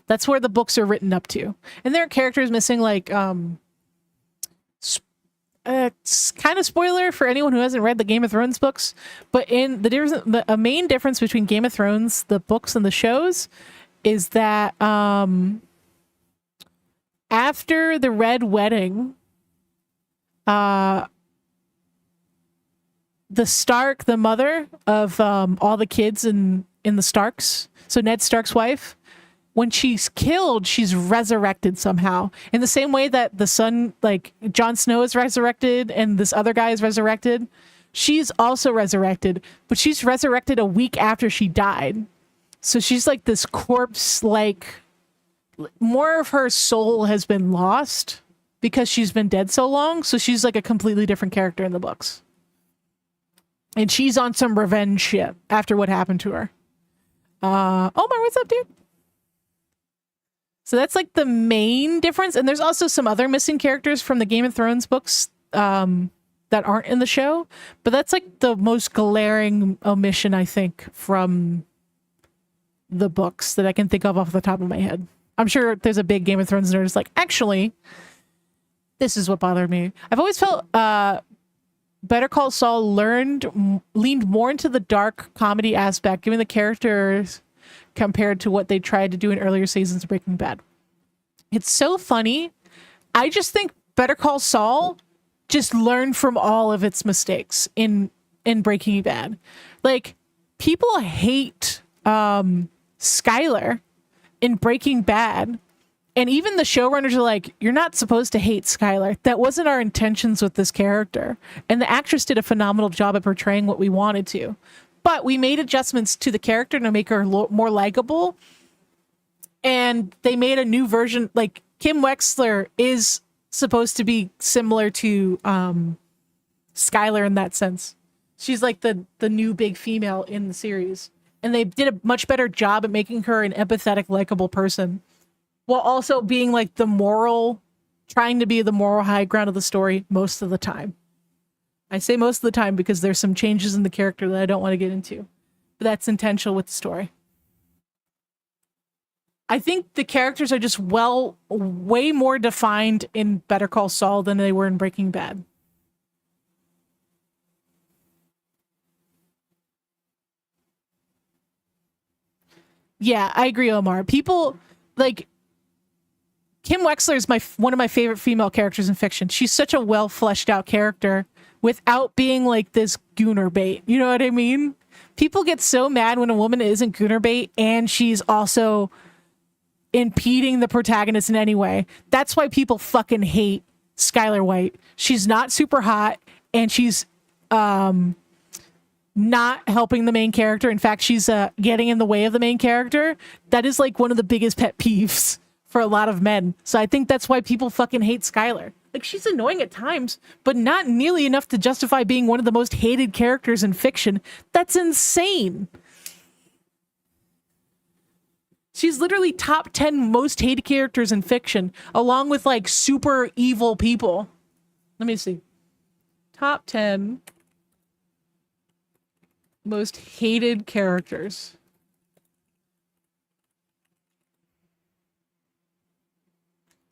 A: That's where the books are written up to, and there are characters missing, like it's kind of spoiler for anyone who hasn't read the Game of Thrones books, but in a main difference between Game of Thrones, the books and the shows, is that after the Red Wedding, the mother of all the kids in the Starks, so Ned Stark's wife, when she's killed, she's resurrected somehow. In the same way that the son, like Jon Snow is resurrected and this other guy is resurrected, she's also resurrected, but she's resurrected a week after she died. So she's like this corpse, like more of her soul has been lost because she's been dead so long. So she's like a completely different character in the books. And she's on some revenge shit after what happened to her. Omar, what's up, dude? So that's like the main difference. And there's also some other missing characters from the Game of Thrones books that aren't in the show. But that's like the most glaring omission, I think, from the books that I can think of off the top of my head. I'm sure there's a big Game of Thrones nerd who's like, actually, this is what bothered me. I've always felt Better Call Saul leaned more into the dark comedy aspect, giving the characters compared to what they tried to do in earlier seasons of Breaking Bad. It's so funny. I just think Better Call Saul just learned from all of its mistakes in Breaking Bad. Like, people hate Skyler in Breaking Bad, and even the showrunners are like, you're not supposed to hate Skyler. That wasn't our intentions with this character. And the actress did a phenomenal job at portraying what we wanted to. But we made adjustments to the character to make her more likable. And they made a new version. Like, Kim Wexler is supposed to be similar to Skyler in that sense. She's like the new big female in the series. And they did a much better job at making her an empathetic, likable person, while also being like trying to be the moral high ground of the story most of the time. I say most of the time because there's some changes in the character that I don't want to get into, but that's intentional with the story. I think the characters are just way more defined in Better Call Saul than they were in Breaking Bad. Yeah, I agree, Omar. People, like, Kim Wexler is one of my favorite female characters in fiction. She's such a well fleshed out character without being like this gooner bait. You know what I mean? People get so mad when a woman isn't gooner bait and she's also impeding the protagonist in any way. That's why people fucking hate Skylar White. She's not super hot and she's not helping the main character. In fact, she's getting in the way of the main character. That is like one of the biggest pet peeves for a lot of men. So I think that's why people fucking hate Skylar. Like, she's annoying at times, but not nearly enough to justify being one of the most hated characters in fiction. That's insane. She's literally top 10 most hated characters in fiction, along with like super evil people. Let me see. Top 10 most hated characters.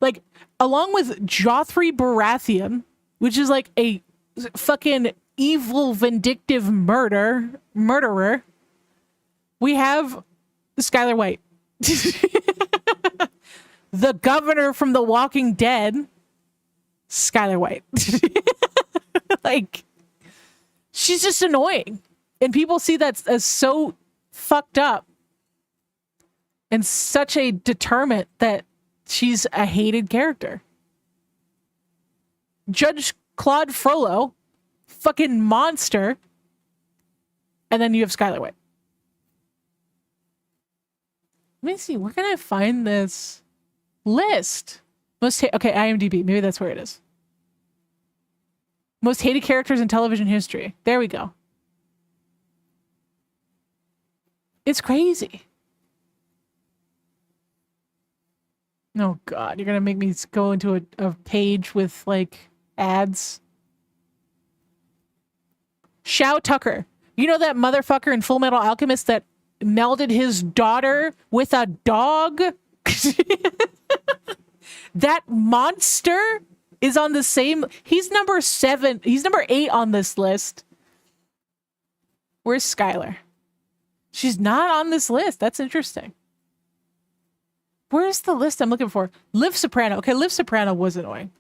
A: Like, along with Joffrey Baratheon, which is like a fucking evil, vindictive murderer, we have Skylar White. The governor from The Walking Dead, Skylar White. Like, she's just annoying. And people see that as so fucked up and such a deterrent that she's a hated character. Judge Claude Frollo, fucking monster. And then you have Skylar White. Let me see, where can I find this list? Okay, IMDb. Maybe that's where it is. Most hated characters in television history. There we go. It's crazy. Oh, God. You're going to make me go into a page with, like, ads. Shao Tucker. You know that motherfucker in Full Metal Alchemist that melded his daughter with a dog? That monster is on the same... He's number 7. He's number 8 on this list. Where's Skylar? She's not on this list. That's interesting. Where's the list I'm looking for? Liv Soprano. Okay, Liv Soprano was annoying.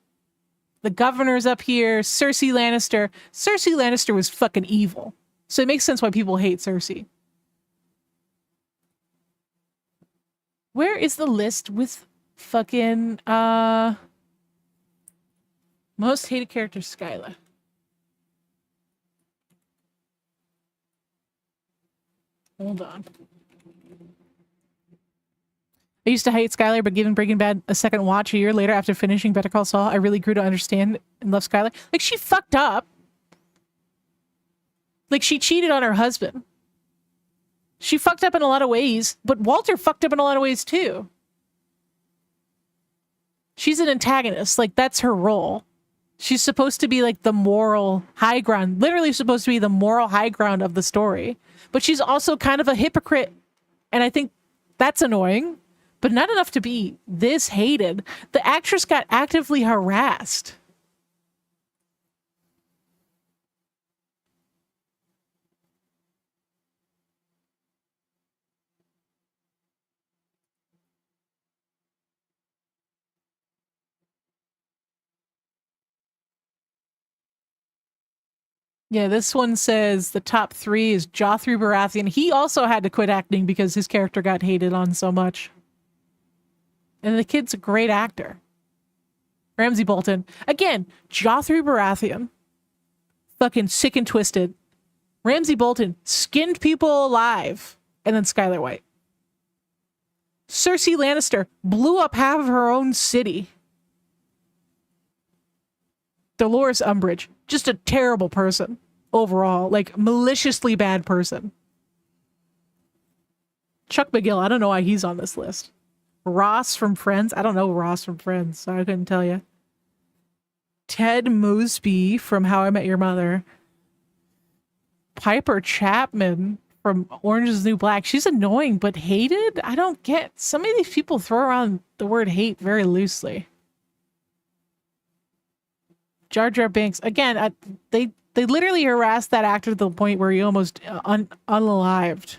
A: The governor's up here. Cersei Lannister. Cersei Lannister was fucking evil. So it makes sense why people hate Cersei. Where is the list with fucking most hated characters? Skylar. Hold on. I used to hate Skylar, but given Breaking Bad a second watch a year later after finishing Better Call Saul, I really grew to understand and love Skylar. Like, she fucked up. Like, she cheated on her husband. She fucked up in a lot of ways, but Walter fucked up in a lot of ways too. She's an antagonist. Like, that's her role. She's supposed to be like the moral high ground, literally supposed to be the moral high ground of the story. But she's also kind of a hypocrite. And I think that's annoying, but not enough to be this hated. The actress got actively harassed. Yeah, this one says the top 3 is Joffrey Baratheon. He also had to quit acting because his character got hated on so much. And the kid's a great actor. Ramsay Bolton. Again, Joffrey Baratheon. Fucking sick and twisted. Ramsay Bolton skinned people alive. And then Skylar White. Cersei Lannister blew up half of her own city. Dolores Umbridge, just a terrible person overall, like maliciously bad person. Chuck McGill, I don't know why he's on this list. Ross from Friends, I don't know Ross from Friends, so I couldn't tell you. Ted Mosby from How I Met Your Mother. Piper Chapman from Orange is the New Black. She's annoying, but hated? I don't get. Some of these people throw around the word hate very loosely. Jar Jar Binks. Again, they literally harassed that actor to the point where he almost unalived.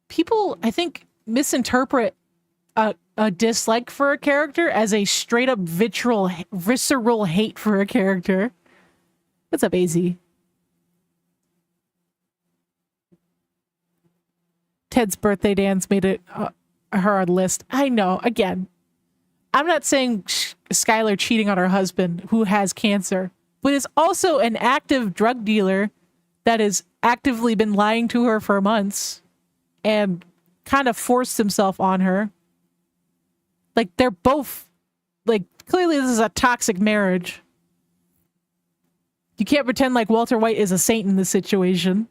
A: People, I think misinterpret a dislike for a character as a straight up visceral hate for a character. What's up, AZ? Ted's birthday dance made it her list. I know. Again, I'm not saying Skylar cheating on her husband who has cancer, but is also an active drug dealer that has actively been lying to her for months and kind of forced himself on her. Like, they're both, like, clearly this is a toxic marriage. You can't pretend like Walter White is a saint in this situation.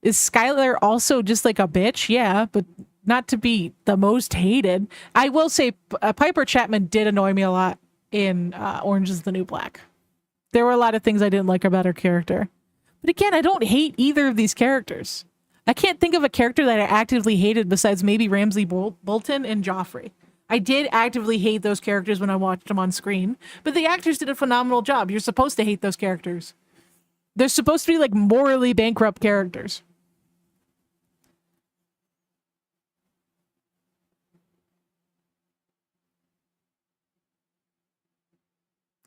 A: Is Skylar also just like a bitch? Yeah, but not to be the most hated. I will say Piper Chapman did annoy me a lot in Orange is the New Black. There were a lot of things I didn't like about her character. But again, I don't hate either of these characters. I can't think of a character that I actively hated besides maybe Ramsay Bolton and Joffrey. I did actively hate those characters when I watched them on screen, but the actors did a phenomenal job. You're supposed to hate those characters. They're supposed to be like morally bankrupt characters.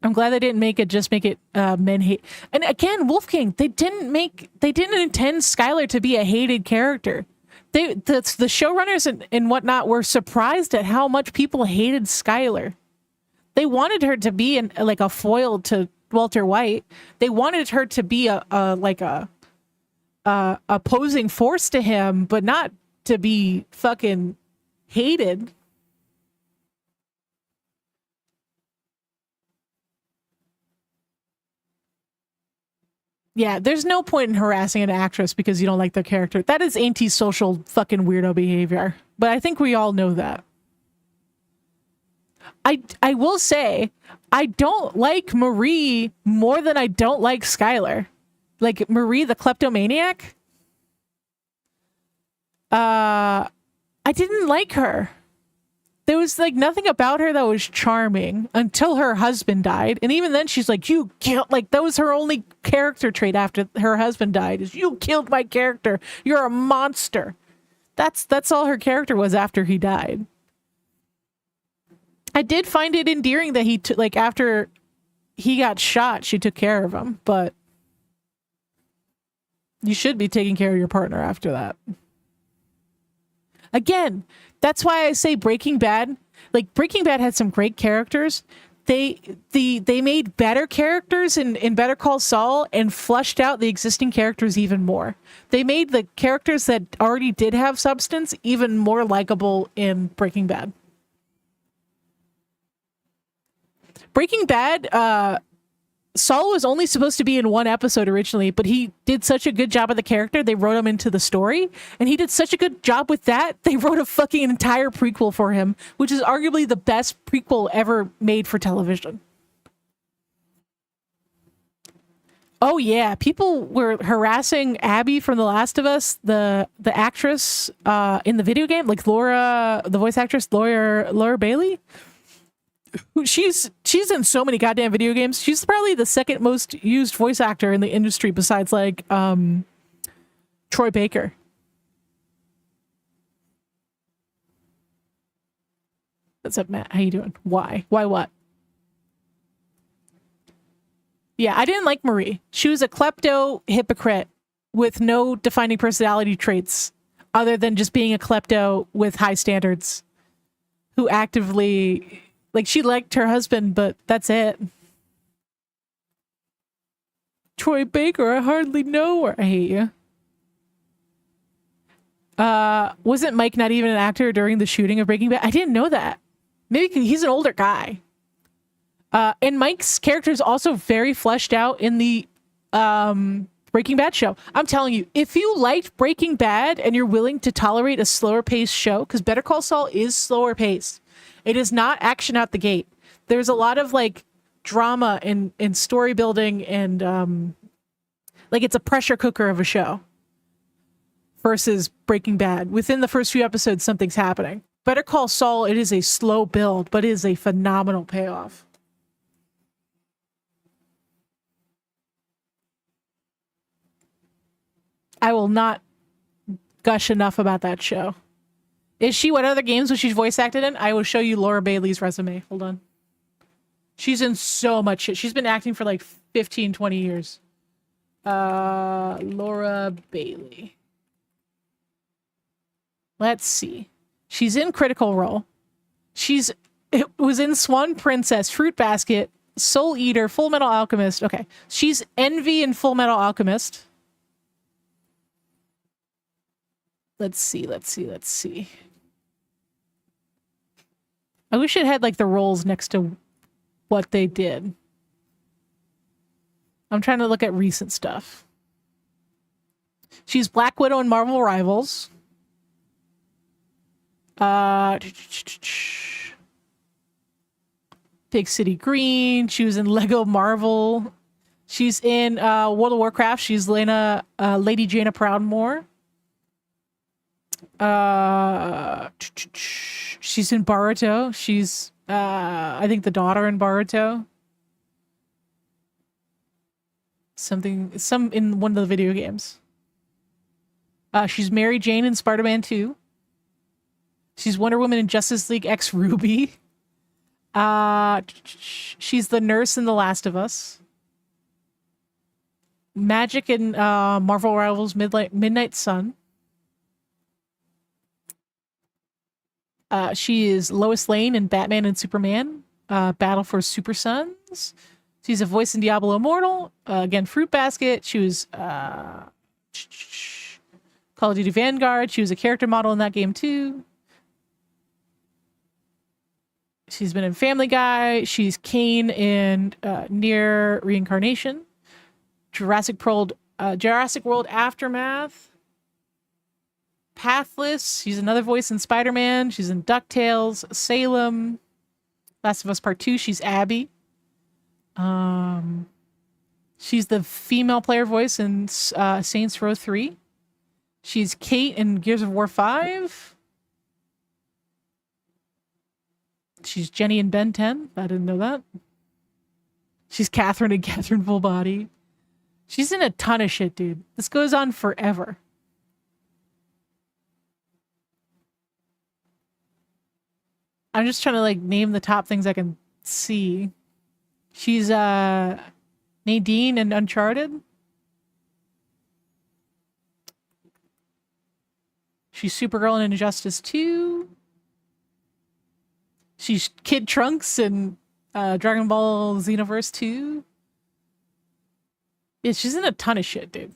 A: I'm glad they didn't make it men hate. And again, Wolfgang, they didn't intend Skylar to be a hated character. The showrunners and whatnot were surprised at how much people hated Skylar. They wanted her to be like a foil to Walter White. They wanted her to be a opposing force to him, but not to be fucking hated. Yeah, there's no point in harassing an actress because you don't like their character. That is antisocial fucking weirdo behavior. But I think we all know that. I will say, I don't like Marie more than I don't like Skylar. Like, Marie, the kleptomaniac? I didn't like her. There was like nothing about her that was charming until her husband died. And even then she's like, you killed, like that was her only character trait after her husband died is you killed my character. You're a monster. That's all her character was after he died. I did find it endearing that like after he got shot, she took care of him, but you should be taking care of your partner after that. Again, that's why I say Breaking Bad. Like, Breaking Bad had some great characters. They made better characters in Better Call Saul and flushed out the existing characters even more. They made the characters that already did have substance even more likable in Breaking Bad. Breaking Bad, Saul was only supposed to be in one episode originally, but he did such a good job of the character, they wrote him into the story, and he did such a good job with that, they wrote a fucking entire prequel for him, which is arguably the best prequel ever made for television. Oh yeah, people were harassing Abby from The Last of Us, the actress in the video game, like Laura, the voice actress, Laura Bailey. She's in so many goddamn video games. She's probably the second most used voice actor in the industry besides like Troy Baker. What's up, Matt? How you doing? Why? Why what? Yeah, I didn't like Marie. She was a klepto hypocrite with no defining personality traits other than just being a klepto with high standards who actively... Like, she liked her husband, but that's it. Troy Baker, I hardly know her. I hate you. Wasn't Mike not even an actor during the shooting of Breaking Bad? I didn't know that. Maybe he's an older guy. And Mike's character is also very fleshed out in the Breaking Bad show. I'm telling you, if you liked Breaking Bad and you're willing to tolerate a slower paced show, because Better Call Saul is slower paced. It is not action out the gate. There's a lot of like drama and story building and like it's a pressure cooker of a show versus Breaking Bad. Within the first few episodes, something's happening. Better Call Saul, it is a slow build, but it is a phenomenal payoff. I will not gush enough about that show. Is she? What other games was she voice acted in? I will show you Laura Bailey's resume. Hold on. She's in so much shit. She's been acting for like 15, 20 years. Laura Bailey. Let's see. She's in Critical Role. It was in Swan Princess, Fruit Basket, Soul Eater, Full Metal Alchemist. Okay. She's Envy in Full Metal Alchemist. Let's see. I wish it had like the roles next to what they did. I'm trying to look at recent stuff. She's Black Widow in Marvel Rivals. Big City Green. She was in Lego Marvel. She's in World of Warcraft. She's Lady Jaina Proudmoore. She's in Boruto. She's I think the daughter in Boruto. Some in one of the video games. She's Mary Jane in Spider-Man 2. She's Wonder Woman in Justice League X Ruby. She's the nurse in The Last of Us. Magic in Marvel Rivals Midnight Sun. She is Lois Lane in Batman and Superman. Battle for Super Sons. She's a voice in Diablo Immortal. Again, Fruit Basket. She was Call of Duty Vanguard. She was a character model in that game too. She's been in Family Guy. She's Kane in Near Reincarnation. Jurassic World Aftermath. Pathless. She's another voice in Spider-Man. She's in DuckTales. Salem. Last of Us Part 2. She's Abby. She's the female player voice in Saints Row 3. She's Kate in Gears of War 5. She's Jenny in Ben 10. I didn't know that. She's Catherine in Catherine Full Body. She's in a ton of shit, dude. This goes on forever. I'm just trying to like name the top things I can see. She's Nadine in Uncharted. She's Supergirl in Injustice 2. She's Kid Trunks in Dragon Ball Xenoverse 2. Yeah, she's in a ton of shit, dude.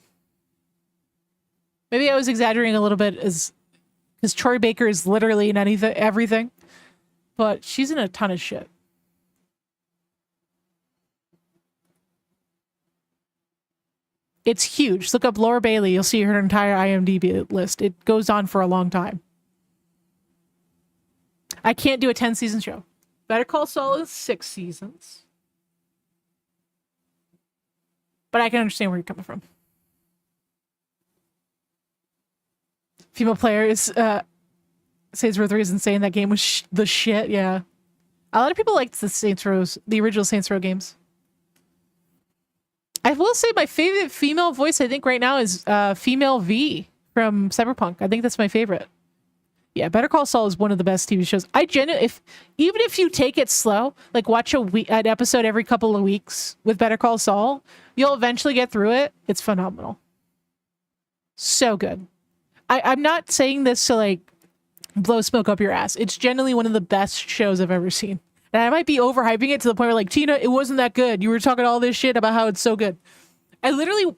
A: Maybe I was exaggerating a little bit because Troy Baker is literally in everything. But she's in a ton of shit. It's huge. Look up Laura Bailey. You'll see her entire IMDb list. It goes on for a long time. I can't do a 10-season show. Better Call Saul is 6 seasons. But I can understand where you're coming from. Female player is Saints Row 3 is insane. That game was the shit. Yeah, a lot of people liked the original Saints Row games. I will say my favorite female voice, I think, right now is Female V from Cyberpunk. I think that's my favorite. Yeah, Better Call Saul is one of the best TV shows. Even if you take it slow, like watch an episode every couple of weeks with Better Call Saul, you'll eventually get through it. It's phenomenal. So good. I'm not saying this to like blow smoke up your ass. It's generally one of the best shows I've ever seen. And I might be overhyping it to the point where like, Tina, it wasn't that good. You were talking all this shit about how it's so good. I literally,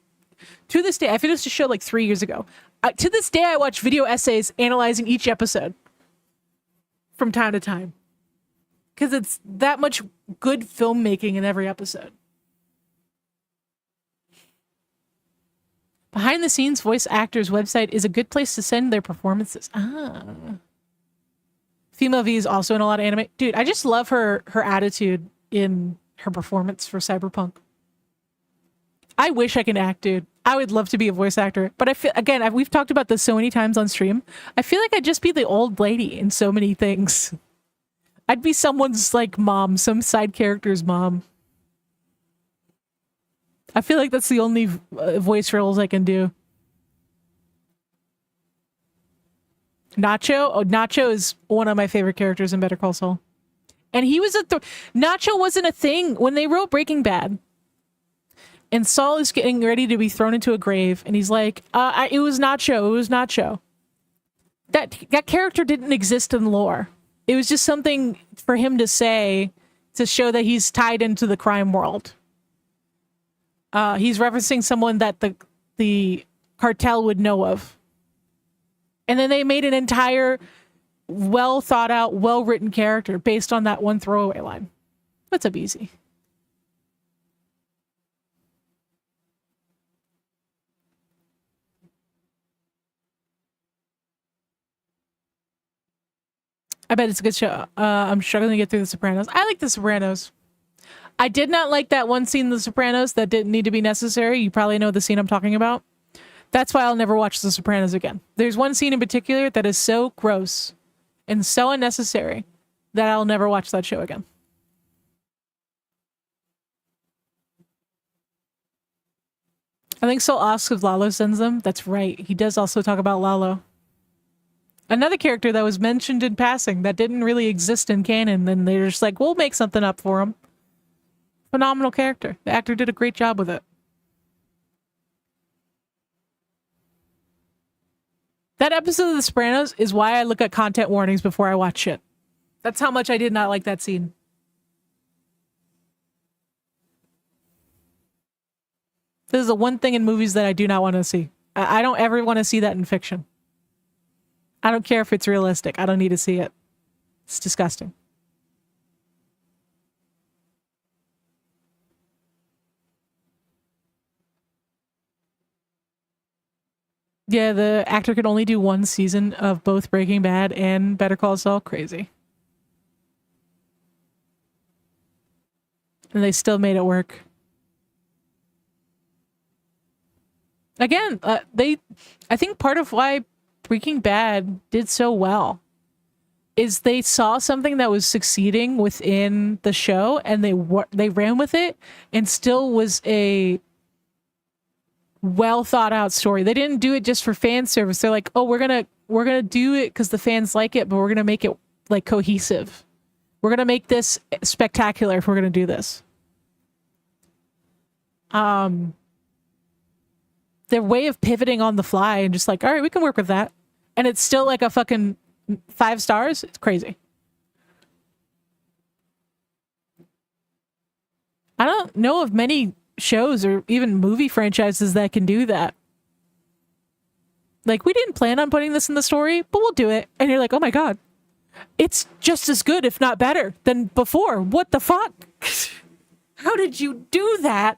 A: to this day, I finished the show like 3 years ago. To this day, I watch video essays analyzing each episode from time to time. Because it's that much good filmmaking in every episode. Behind the scenes voice actors website is a good place to send their performances. Female V is also in a lot of anime. Dude, I just love her attitude in her performance for Cyberpunk. I wish I could act, dude. I would love to be a voice actor. But I feel, again, we've talked about this so many times on stream. I feel like I'd just be the old lady in so many things. I'd be someone's like mom, some side character's mom. I feel like that's the only voice roles I can do. Nacho? Oh, Nacho is one of my favorite characters in Better Call Saul. And he was Nacho wasn't a thing when they wrote Breaking Bad. And Saul is getting ready to be thrown into a grave. And he's like, it was Nacho. It was Nacho. That character didn't exist in lore. It was just something for him to say to show that he's tied into the crime world. He's referencing someone that the cartel would know of. And then they made an entire well thought out, well written character based on that one throwaway line. What's up, easy? I bet it's a good show. I'm struggling to get through The Sopranos. I like The Sopranos. I did not like that one scene in The Sopranos that didn't need to be necessary. You probably know the scene I'm talking about. That's why I'll never watch The Sopranos again. There's one scene in particular that is so gross and so unnecessary that I'll never watch that show again. I think Saul asks if Lalo sends them. That's right. He does also talk about Lalo. Another character that was mentioned in passing that didn't really exist in canon, and they're just like, we'll make something up for him. Phenomenal character. The actor did a great job with it. That episode of The Sopranos is why I look at content warnings before I watch shit. That's how much I did not like that scene. This is the one thing in movies that I do not want to see. I don't ever want to see that in fiction. I don't care if it's realistic. I don't need to see it. It's disgusting. Yeah, the actor could only do one season of both Breaking Bad and Better Call Saul. Crazy. And they still made it work. Again, I think part of why Breaking Bad did so well is they saw something that was succeeding within the show and they ran with it and still was a well thought out story. They didn't do it just for fan service. They're like, oh, we're gonna do it because the fans like it, but we're gonna make it like cohesive. We're gonna make this spectacular if we're gonna do this. Their way of pivoting on the fly and just like, all right, we can work with that, and it's still like a fucking 5 stars. It's crazy. I don't know of many shows or even movie franchises that can do that. Like, we didn't plan on putting this in the story, but we'll do it. And you're like, oh my God, it's just as good, if not better, than before. What the fuck? How did you do that?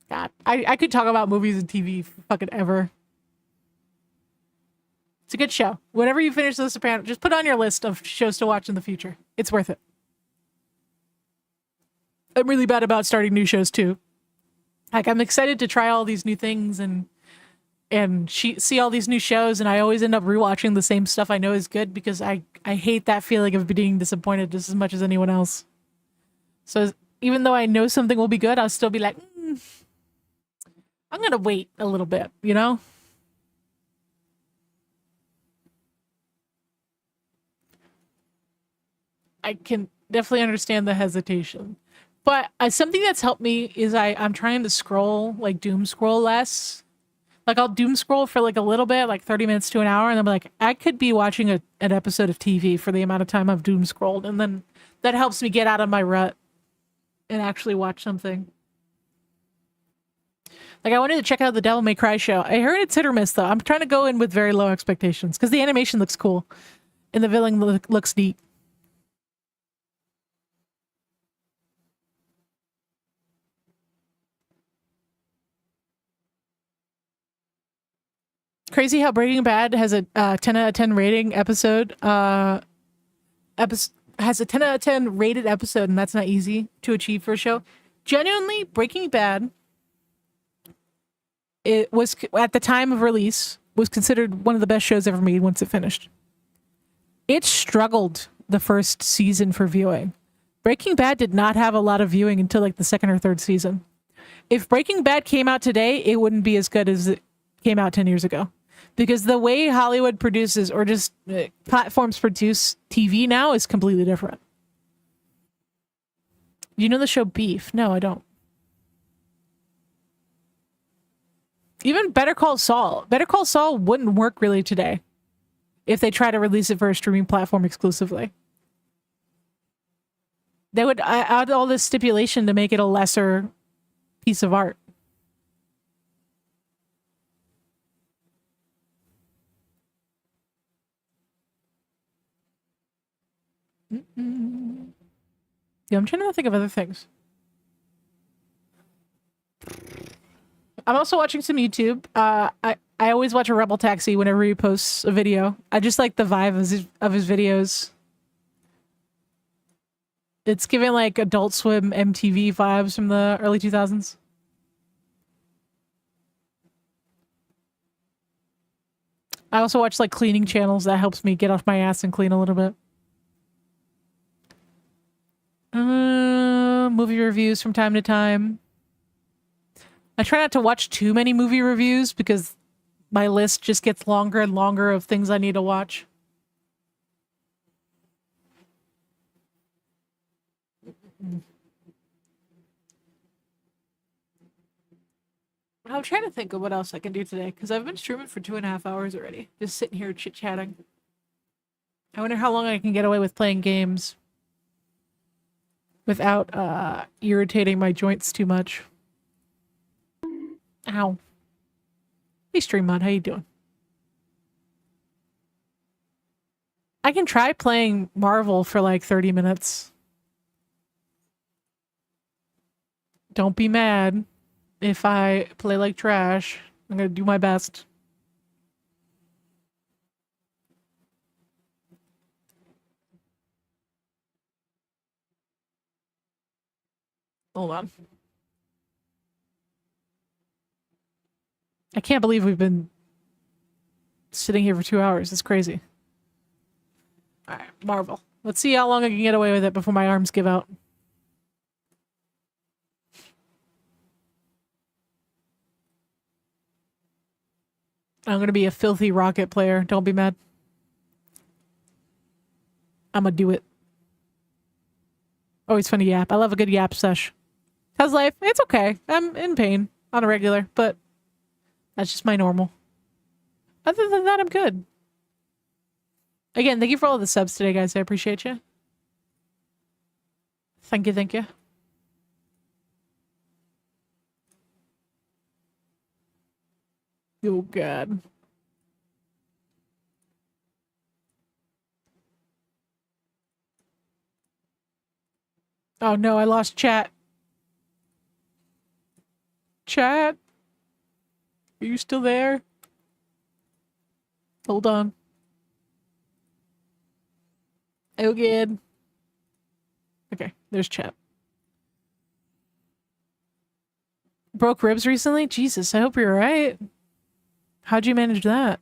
A: God, I could talk about movies and TV fucking ever. It's a good show. Whenever you finish The Sopranos, just put on your list of shows to watch in the future. It's worth it. I'm really bad about starting new shows too. Like, I'm excited to try all these new things and see all these new shows, and I always end up rewatching the same stuff I know is good because I hate that feeling of being disappointed just as much as anyone else. So even though I know something will be good, I'll still be like, I'm gonna wait a little bit, you know? I can definitely understand the hesitation. But something that's helped me is I'm trying to scroll, like doom scroll less. Like, I'll doom scroll for like a little bit, like 30 minutes to an hour, and I'm like, I could be watching an episode of TV for the amount of time I've doom scrolled, and then that helps me get out of my rut and actually watch something. Like, I wanted to check out the Devil May Cry show. I heard it's hit or miss, though. I'm trying to go in with very low expectations because the animation looks cool and the villain looks neat. Crazy how Breaking Bad has a 10 out of 10 rating episode. Has a 10 out of 10 rated episode, and that's not easy to achieve for a show. Genuinely, Breaking Bad, it was, at the time of release, was considered one of the best shows ever made once it finished. It struggled the first season for viewing. Breaking Bad did not have a lot of viewing until like the second or third season. if Breaking Bad came out today, it wouldn't be as good as it came out 10 years ago. Because the way Hollywood produces, or just platforms produce TV now, is completely different. You know the show Beef? No, I don't. Even Better Call Saul. Better Call Saul wouldn't work really today if they try to release it for a streaming platform exclusively. They would add all this stipulation to make it a lesser piece of art. Yeah, I'm trying to think of other things. I'm also watching some YouTube. I always watch a Rebel Taxi whenever he posts a video. I just like the vibe of his videos. It's giving like Adult Swim MTV vibes from the early 2000s. I also watch like cleaning channels. That helps me get off my ass and clean a little bit. Movie reviews from time to time. I try not to watch too many movie reviews because my list just gets longer and longer of things I need to watch. I'm trying to think of what else I can do today because I've been streaming for 2.5 hours already. Just sitting here chit-chatting. I wonder how long I can get away with playing games without irritating my joints too much. Ow. Hey, Stream Mod, how you doing? I can try playing Marvel for like 30 minutes. Don't be mad if I play like trash. I'm gonna do my best. Hold on. I can't believe we've been sitting here for 2 hours. It's crazy. All right, Marvel. Let's see how long I can get away with it before my arms give out. I'm gonna be a filthy Rocket player. Don't be mad. I'm gonna do it. Always fun to yap. I love a good yap sesh. How's life? It's okay. I'm in pain on a regular, but that's just my normal. Other than that, I'm good. Again, thank you for all the subs today, guys. I appreciate you. Thank you, thank you. Oh, God. Oh, no, I lost chat. Chat? Are you still there? Hold on. Oh, good. Okay, there's chat. Broke ribs recently? Jesus, I hope you're alright. How'd you manage that?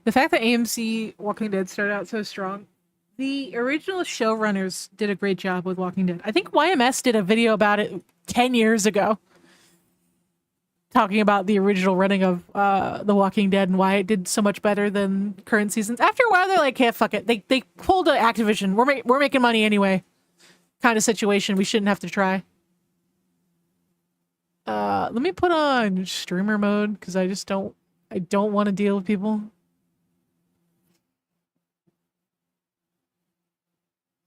A: The fact that AMC Walking Dead started out so strong. The original showrunners did a great job with Walking Dead. I think YMS did a video about it 10 years ago. Talking about the original running of The Walking Dead and why it did so much better than current seasons. After a while, they're like, "Yeah, fuck it." They pulled an Activision. We're making money anyway. Kind of situation. We shouldn't have to try. Let me put on streamer mode because I don't want to deal with people.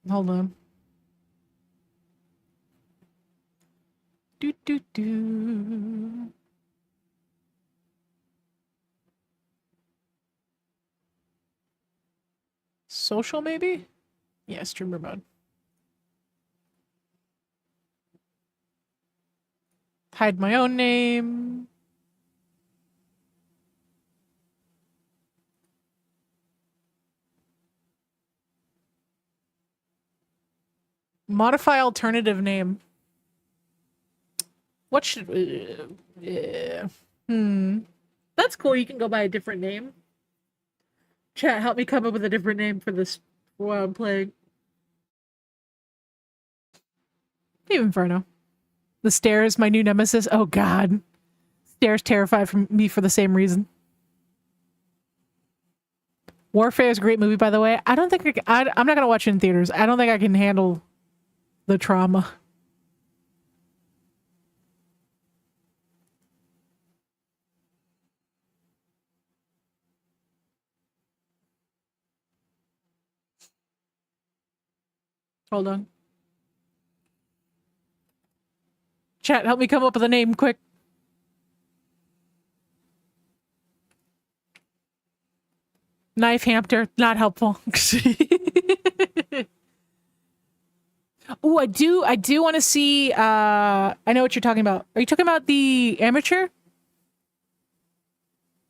A: Hold on. Do. Social, maybe? Yeah, streamer mode. Hide my own name. Modify alternative name. What should... That's cool. You can go by a different name. Chat, help me come up with a different name for this while I'm playing. Inferno. The stairs, my new nemesis. Oh god. Stairs terrified from me for the same reason. Warfare is a great movie, by the way. I don't think I'm not gonna watch it in theaters. I don't think I can handle the trauma. Hold on. Chat, help me come up with a name quick. Knife hamster, not helpful. Oh, I do want to see I know what you're talking about. Are you talking about the amateur?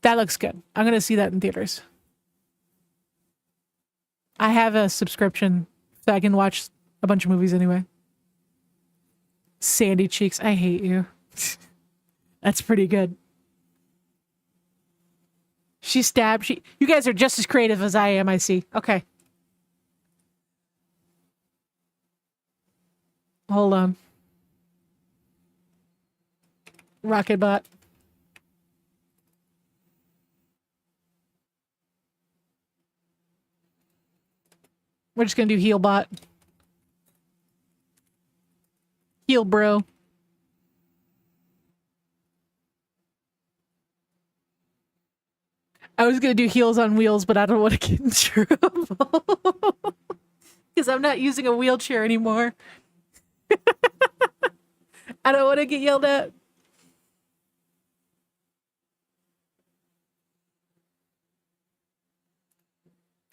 A: That looks good. I'm gonna see that in theaters. I have a subscription so I can watch a bunch of movies anyway. Sandy Cheeks, I hate you. That's pretty good. She stabbed. You guys are just as creative as I am, I see. Okay. Hold on. Rocket bot. We're just gonna do heal bot. Heal bro. I was gonna do heels on wheels, but I don't want to get in trouble. Because I'm not using a wheelchair anymore. I don't want to get yelled at.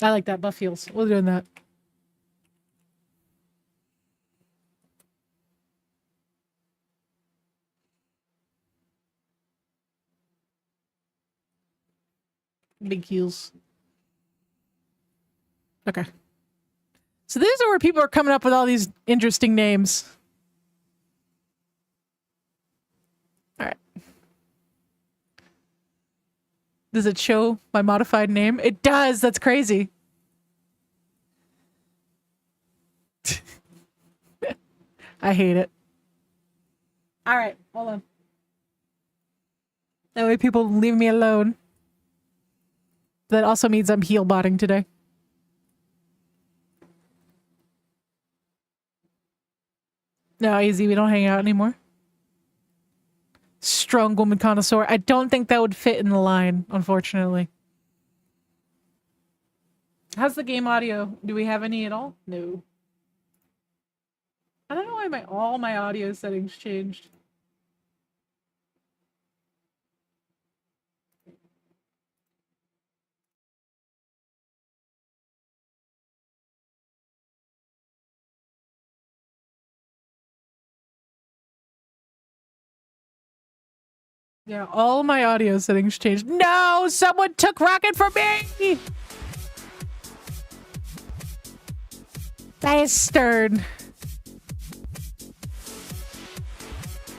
A: I like that. Buff heels. We're doing that. Big heels. Okay. So these are where people are coming up with all these interesting names. All right. Does it show my modified name? It does. That's crazy. I hate it. All right. Hold on. That way people leave me alone. That also means I'm heel botting today. No, easy. We don't hang out anymore. Strong woman connoisseur. I don't think that would fit in the line, unfortunately. How's the game audio? Do we have any at all? No. I don't know why all my audio settings changed. Yeah, all my audio settings changed. No! Someone took Rocket from me! Bastard.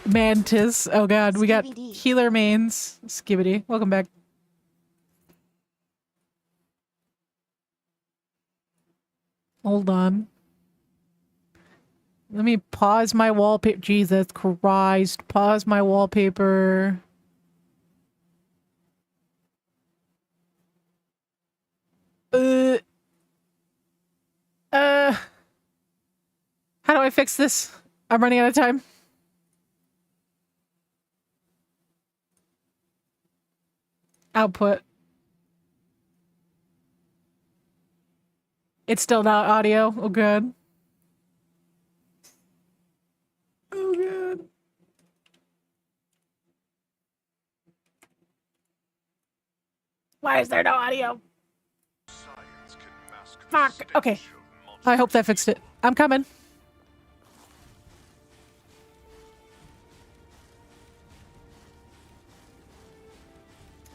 A: Mantis. Oh god, we got healer mains. Skibbity. Welcome back. Hold on. Let me pause my wallpaper. Jesus Christ. Pause my wallpaper. How do I fix this? I'm running out of time. Output. It's still not audio. Oh, good. Oh, good. Why is there no audio? Fuck. Okay. I hope that fixed it. I'm coming.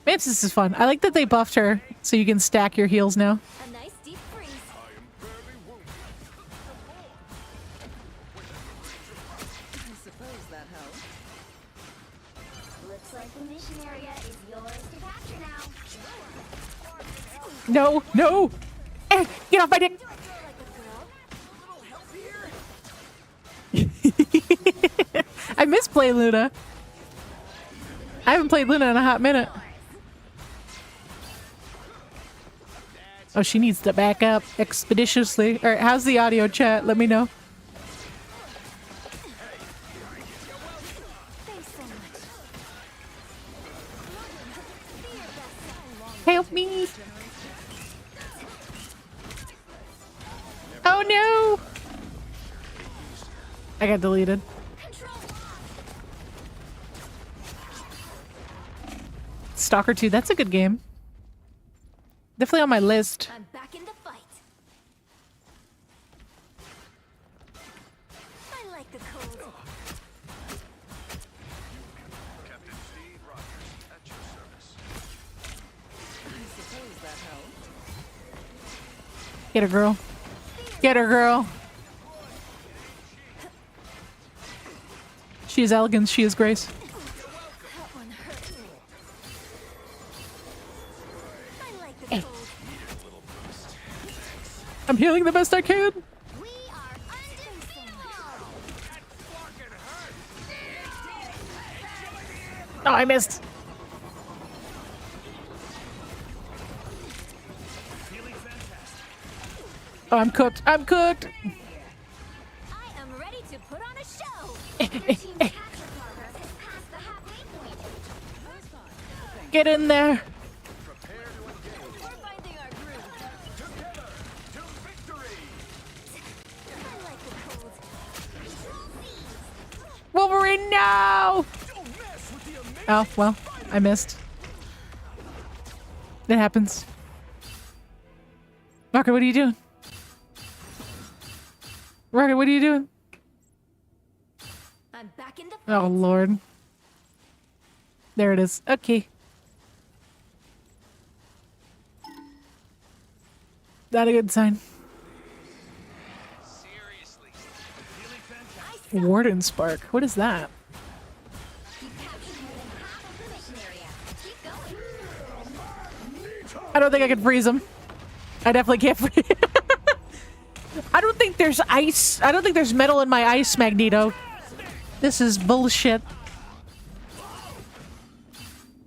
A: Mantis is fun. I like that they buffed her so you can stack your heals now.
C: A nice deep freeze. I suppose that helps.
B: Looks like the mission area is yours to capture now.
A: No, no! Get off my dick! I miss playing Luna. I haven't played Luna in a hot minute. Oh, she needs to back up expeditiously. Alright, how's the audio, chat? Let me know. Help me! Oh no! I got deleted. Stalker 2, that's a good game. Definitely on my list.
C: I'm back in the fight. I like the cold.
D: Captain Steve Rogers, at your service.
C: I suppose that helped.
A: Get her, girl. Get her, girl. She is elegance, she is grace.
C: That one hurt. I like the cold.
A: I'm healing the best I can.
B: We are undefeatable.
A: Oh, I missed. Oh, I'm cooked. I'm cooked.
C: I am ready to put on a show.
B: Your team's capture progress has passed the halfway point.
A: Get in there.
C: We're finding our groove.
D: Together to victory!
C: I like the cold.
A: Wolverine, no!
D: Don't mess with the amazing
A: Oh, well, I missed. It happens. Rocket, what are you doing? Rocket, what are you doing?
C: I'm back in the fight.
A: Oh, Lord. There it is. Okay. Not a good sign.
D: Seriously.
A: Warden Spark. What is that?
B: You captured more than half of the mission area. Keep going.
A: I don't think I can freeze him. I definitely can't freeze. I don't think there's ice. I don't think there's metal in my ice, Magneto. This is bullshit.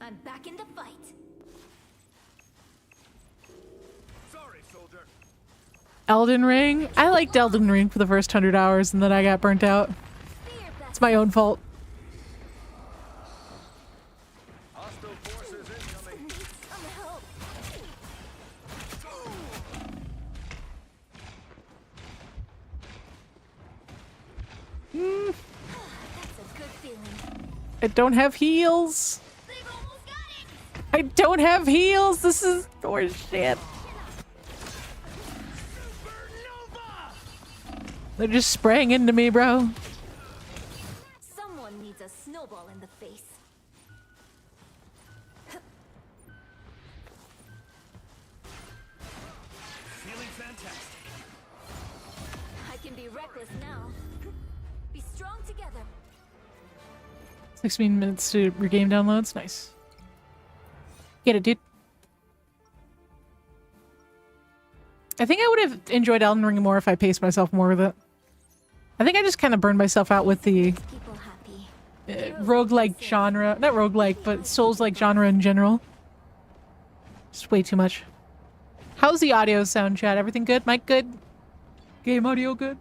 C: I'm back in the fight.
D: Sorry, soldier.
A: Elden Ring. I liked Elden Ring for the first 100 hours and then I got burnt out.
C: Fear
A: It's my own fault.
D: Hostile forces incoming.
C: needs some help. That's a good feeling.
A: I don't have heals.
B: They've almost got it.
A: I don't have heals. This is horseshit. They're just spraying into me, bro.
C: Someone needs a snowball in the face.
D: Feeling fantastic.
C: I can be reckless now. Be strong together.
A: 16 minutes to regame downloads. Nice. Get it, dude. I think I would have enjoyed Elden Ring more if I paced myself more with it. I think I just kind of burned myself out with the
C: People happy.
A: roguelike genre. Not roguelike, but Souls-like genre in general. Just way too much. How's the audio sound, chat? Everything good? Mic good? Game audio good?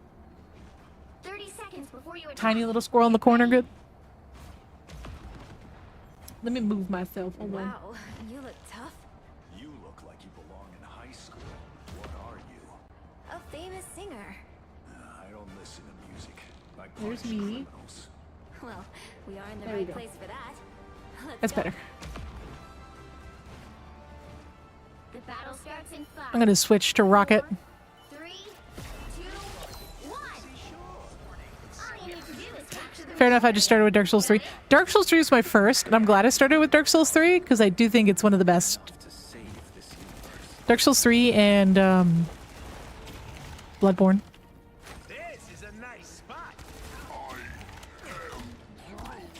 B: 30 seconds before you attack.
A: Tiny little squirrel in the corner good? Let me move myself. Hold on.
C: Wow, you look tough.
D: You look like you belong in high school. What are you?
C: A famous singer.
D: I don't listen to music. I
A: There's
D: punish
A: me.
D: criminals.
C: Well, we are in the
A: There we
C: right
A: go.
C: place for that. Let's
A: That's
C: go.
A: better.
B: The battle starts in 5,
A: I'm gonna switch to Rocket.
B: 3, 2, 1. All you need to do is capture the
A: Fair enough, I just started with Dark Souls 3. Dark Souls 3 is my first, and I'm glad I started with Dark Souls 3, because I do think it's one of the best.
D: To save this universe.
A: Dark Souls 3 and, Bloodborne.
D: This is a nice spot.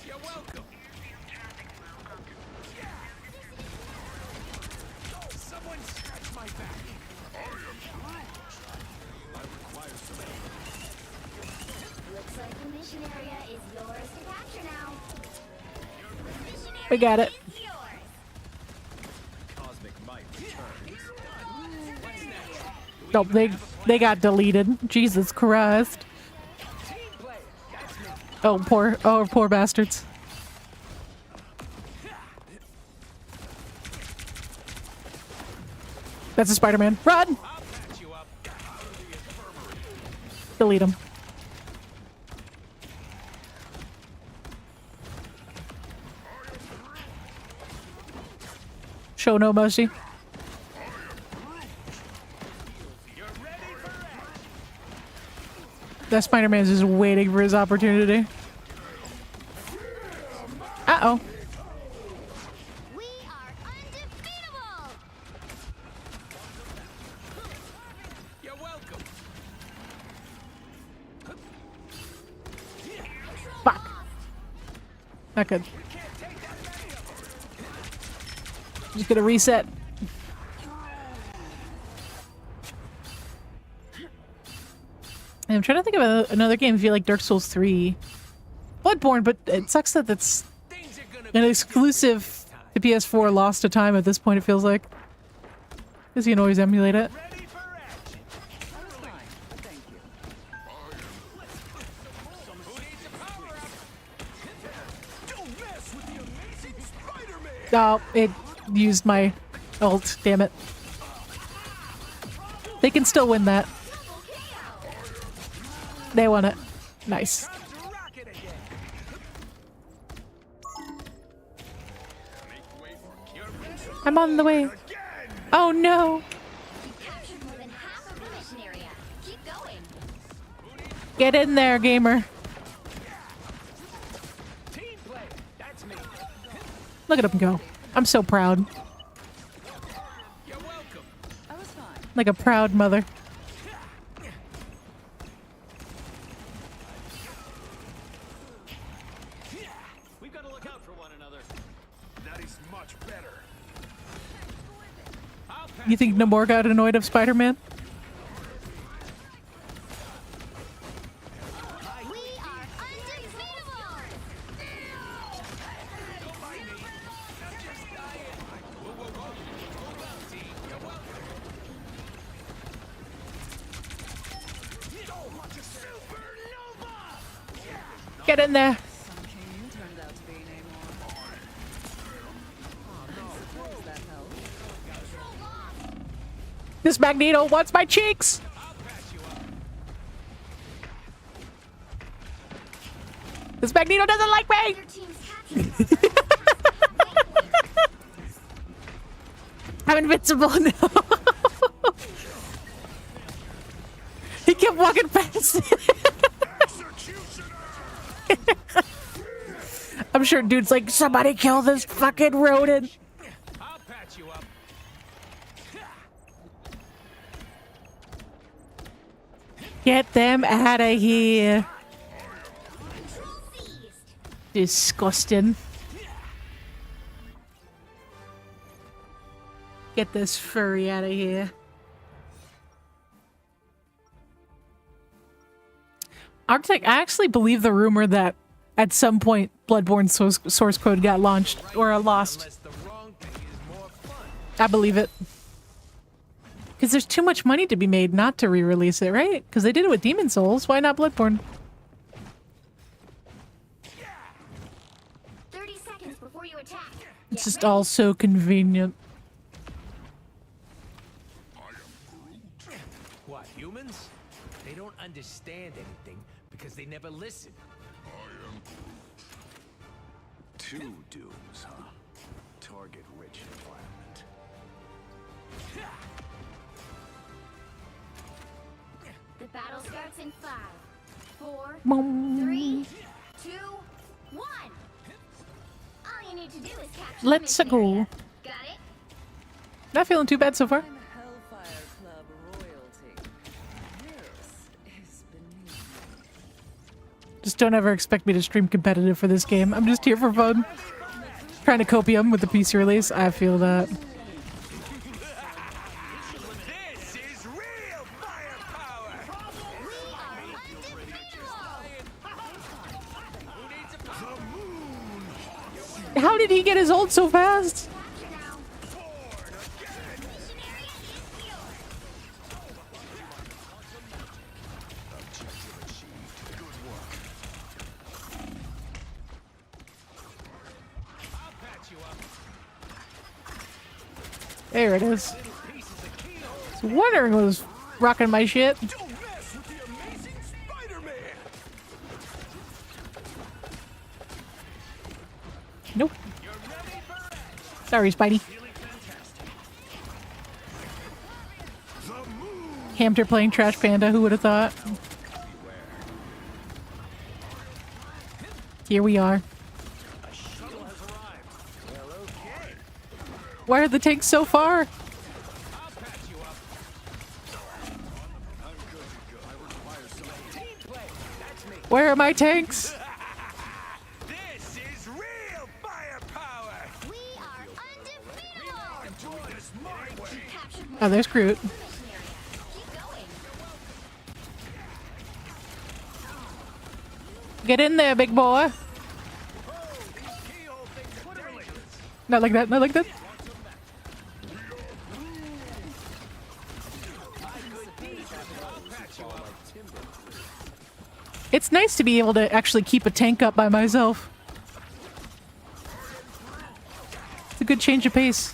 D: You're welcome. Someone scratch my
A: We got it.
B: It's yours.
D: Cosmic might returns.
A: Nope, they got deleted. Jesus Christ. Oh, poor bastards. That's a Spider-Man. Run! Delete him. Show no mercy. That Spider-Man is just waiting for his opportunity. Uh-oh.
B: We are undefeatable.
D: You're welcome.
A: Fuck. Not good. Just gonna reset. I'm trying to think of another game. I feel like Dark Souls 3. Bloodborne, but it sucks that it's an exclusive to PS4 lost to time at this point, it feels like. Because you can always emulate it. Oh, it used my ult, damn it. They can still win that. They won it. Nice. I'm on the way. Oh no!
B: Captured more than half of the mission area. Keep going.
A: Get in there, gamer. Look at him go. I'm so proud. Like a proud mother.
D: We've got to look out for one another. That is much better.
A: You think Namor got annoyed of Spider-Man?
B: We are undefeatable.
A: Get in there. This Magneto wants my cheeks. This Magneto doesn't like me.
B: Your team's captured.
A: I'm invincible now. He kept walking past. I'm sure dude's like, somebody kill this fucking rodent.
D: I'll patch you up.
A: Get them out of here.
B: Control seized.
A: Disgusting. Get this furry out of here. Arctic, I actually believe the rumor that at some point Bloodborne source code got launched or lost.
D: Unless the wrong thing is more fun.
A: I believe it. Because there's too much money to be made not to re-release it, right? Because they did it with Demon Souls. Why not Bloodborne?
B: 30 seconds before you attack.
A: It's just all so convenient.
E: What, humans? They don't understand anything because they never listen.
D: Two dooms, huh? Target-rich environment.
B: The battle starts in 5, 4,
A: Boom.
B: 3, 2, 1. All you need to do is capture the
A: Let's
B: mission
A: go.
B: area. Got it?
A: Not feeling too bad so far.
F: Hellfire Club royalty. This is beneath.
A: Just don't ever expect me to stream competitive for this game. I'm just here for fun. Trying to copium with the PC release. I feel that.
E: This is real firepower!
B: We are undefeatable.
E: Who needs a power?
A: How did he get his ult so fast? There it is. I was wondering who was rocking my shit.
D: Don't mess with the amazing Spider-Man!
A: Nope. Sorry, Spidey. Hamter playing Trash Panda, who would have thought? Here we are. Why are the tanks so far? Where are my tanks?
E: This is real firepower.
B: We are undefeatable.
D: Doing this my way!
B: Captured
A: Oh, there's Groot.
B: Keep going.
A: Get in there, big boy. Not like that, not like that. It's nice to be able to actually keep a tank up by myself. It's a good change of pace.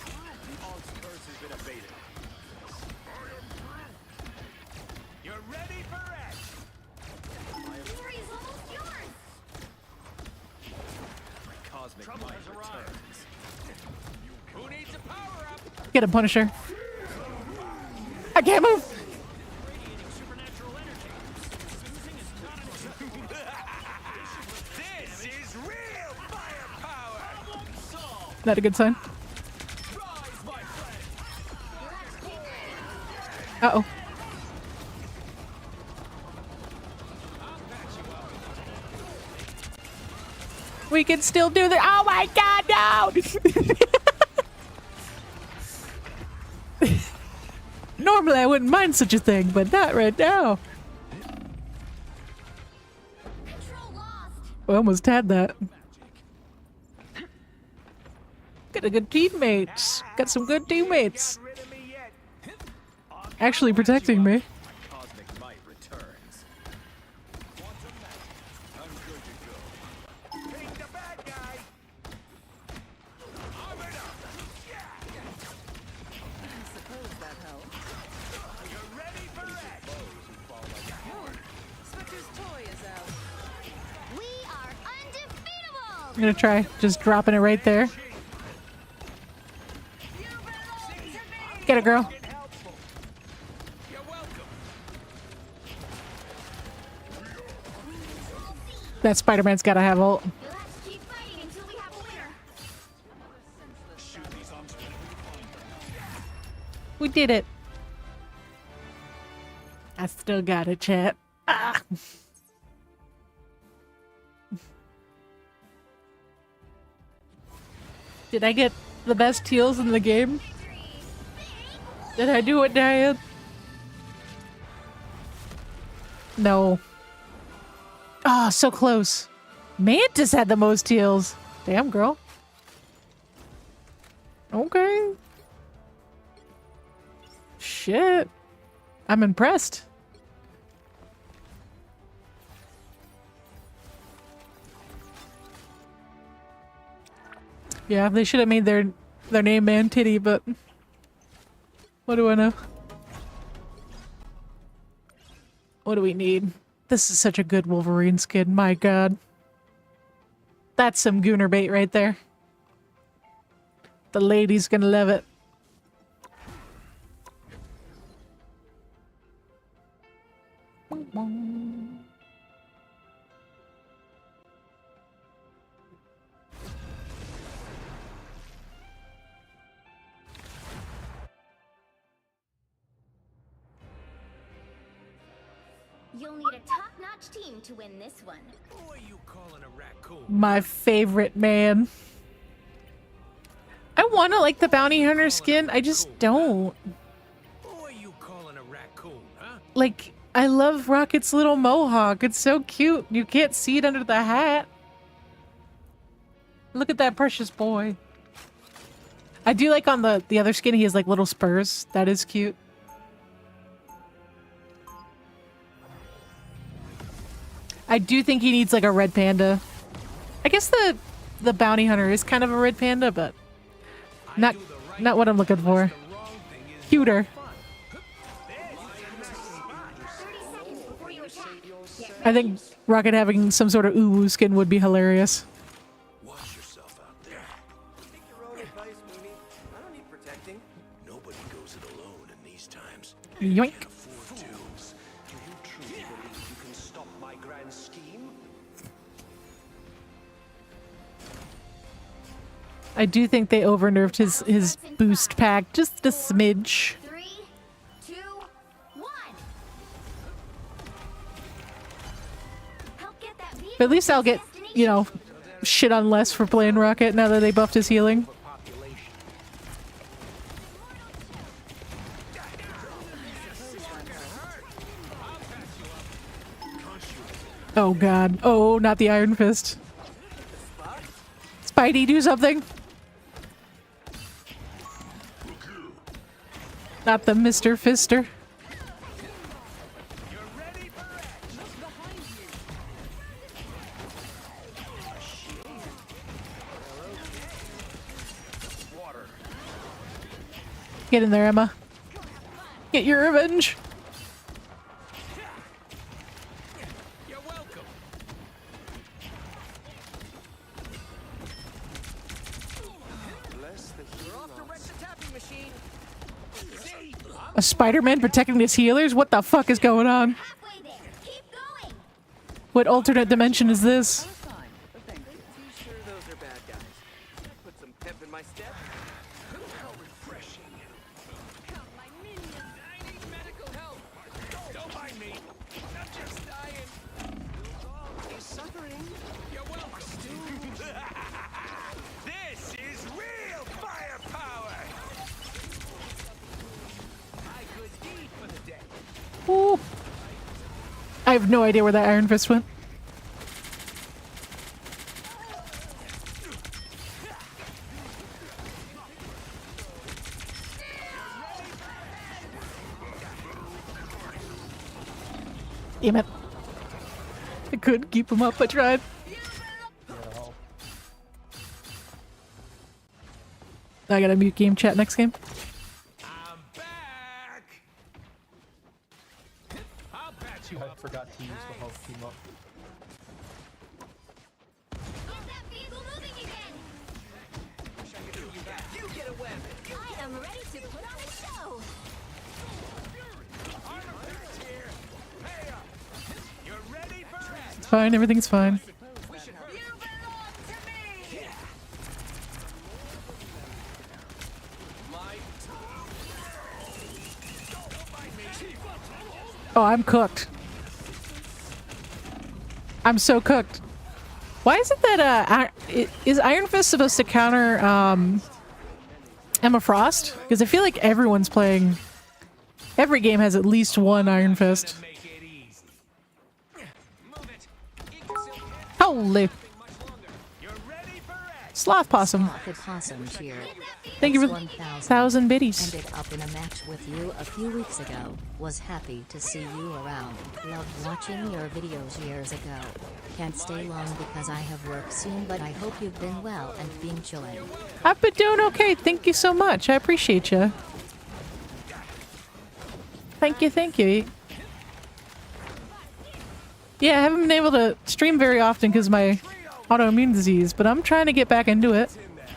E: You're ready for it.
B: Glory is almost yours.
D: Cosmic
E: Trouble
D: might
E: has arrived.
D: returns.
E: Who needs a power up?
A: Get him, Punisher. I can't move.
E: This is real firepower.
A: Not a good sign. Uh-oh. We can still do that. Oh my god, no! Normally I wouldn't mind such a thing, but not right now.
B: Control lost.
A: We almost had that. Got a good teammates. Got some good teammates.
E: Rid of me yet?
A: Actually protecting me.
D: Cosmic might returns. I'm good to go.
E: Take the bad guy. Armored up.
F: I suppose that helps.
E: You're ready for it.
F: Spectre's toy is out.
B: We are undefeatable.
A: I'm gonna try just dropping it right there. Get it, girl.
E: Helpful. You're welcome.
A: That Spider-Man's gotta have ult.
B: Let's keep fighting until we have a winner.
D: Shoot these arms.
A: We did it. I still got it, chat. Ah. Did I get the best heals in the game? Did I do it, Diane? No. Ah, so close. Mantis had the most heals. Damn, girl. Okay. Shit. I'm impressed. Yeah, they should have made their name Man Titty, but what do I know? What do we need? This is such a good Wolverine skin, my god. That's some gooner bait right there. The lady's gonna love it.
B: You'll need a top-notch team to win this one.
E: Who are you calling a raccoon?
A: My favorite man. I want to like the bounty hunter skin, I just don't.
E: Who are you calling a raccoon, huh?
A: Like, I love Rocket's little mohawk. It's so cute. You can't see it under the hat. Look at that precious boy. I do like on the other skin, he has like little spurs. That is cute. I do think he needs like a red panda. I guess the bounty hunter is kind of a red panda, but not what I'm looking for. Cuter.
B: 30 seconds before you attack.
A: I think Rocket having some sort of uwu skin would be hilarious.
D: Watch yourself out there.
G: Take your own advice, Mooney. I don't need protecting.
D: Nobody goes it alone in these times.
A: Yoink.
D: Afford to. Do you truly believe you can stop my grand scheme?
A: I do think they over-nerfed his boost pack just a smidge.
B: 3, 2, 1.
C: Help get that vehicle
A: But at least I'll get, you know, shit on less for playing Rocket now that they buffed his healing. Oh god. Oh, not the Iron Fist. Spidey, do something. Not the Mr. Fister. Get in there, Emma. Get your revenge.
E: You're welcome.
G: We're off to wreck the tapping machine.
A: A Spider-Man protecting his healers? What the fuck is going on?
B: Halfway there. Keep going.
A: What alternate dimension is this?
F: Fine, but thank you.
G: Too sure those are bad guys. Put some pep in my step.
E: How refreshing. Help my minions. I need medical help. Don't mind me. I'm just dying.
G: He's suffering.
E: You're welcome. This is real firepower. My good deed for the day.
A: Ooh. I have no idea where that Iron Fist went. Damn it. I couldn't keep him up, I tried. I gotta mute game chat next game.
E: I'm back. I'll patch you
H: I
E: up.
H: forgot to use the Hulk team up.
B: Get that vehicle moving again.
G: You get a web.
C: I am ready to put on a show.
E: You're ready for it.
A: It's fine, everything's fine. Oh, I'm cooked. I'm so cooked. Why is it that is Iron Fist supposed to counter Emma Frost? Because I feel like everyone's playing. Every game has at least one Iron Fist.
E: Make it easy. Move it.
A: Holy
E: You're ready for it.
A: sloth possum!
I: The possum here.
A: Thank you for 1,000 biddies.
I: Ended up in a match with you a few weeks ago. Was happy to see you around. Loved watching your videos years ago. Can't stay long because I have work soon, but I hope you've been well and been chilling.
A: I've been doing okay. Thank you so much. I appreciate you. Thank you, thank you. Yeah, I haven't been able to stream very often because of my autoimmune disease, but I'm trying to get back into it.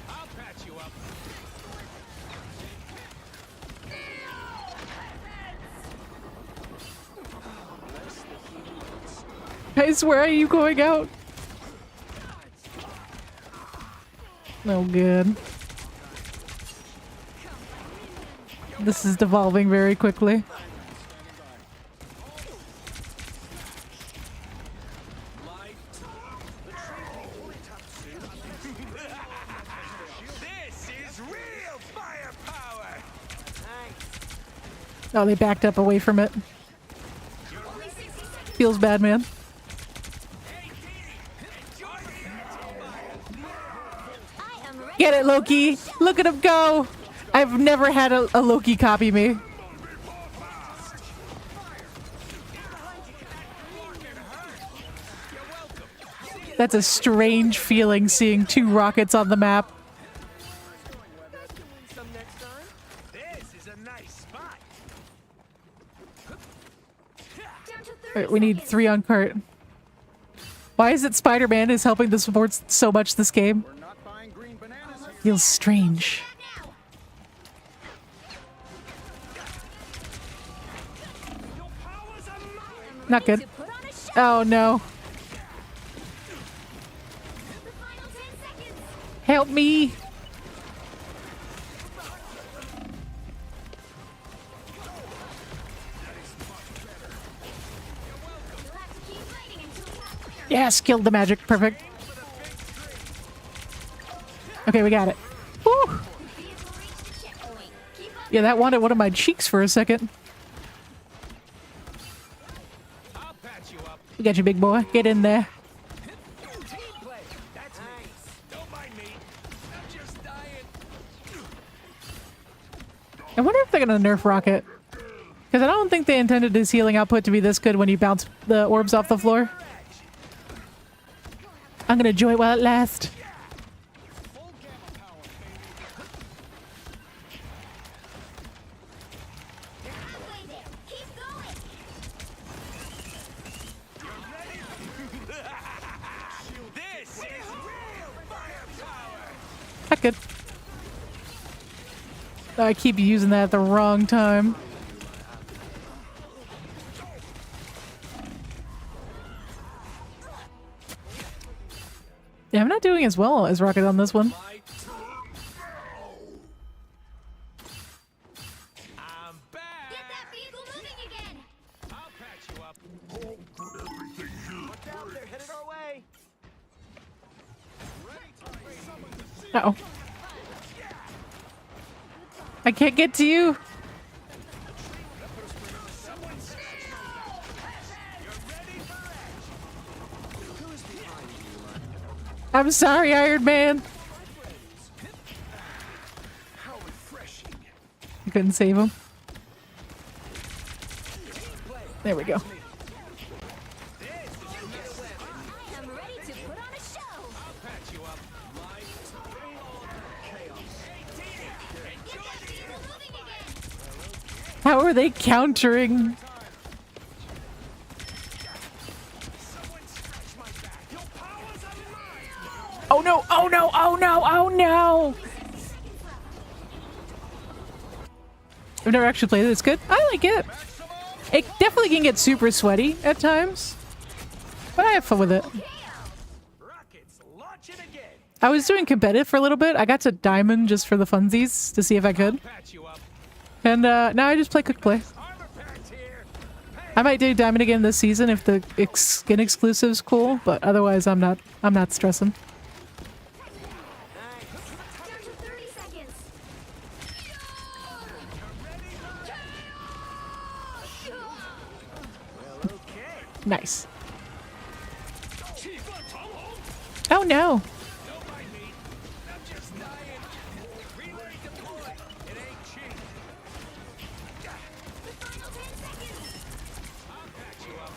E: I'll patch you up.
A: Guys, where are you going out? No good. This is devolving very quickly.
E: This is real firepower.
A: Oh, they backed up away from it. Feels bad, man. Get it, Loki. Look at him go. I've never had a Loki copy me. That's a strange feeling seeing two rockets on the map.
E: Some next time. This is a nice spot.
B: Down to 30
A: Alright, we need
B: seconds.
A: 3 on cart. Why is it Spider-Man is helping the supports so much this game?
D: We're not buying green bananas here.
A: Feels strange.
B: Back now.
E: Your powers are mine.
A: Not good.
B: To put on a show.
A: Oh no.
B: The final 10 seconds.
A: Help me.
B: You'll have to keep fighting until you have clear.
A: Yes, killed the magic. Perfect. Okay, we got it. Woo.
B: Vehicle reached the checkpoint. Keep up.
A: Yeah, that wanted one of my cheeks for a second.
E: I'll patch you up.
A: We got you, big boy. Get in there.
E: Team play. That's nice. Don't mind me. I'm just dying.
A: I wonder if they're gonna nerf Rocket. Because I don't think they intended his healing output to be this good when you bounce the orbs off the floor. I'm gonna enjoy it while it lasts.
E: Full gamma power, baby.
B: Halfway there. Keep going.
E: This is real firepower.
A: Not good. I keep using that at the wrong time. Yeah, I'm not doing as well as Rocket on this one.
E: I'm back.
B: Get that vehicle moving again.
E: I'll patch you up.
G: Look out, they're headed our way.
A: Uh-oh. I can't get to you. I'm sorry, Iron Man.
D: How refreshing.
A: I couldn't save him. There we go.
C: I am ready to put on a show.
E: I'll patch you up.
B: Get that vehicle moving again.
A: How are they countering?
E: Someone scratch my back. Your powers are mine.
A: Oh no, oh no, oh no, oh no! I've never actually played it. It's good. I like it. It definitely can get super sweaty at times, but I have fun with it.
E: Rockets launching again.
A: I was doing competitive for a little bit. I got to diamond just for the funsies to see if I could.
E: Patch you up.
A: And now I just play quick play.
E: Armor packs here.
A: I might do diamond again this season if the skin exclusive's cool, but otherwise I'm not stressing.
B: Down to 30 seconds.
A: Nice. Oh no.
E: Don't mind me. I'm just dying. Relay deploy. It ain't cheap.
B: The final 10 seconds.
E: I'll patch you up.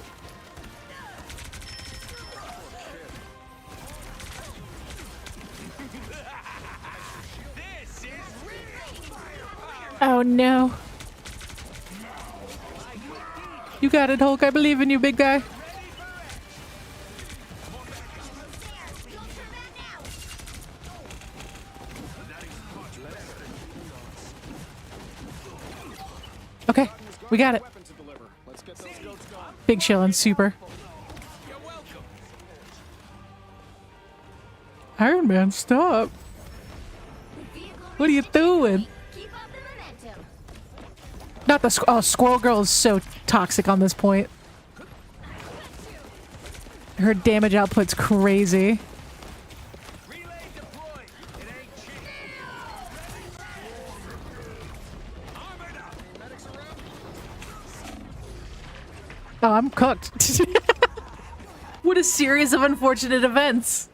E: This is real firepower.
A: Oh no. You got it, Hulk. I believe in you, big guy.
B: Don't turn back now.
A: Okay, we got it.
D: Weapon to deliver. Let's get those goats going.
A: Big chill and super.
E: You're welcome.
A: Iron Man, stop.
B: Vehicle
A: What are you
B: reached the
A: doing?
B: checkpoint. Keep up the momentum.
A: Not the oh, Squirrel Girl is so toxic on this point. Her damage output's crazy.
E: Relay deploy. It ain't cheap. Armored up.
A: Oh, I'm cooked. What a series of unfortunate events.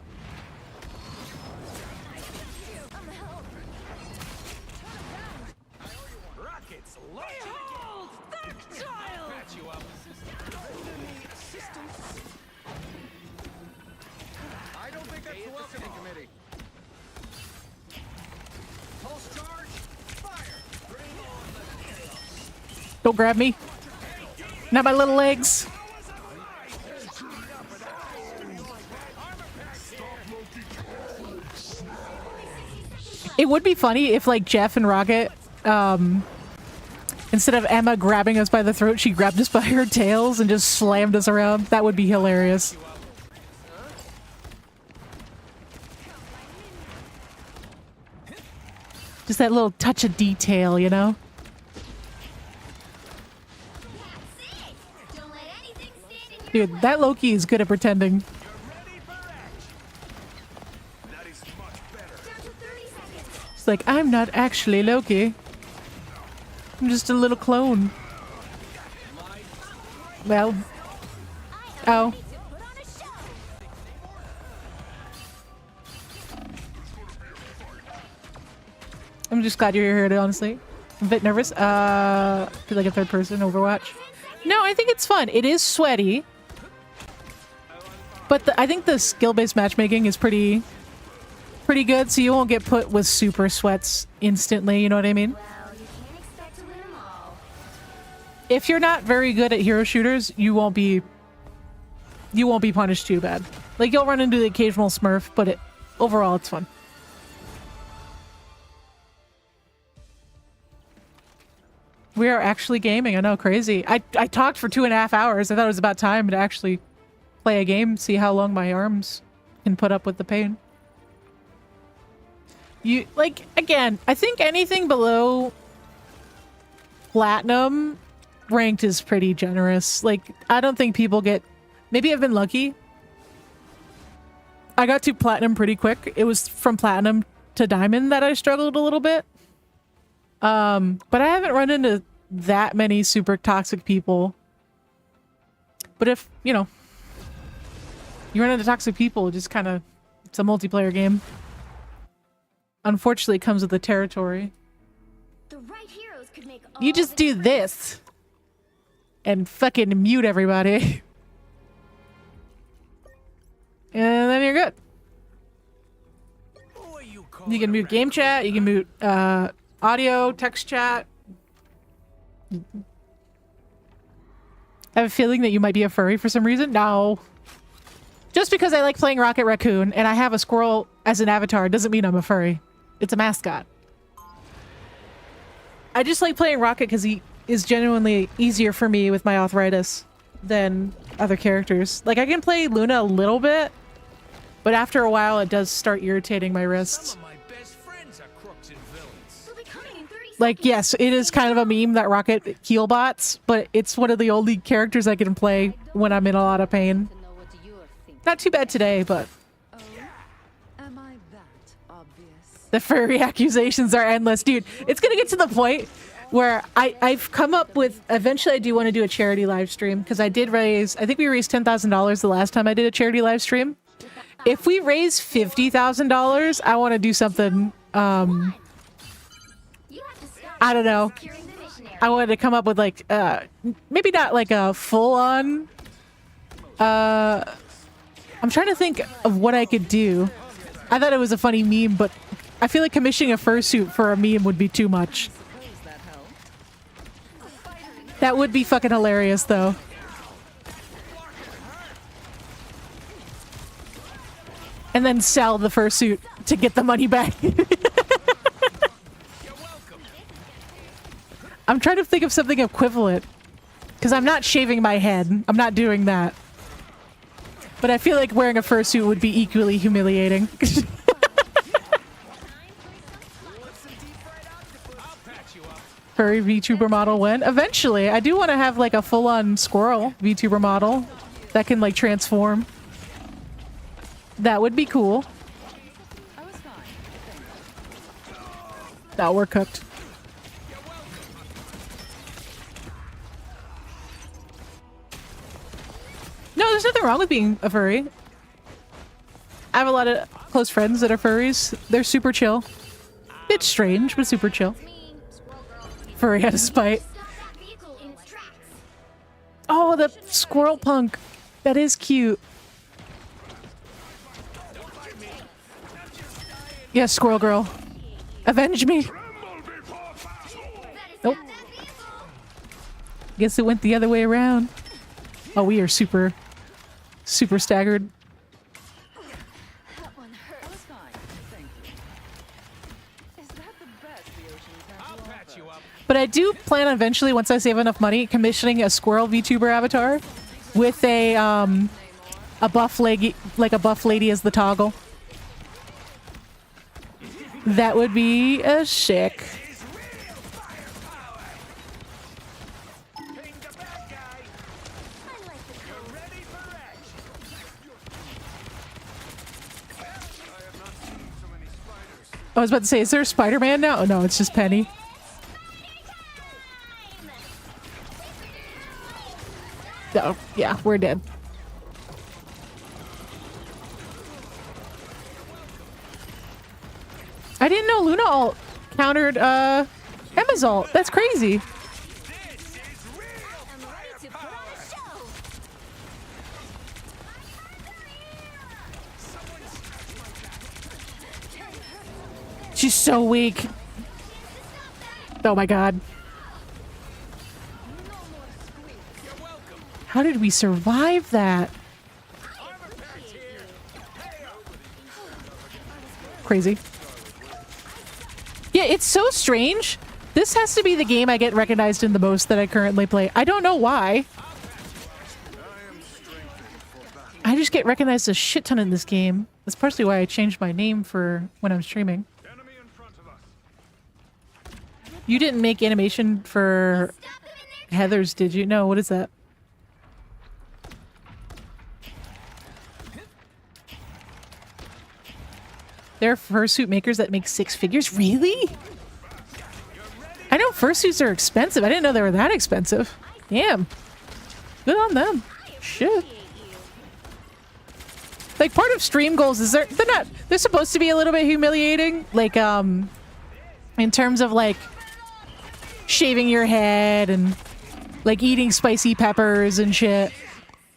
E: patch you up.
G: I don't think that's the welcoming committee. Pulse charge, fire!
A: Don't grab me. Not my little legs. It would be funny if, like, Jeff and Rocket, instead of Emma grabbing us by the throat, she grabbed us by her tails and just slammed us around. That would be hilarious. Just that little touch of detail, you know?
B: That's it. Don't let anything stand in your
A: Dude, that Loki is good at pretending.
D: That is much better.
B: down to 30 seconds.
A: It's like, I'm not actually Loki. I'm just a little clone. Well. Oh.
B: To put on a show.
A: I'm just glad you're here, honestly. I'm a bit nervous. Feel like a third person Overwatch. No, I think it's fun. It is sweaty. But I think the skill-based matchmaking is pretty good, so you won't get put with super sweats instantly, you know what I mean?
B: Well, you can't expect to win them all.
A: If you're not very good at hero shooters, you won't be punished too bad. Like, you'll run into the occasional smurf, but overall it's fun. We are actually gaming. I know, crazy. I talked for 2.5 hours. I thought it was about time to actually play a game, see how long my arms can put up with the pain. You, like, again, I think anything below platinum ranked is pretty generous. Like, I don't think people get... Maybe I've been lucky. I got to platinum pretty quick. It was from platinum to diamond that I struggled a little bit. But I haven't run into that many super toxic people. But if, you know, you run into toxic people, just kind of, it's a multiplayer game. Unfortunately, it comes with the territory.
B: The right heroes could make all
A: You just
B: the
A: do
B: difference.
A: this and fucking mute everybody. And then you're good.
E: Who are you
A: You
E: calling
A: can mute game chat, you can mute audio, text chat. I have a feeling that you might be a furry for some reason. No. Just because I like playing Rocket Raccoon and I have a squirrel as an avatar doesn't mean I'm a furry. It's a mascot. I just like playing Rocket because he is genuinely easier for me with my arthritis than other characters. Like, I can play Luna a little bit, but after a while it does start irritating my wrists.
E: Some of my best friends are crooks and villains.
B: We'll be coming in 30
A: Like,
B: seconds.
A: yes, it is kind of a meme that Rocket heal bots, but it's one of the only characters I can play when I'm in a lot of pain.
F: To know what you're thinking.
A: Not too bad today, but
F: Oh, am I that obvious?
A: the furry accusations are endless. Dude, it's gonna get to the point where I've come up with, eventually I do want to do a charity live stream, because I did raise, I think we raised $10,000 the last time I did a charity live stream. If we raise $50,000, I want to do something,
B: You have to start
A: I don't know.
B: securing the missionary.
A: I wanted to come up with like, maybe not like a full-on, I'm trying to think of what I could do. I thought it was a funny meme, but I feel like commissioning a fursuit for a meme would be too much.
F: Suppose that helped.
A: That would be fucking hilarious, though. And then sell the fursuit to get the money back.
E: You're welcome.
A: I'm trying to think of something equivalent. Because I'm not shaving my head. I'm not doing that. But I feel like wearing a fursuit would be equally humiliating.
E: I'll patch you up.
A: Furry VTuber model when? Eventually. I do want to have like a full-on squirrel VTuber model that can like transform. That would be cool.
F: I was fine.
A: Now we're cooked. No, there's nothing wrong with being a furry. I have a lot of close friends that are furries. They're super chill. Bit strange, but super chill.
B: Me, Squirrel Girl.
A: Furry out of spite.
B: Stop that vehicle in its tracks.
A: Oh, the squirrel punk. That is cute. Yes, squirrel girl. Avenge me. Nope. Guess it went the other way around. Oh, we are super staggered.
F: That one hurt. I was fine. Thank you. Is that the best the ocean's had
E: I'll
F: to
E: patch
F: offer?
E: you up.
A: But I do plan on eventually, once I save enough money, commissioning a squirrel VTuber avatar with a buff lady, like a buff lady as the toggle. That would be a sick.
E: Ping the bad guy.
C: I like the
E: You're
C: cold.
E: ready for action.
A: I was about to say, is there a Spider-Man now? Oh no, it's just Penny. Oh, yeah, we're dead. I didn't know Luna ult countered Emma's ult. That's crazy.
E: This is real
C: I'm ready to put on a show.
A: She's so weak. Oh my god. How did we survive that? Crazy. Yeah, it's so strange. This has to be the game I get recognized in the most that I currently play. I don't know why. I just get recognized a shit ton in this game. That's partially why I changed my name for when I'm streaming.
E: enemy in front of us.
A: You didn't make animation for Heather's, did you? No, what is that? There are fursuit makers that make 6 figures? Really? I know fursuits are expensive. I didn't know they were that expensive. Damn. Good on them. Shit. Like, part of stream goals is they're supposed to be a little bit humiliating. Like, in terms of, like, shaving your head and, like, eating spicy peppers and shit.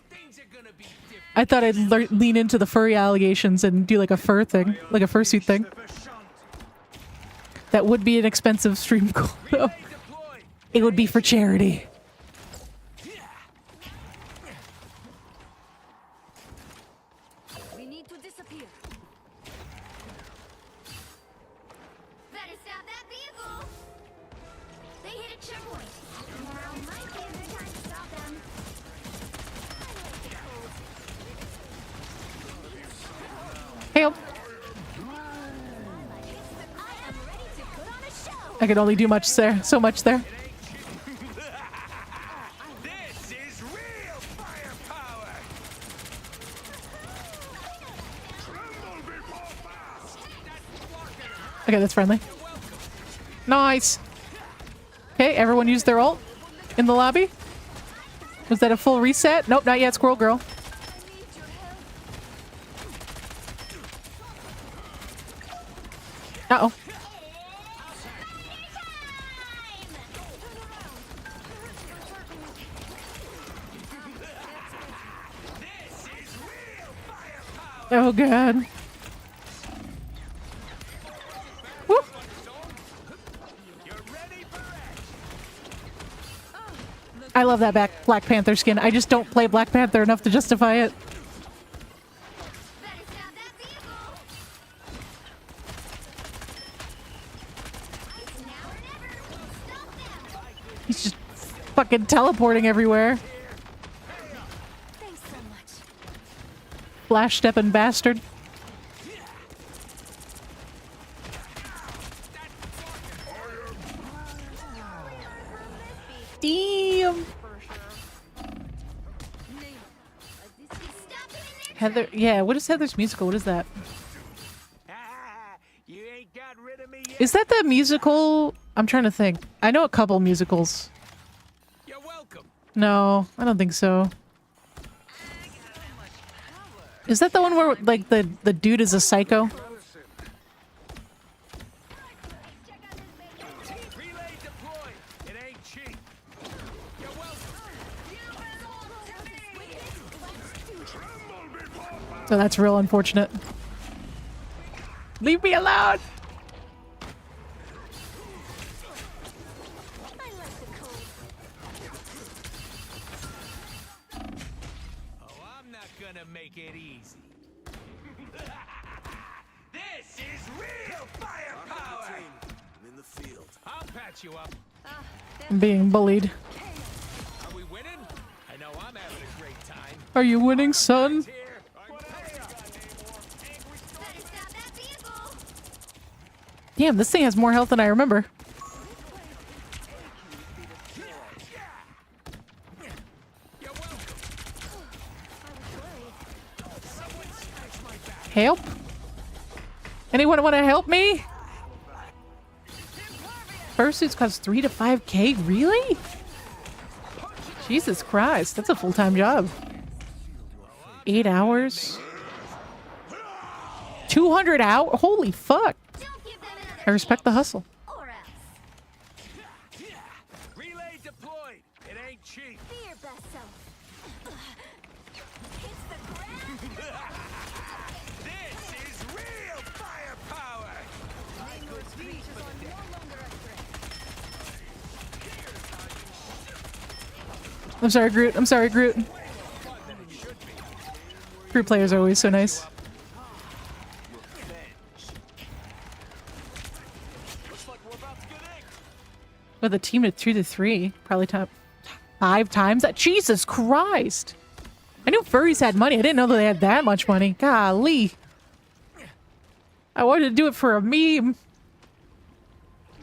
E: Things are gonna be different.
A: I thought I'd lean into the furry allegations and do, like, a fur thing. Like, a fursuit thing. That would be an expensive stream goal, though.
E: Deploy.
A: It would be for charity.
C: We need to disappear.
B: Better stop that vehicle. They hit a checkpoint. Now might be a good time to stop them.
A: Hey,
C: I am ready to put on a show.
A: I can only do much there. So much there.
E: This is real firepower.
A: Okay, that's friendly. Nice. Okay, everyone used their ult in the lobby. Was that a full reset? Nope, not yet, Squirrel Girl. Uh-oh. Oh, God. Woo. I love that Black Panther skin. I just don't play Black Panther enough to justify it.
B: Better stop that vehicle. It's now or never. Stop them.
A: He's just fucking teleporting everywhere.
C: Thanks so much.
A: Flash stepping bastard. Damn. Heather, yeah, what is Heather's musical? What is that?
E: You ain't got rid of me yet.
A: Is that the musical? I'm trying to think. I know a couple musicals.
E: You're welcome.
A: No, I don't think so. Is that the one where, like, the dude is a psycho?
E: Relay deployed. It ain't cheap. You're welcome.
A: So that's real unfortunate. Leave me alone!
C: I like the cold.
E: Oh, I'm not gonna make it easy. This is real firepower!
D: I'm in the field.
E: I'll patch you up.
A: I'm being bullied.
E: Are we winning? I know I'm having a great time.
A: Are you winning, son?
E: Here, I'm
B: Better stop that vehicle!
A: Damn, this thing has more health than I remember.
E: You're welcome.
A: Help? Anyone want to help me? Fursuits cost 3 to 5K? Really? Jesus Christ, that's a full-time job. 8 hours? 200 hours? Holy fuck.
B: Don't give them another
A: I respect the hustle.
B: or else.
E: Relay deployed. It ain't cheap.
C: Be your best self. Hits the ground.
E: This is real firepower.
A: I'm sorry, Groot. I'm sorry, Groot. Groot players are always so nice. With a team of 2 to 3, probably top 5 times that. Jesus Christ! I knew furries had money. I didn't know that they had that much money. Golly! I wanted to do it for a meme.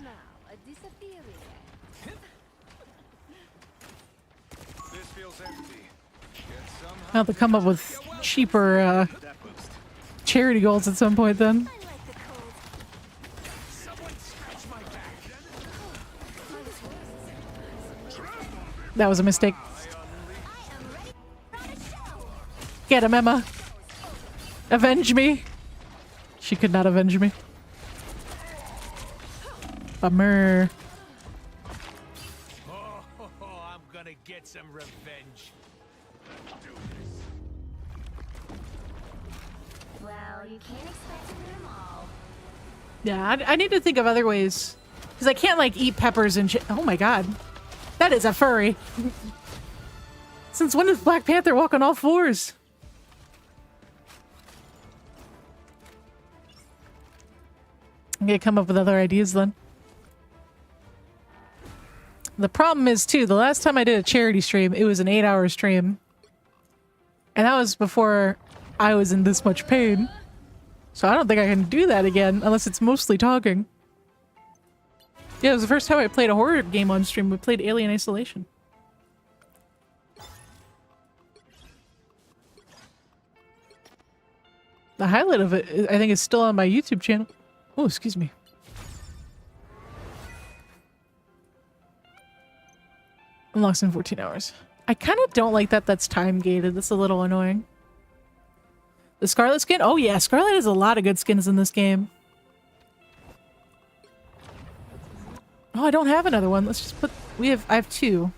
C: Now, a disappearing.
D: This feels empty. Yet somehow
A: I'll have to come up with cheaper
D: that boost.
A: charity goals at some point then.
C: I like the cold.
E: Someone scratch my back.
A: That was a mistake.
C: I am ready for the show.
A: Get him, Emma. Avenge me. She could not avenge me. Bummer.
E: Oh, I'm gonna get some revenge.
B: Well, you can't expect to win them all.
A: Yeah, I need to think of other ways. Because I can't, like, eat peppers and shit. Oh my god. That is a furry. Since when does Black Panther walk on all fours? I'm gonna come up with other ideas then. The problem is, too, the last time I did a charity stream, it was an 8-hour stream. And that was before I was in this much pain. So I don't think I can do that again, unless it's mostly talking. Yeah, it was the first time I played a horror game on stream. We played Alien Isolation. The highlight of it, I think, is still on my YouTube channel. Oh, excuse me. Unlocks in 14 hours. I kind of don't like that that's time gated. That's a little annoying. The Scarlet skin? Oh yeah, Scarlet has a lot of good skins in this game. Oh, I don't have another one. Let's just put... I have 2.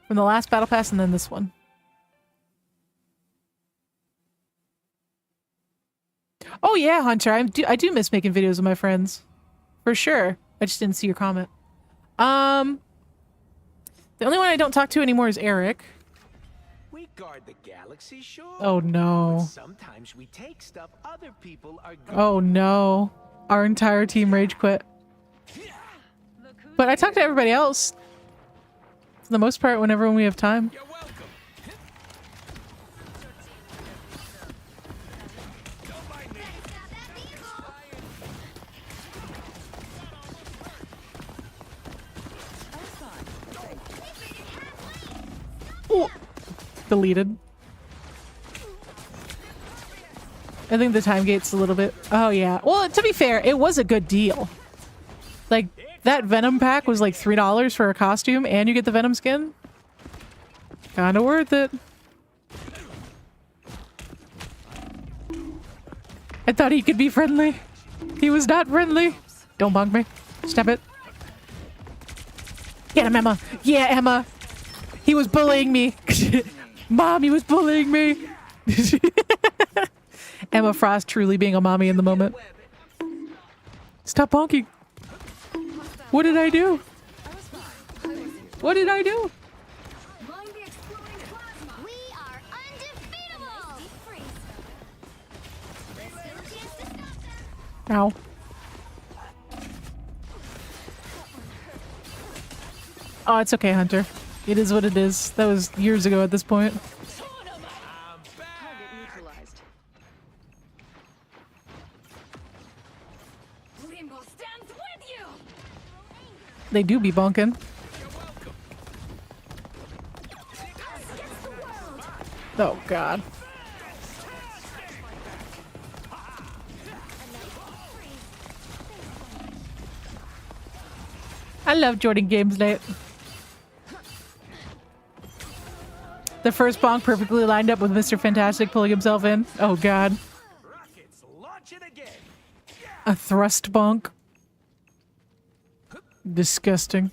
A: From the last Battle Pass and then this one. Oh yeah, Hunter. I do miss making videos with my friends. For sure. I just didn't see your comment. The only one I don't talk to anymore is Eric.
E: We guard the galaxy, sure.
A: Oh no.
E: Sometimes we take stuff other people are good.
A: Oh no. Our entire team rage quit. But I talk to everybody else. For the most part, whenever we have time.
E: You're welcome. Don't mind me.
B: Better stop that vehicle!
A: Oh. Deleted. I think the time gate's a little bit... Oh yeah. Well, to be fair, it was a good deal. Like, that Venom pack was like $3 for a costume, and you get the Venom skin. Kinda worth it. I thought he could be friendly. He was not friendly. Don't bunk me. Step it. Get him, Emma. Yeah, Emma. He was bullying me. Mom, he was bullying me. Emma Frost truly being a mommy in the moment. Stop bonking. What did I do? What did I do?
B: We are undefeatable! There's still a chance to stop them.
A: Ow. Oh, it's okay, Hunter. It is what it is. That was years ago at this point.
F: Target neutralized.
C: Rainbow stands with you!
A: They do be bonking. Oh, God. I love Jordan Games Night. The first bonk perfectly lined up with Mr. Fantastic pulling himself in. Oh, God.
D: Rockets launching again.
A: A thrust bonk. Disgusting.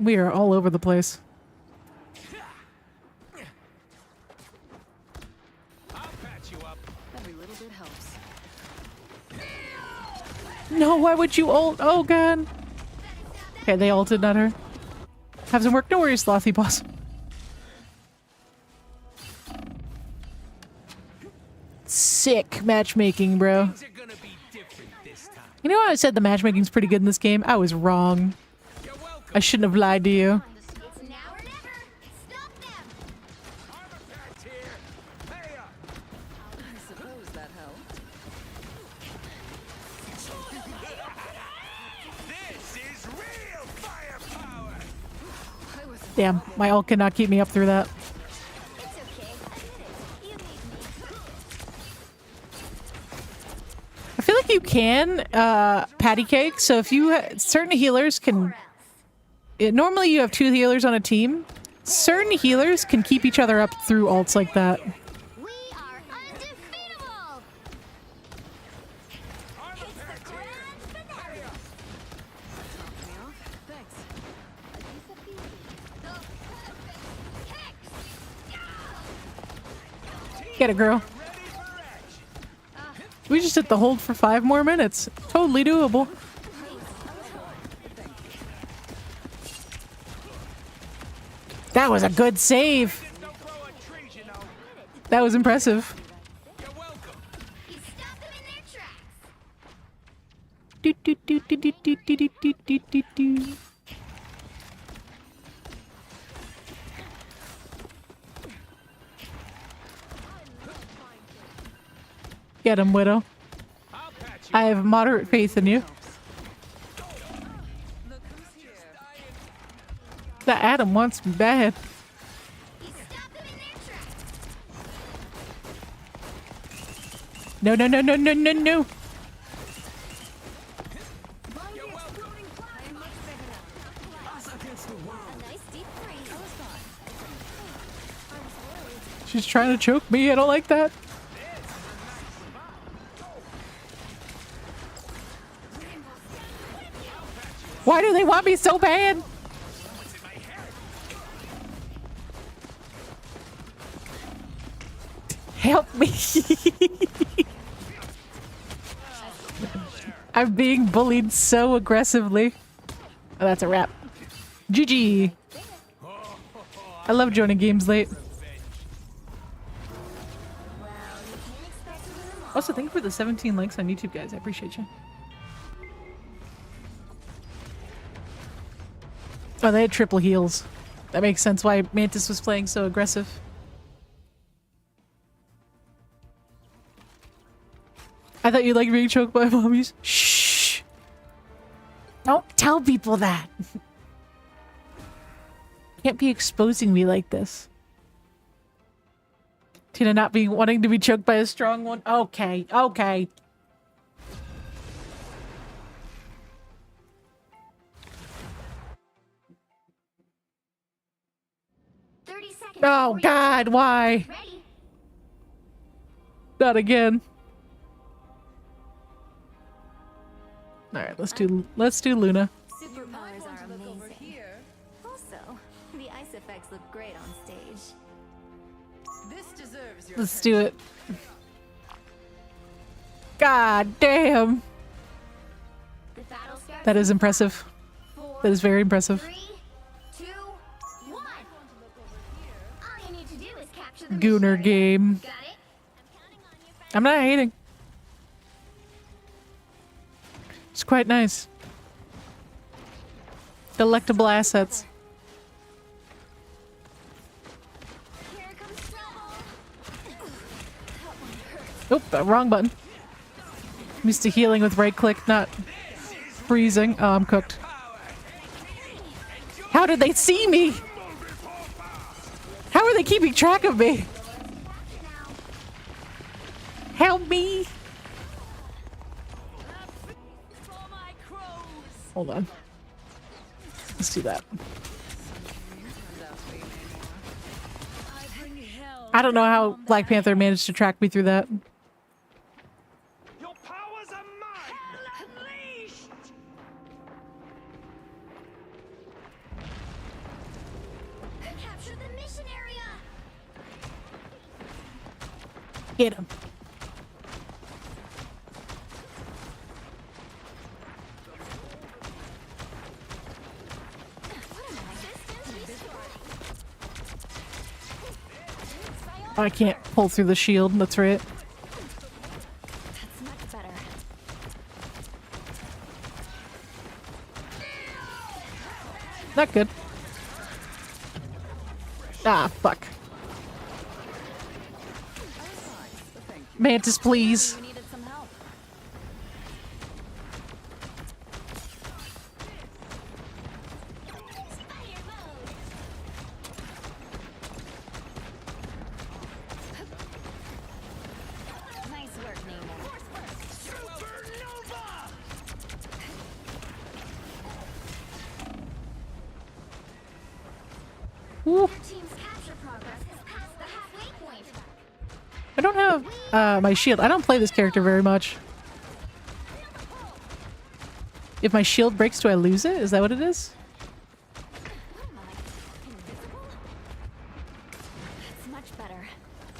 A: We are all over the place.
E: I'll patch you up.
F: Every little bit helps.
A: No, why would you ult? Oh, God. Okay, they ulted, not her. Have some work. No worries, Slothy boss. Sick matchmaking, bro.
E: Things are gonna be different this time.
A: You know how I said the matchmaking's pretty good in this game? I was wrong.
E: You're welcome.
A: I shouldn't have lied to you.
B: It's now or never. Stop them!
E: Armor patch here. Pay up.
F: I suppose that helped.
D: This is real firepower.
F: I was
A: Damn, my ult cannot keep me up through that.
B: It's okay. Admit it. You made me.
A: I feel like you can patty cake. So if you certain healers can, normally you have 2 healers on a team. Certain healers can keep each other up through ults like that.
B: We are undefeatable!
E: Armor patch here.
F: Thanks.
A: Get it, girl. We just hit the hold for 5 more minutes. Totally doable. That was a good save.
E: Don't grow on trees, you know.
A: That was impressive.
E: You're welcome.
B: You stop them in their tracks!
A: Do, do, do, do, do, do, do, do, do, do, do. Get him, Widow.
E: I'll patch you.
A: I have moderate faith in you.
F: Look who's here.
A: That Adam wants me bad.
B: You stop them in their tracks!
A: No, no, no, no, no, no, no.
B: A nice deep freeze.
A: She's trying to choke me. I don't like that. Why do they want me so bad? Help me. I'm being bullied so aggressively. Oh, that's a wrap. GG. I love joining games late. Also, thank you for the 17 likes on YouTube, guys. I appreciate you. Oh, they had triple heals. That makes sense why Mantis was playing so aggressive. I thought you liked being choked by mommies. Shh! Don't tell people that! Can't be exposing me like this. Tina not being wanting to be choked by a strong one. Okay, okay. Oh God, why?
B: Ready?
A: Not again. All right, let's do Luna.
C: Superpowers are
F: Look over
C: amazing.
F: here.
C: Also, the ice effects look great on stage.
F: This deserves your
A: Let's do it. God damn.
B: The battle starts
A: That is
B: in
A: impressive.
B: 4,
A: That is very impressive.
B: 3, 2, 1. All you need to do is capture the
A: Gooner
B: mission area.
A: game.
B: Got it?
A: I'm not hating. It's quite nice. Delectable assets.
B: Here comes trouble.
A: Oop, wrong button. I'm used to healing with right click, not freezing. Oh, I'm cooked. How did they see me? How are they keeping track of me? Help me! Hold on. Let's do that. I don't know how Black Panther managed to track me through that.
E: Your powers are mine! Unleashed!
B: Capture the mission area.
A: Get him. I can't pull through the shield, that's right.
C: That's much better.
A: Not good. Ah, fuck. Mantis, please.
C: You needed some help.
B: Fire mode.
C: Nice work, Nemo.
E: Supernova!
A: Woo.
B: Your team's capture progress has passed the halfway point.
A: I don't have my shield. I don't play this character very much. If my shield breaks, do I lose it? Is that what it is?
C: That's much better.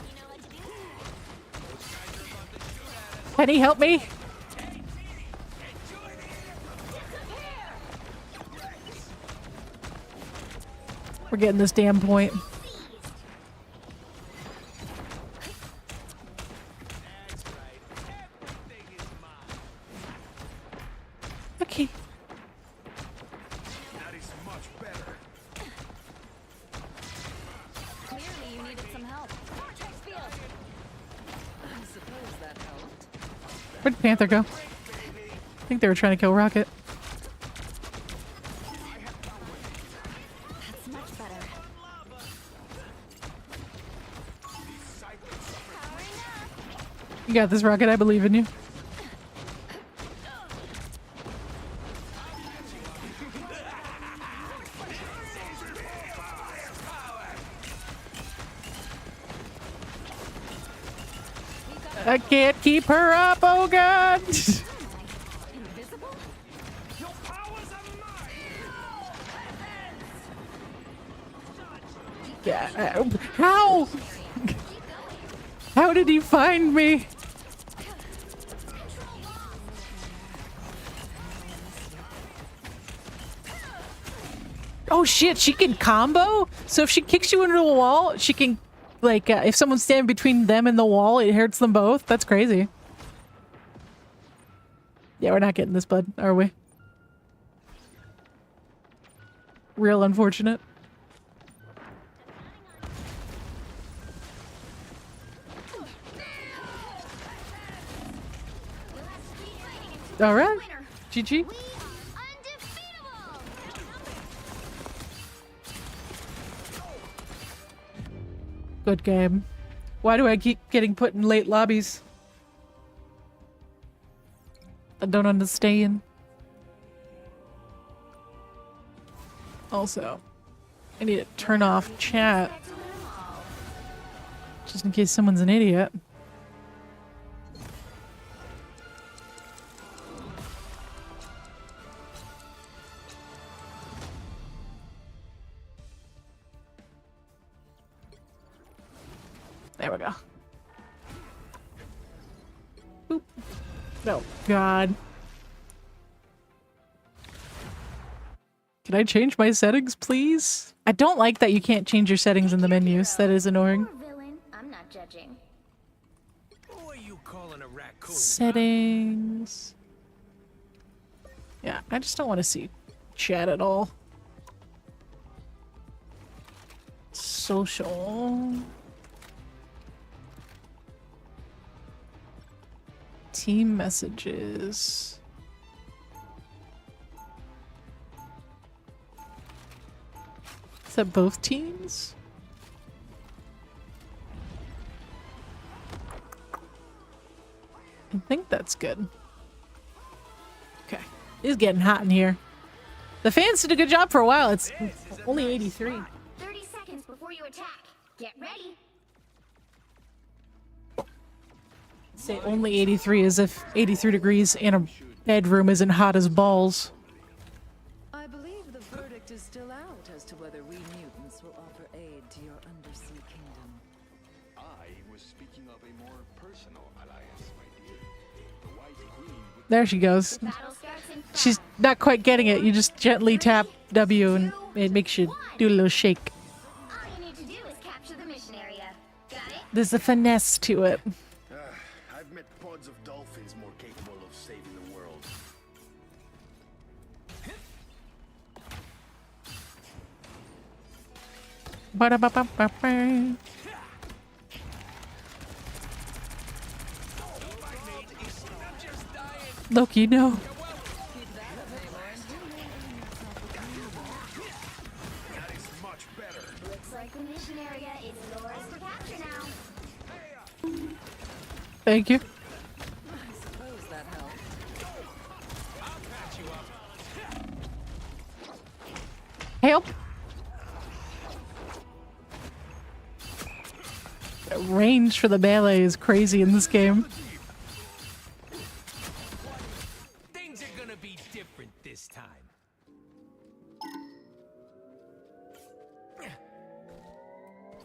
B: You know what to do?
A: Penny, help me! We're getting this damn point.
E: That's right. Everything is mine.
A: Okay.
D: That is much better.
C: Clearly, you needed some help. Vortex field.
F: I suppose that helped.
A: Where'd Panther go? I think they were trying to kill Rocket.
C: That's much better.
A: You got this, Rocket. I believe in you. I can't keep her up, oh god!
C: Invisible?
E: Your powers are mine!
A: Yeah, how? How did he find me? Oh shit, she can combo? So if she kicks you into a wall, she can, like, if someone's standing between them and the wall, it hurts them both? That's crazy. Yeah, we're not getting this, bud, are we? Real unfortunate. Alright. GG.
B: We are undefeatable.
A: Good game. Why do I keep getting put in late lobbies? I don't understand. Also, I need to turn off chat. Just in case someone's an idiot. There we go. Boop. No, God. Can I change my settings, please? I don't like that you can't change your settings in the menus. That is annoying.
B: Or villain, I'm not judging.
E: Who are you calling a raccoon?
A: Settings. Yeah, I just don't want to see chat at all. Social. Team messages. Is that both teams? I think that's good. Okay. It's getting hot in here. The fans did a good job for a while. It's only 83.
B: 30 seconds before you attack. Get ready.
A: Say only 83 as if 83 degrees in a bedroom isn't hot as balls.
F: I believe the verdict is still out as to whether we mutants will offer aid to your undersea kingdom.
D: I was speaking of a more personal alliance, my dear. The White Queen would
A: There she goes.
B: Battle starts in 5,
A: She's not quite getting it. You just gently tap W and it makes you do a little shake.
B: all you need to do is capture the mission area. Got it?
A: There's a finesse to it.
D: I've met pods of dolphins more capable of saving the world.
A: Ba-da-ba-ba-ba-ba. Loki, no.
D: That is much better.
B: Looks like the mission area is yours to capture now.
A: Thank you.
F: I suppose that helped.
A: Help. The range for the melee is crazy in this game.
E: Things are gonna be different this time.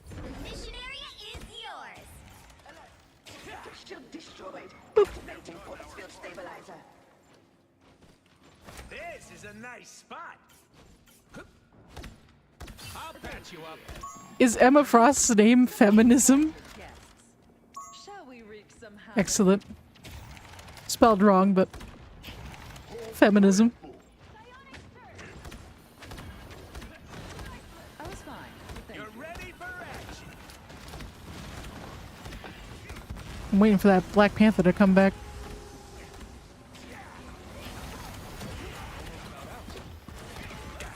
B: The mission area is yours.
E: This is a nice spot. I'll patch you up.
A: Is Emma Frost's name Feminism?
F: Guests, shall we wreak some havoc?
A: Excellent. Spelled wrong, but feminism.
F: I was fine. Thank
E: You're ready for action.
A: I'm waiting for that Black Panther to come back.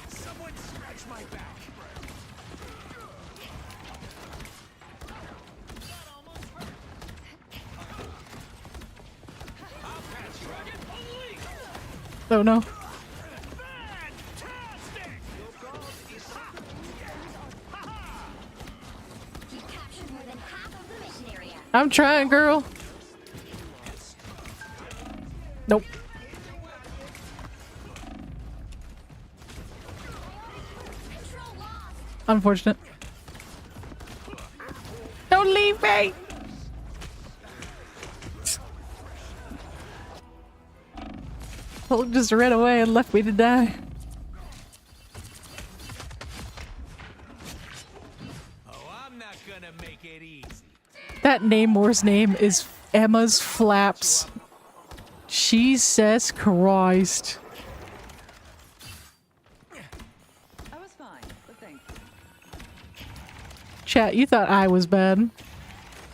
E: Someone scratch my back. I'll patch you up.
A: Oh no.
E: Fantastic!
B: You captured more than half of the mission area.
A: I'm trying, girl. Nope.
B: Control lost.
A: Unfortunate. Don't leave me! Hulk just ran away and left me to die.
E: Oh, I'm not gonna make it easy.
A: That Namor's name is Emma's Flaps. Jesus Christ.
F: I was fine, but thank you.
A: Chat, you thought I was bad.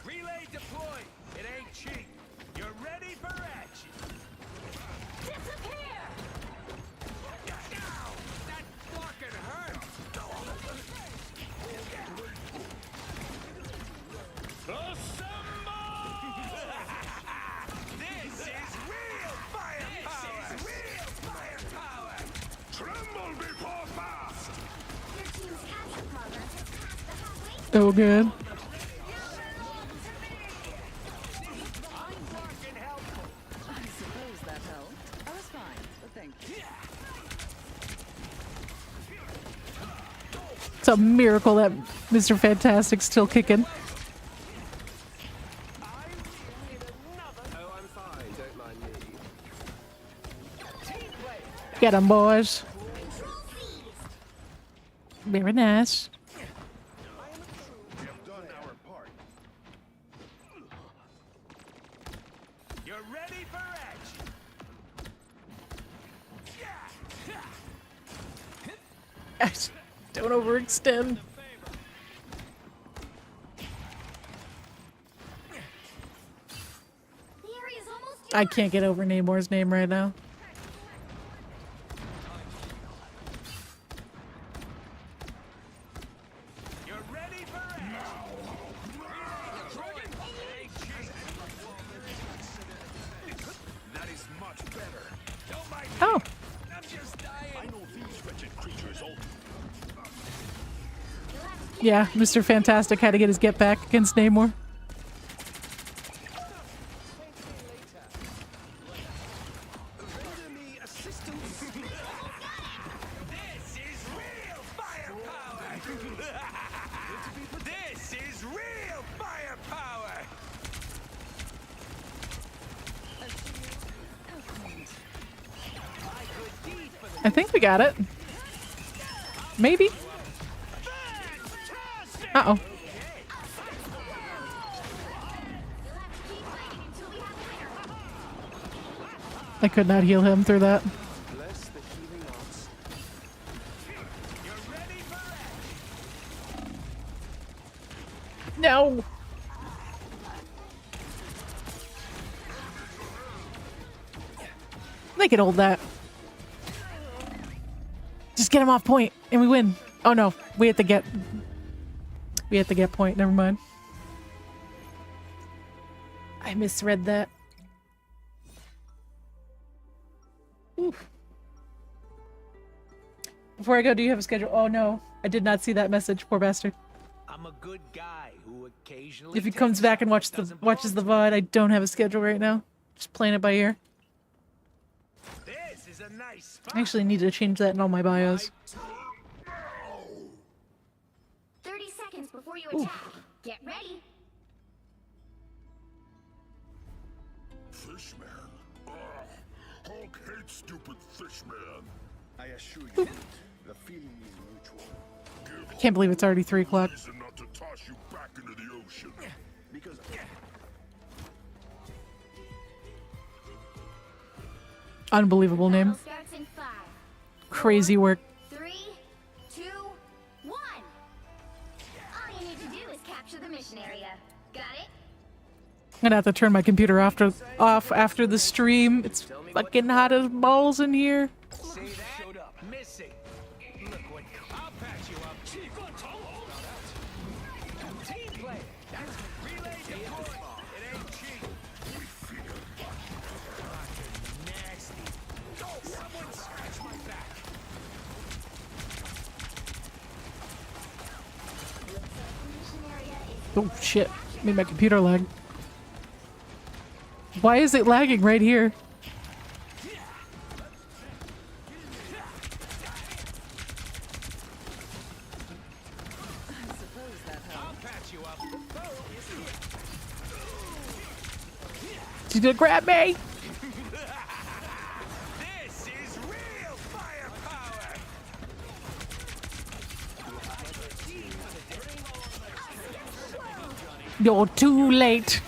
E: Relay deployed. It ain't cheap. You're ready for action.
B: Disappear.
E: Ow! That fucking hurt. This is real firepower. This is real firepower.
D: Tremble before fast!
B: Your team's capture progress has passed the halfway point.
A: Oh, good.
F: I suppose that helped. I was fine, but thank you.
A: It's a miracle that Mr. Fantastic's still kicking. Get 'em, boys. Very nice.
D: We have done our part.
E: You're ready for action.
A: Don't overextend.
B: The area's almost
A: I can't get over Namor's name right now.
E: You're ready for action.
D: That is much better.
E: Don't mind me.
A: Oh,
E: I'm just
D: I
E: dying.
D: know these wretched creatures all
A: yeah, Mr. Fantastic had to get his get back against Namor.
E: Render me assistance. This is real firepower. This is real firepower.
A: I think we got it. Maybe. Uh-oh. I could not heal him through that.
D: bless the healing arts.
E: You're ready for action.
A: No. They can hold that. Just get him off point and we win. Oh no, we have to get point. Never mind. I misread that. Oof. Before I go, do you have a schedule? Oh no, I did not see that message. Poor bastard.
E: I'm a good guy who occasionally.
A: If he comes back and watches the VOD, I don't have a schedule right now. Just playing it by ear.
E: This is a nice spot.
A: I actually need to change that in all my bios.
B: 30 seconds before you attack. Get ready.
D: Fishman. Hulk hates stupid fishman. I assure you, the feeling is mutual.
A: I can't believe it's already 3 o'clock.
D: Reason not to toss you back into the ocean. Because
A: Unbelievable name.
B: Battle starts in 5,
A: Crazy work.
B: 3, 2, 1. All you need to do is capture the mission area. Got it?
A: I'm gonna have to turn my computer off after the stream. It's fucking hot as balls in here.
E: See that? Showed up. Missing. Look what. I'll patch you up. Team play. That's relay deployed. It ain't cheap. Nasty. Someone scratch my back.
A: Oh shit. Made my computer lag. Why is it lagging right here?
E: I'll patch you up.
A: She's gonna grab me!
E: This is real firepower.
A: You're too late.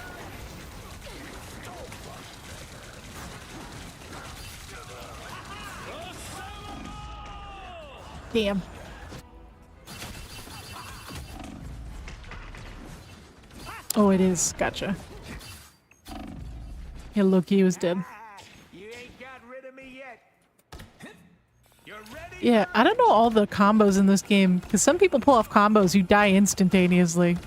A: Damn. Oh, it is. Gotcha. Yeah, Loki was dead.
E: You ain't got rid of me yet. You're ready?
A: Yeah, I don't know all the combos in this game, because some people pull off combos you die instantaneously.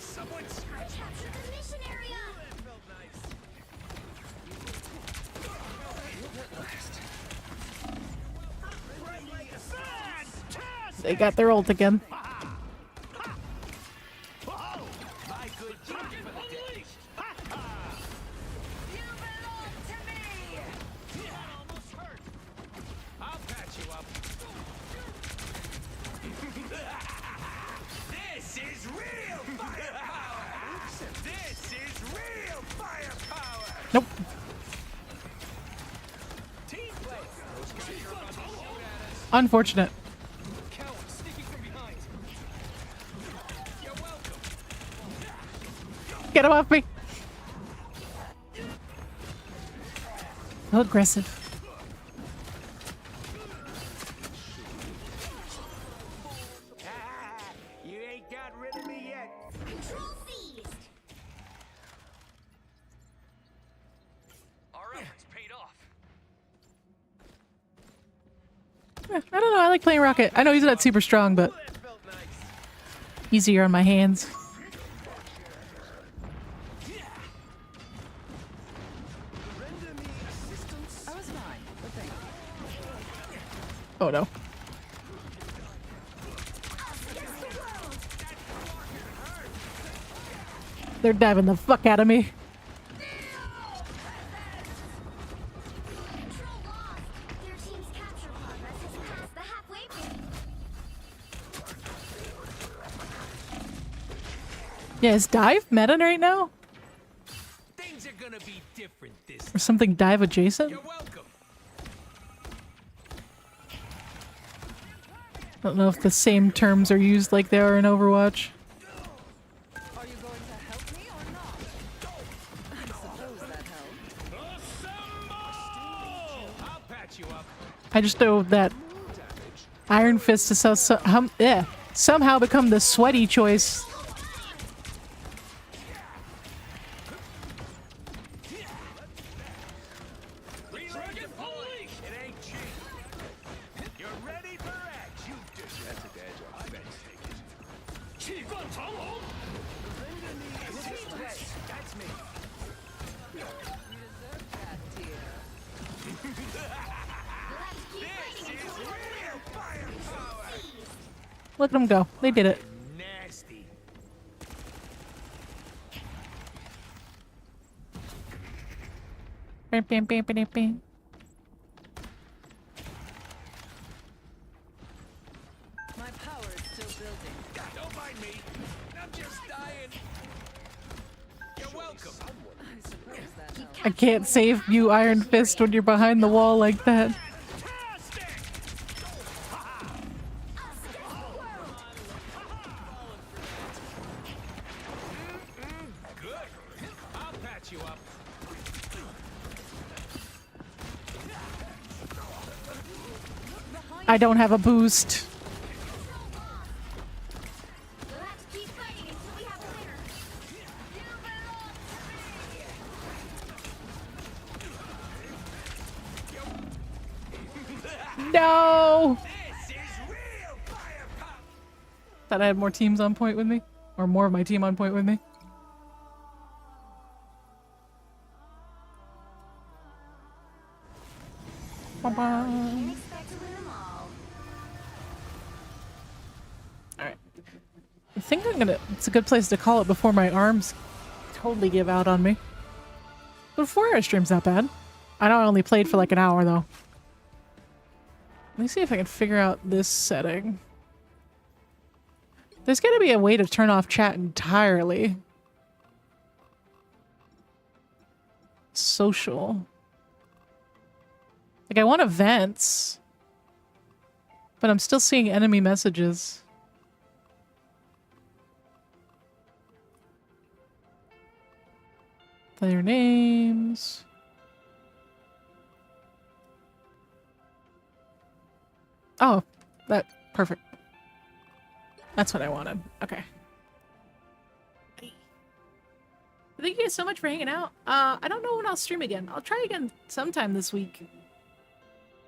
E: Someone scratch
B: Capture the mission area.
A: They got their ult again.
E: my good deed for the day. You belong to me. Almost hurt. I'll patch you up. This is real firepower. This is real firepower.
A: Nope. Unfortunate.
E: Coward sneaking from behind. You're welcome.
A: Get him off me. So aggressive.
G: You ain't got rid of me yet.
B: Control seized.
E: Our efforts paid off.
A: I don't know. I like playing Rocket. I know he's not super strong, but
E: That felt nice.
A: easier on my hands.
E: Render me assistance.
F: I was fine, but thank you.
A: Oh no. They're diving the fuck out of me.
B: Control lost. Their team's capture progress has passed the halfway point.
A: Yeah, is dive meta right now?
E: Things are gonna be different this
A: Or something dive adjacent?
E: You're welcome.
A: I don't know if the same terms are used like they are in Overwatch.
F: Are you going to help me or not? I suppose that helped.
E: I'll patch you up.
A: I just know that Iron Fist has somehow become the sweaty choice.
E: Reload deployed. It ain't cheap. You're ready for action. That's a dad joke. I bet take it. That's me.
F: That dear.
B: Let's keep fighting until we win.
E: Firepower.
A: Look at them go. They did it.
E: Nasty.
A: Bam, bam, bam, bam, bam.
F: My power is still building.
E: Don't mind me. I'm just dying. You're welcome.
F: I suppose that helped.
A: I can't save you, Iron Fist, when you're behind the wall like that.
E: Fantastic. Good. I'll patch you up.
A: I don't have a boost.
B: Let's keep fighting until we have a winner.
A: No!
E: This is real firepower.
A: Thought I had more teams on point with me. Or more of my team on point with me. Ba-ba.
B: Can't expect to win them all.
A: Alright. I think I'm gonna... It's a good place to call it before my arms totally give out on me. But 4 hour stream's not bad. I know I only played for like an hour though. Let me see if I can figure out this setting. There's gotta be a way to turn off chat entirely. Social. Like I want events. But I'm still seeing enemy messages. Player names. Oh, perfect. That's what I wanted. Okay. Thank you guys so much for hanging out. I don't know when I'll stream again. I'll try again sometime this week.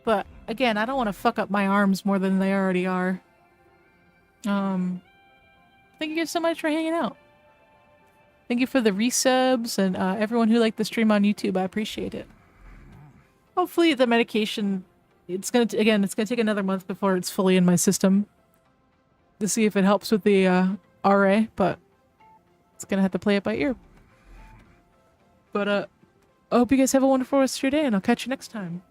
A: But again, I don't want to fuck up my arms more than they already are. Thank you guys so much for hanging out. Thank you for the resubs and everyone who liked the stream on YouTube. I appreciate it. Hopefully the medication, it's gonna take another month before it's fully in my system to see if it helps with the RA, but it's gonna have to play it by ear. But I hope you guys have a wonderful rest of your day, and I'll catch you next time.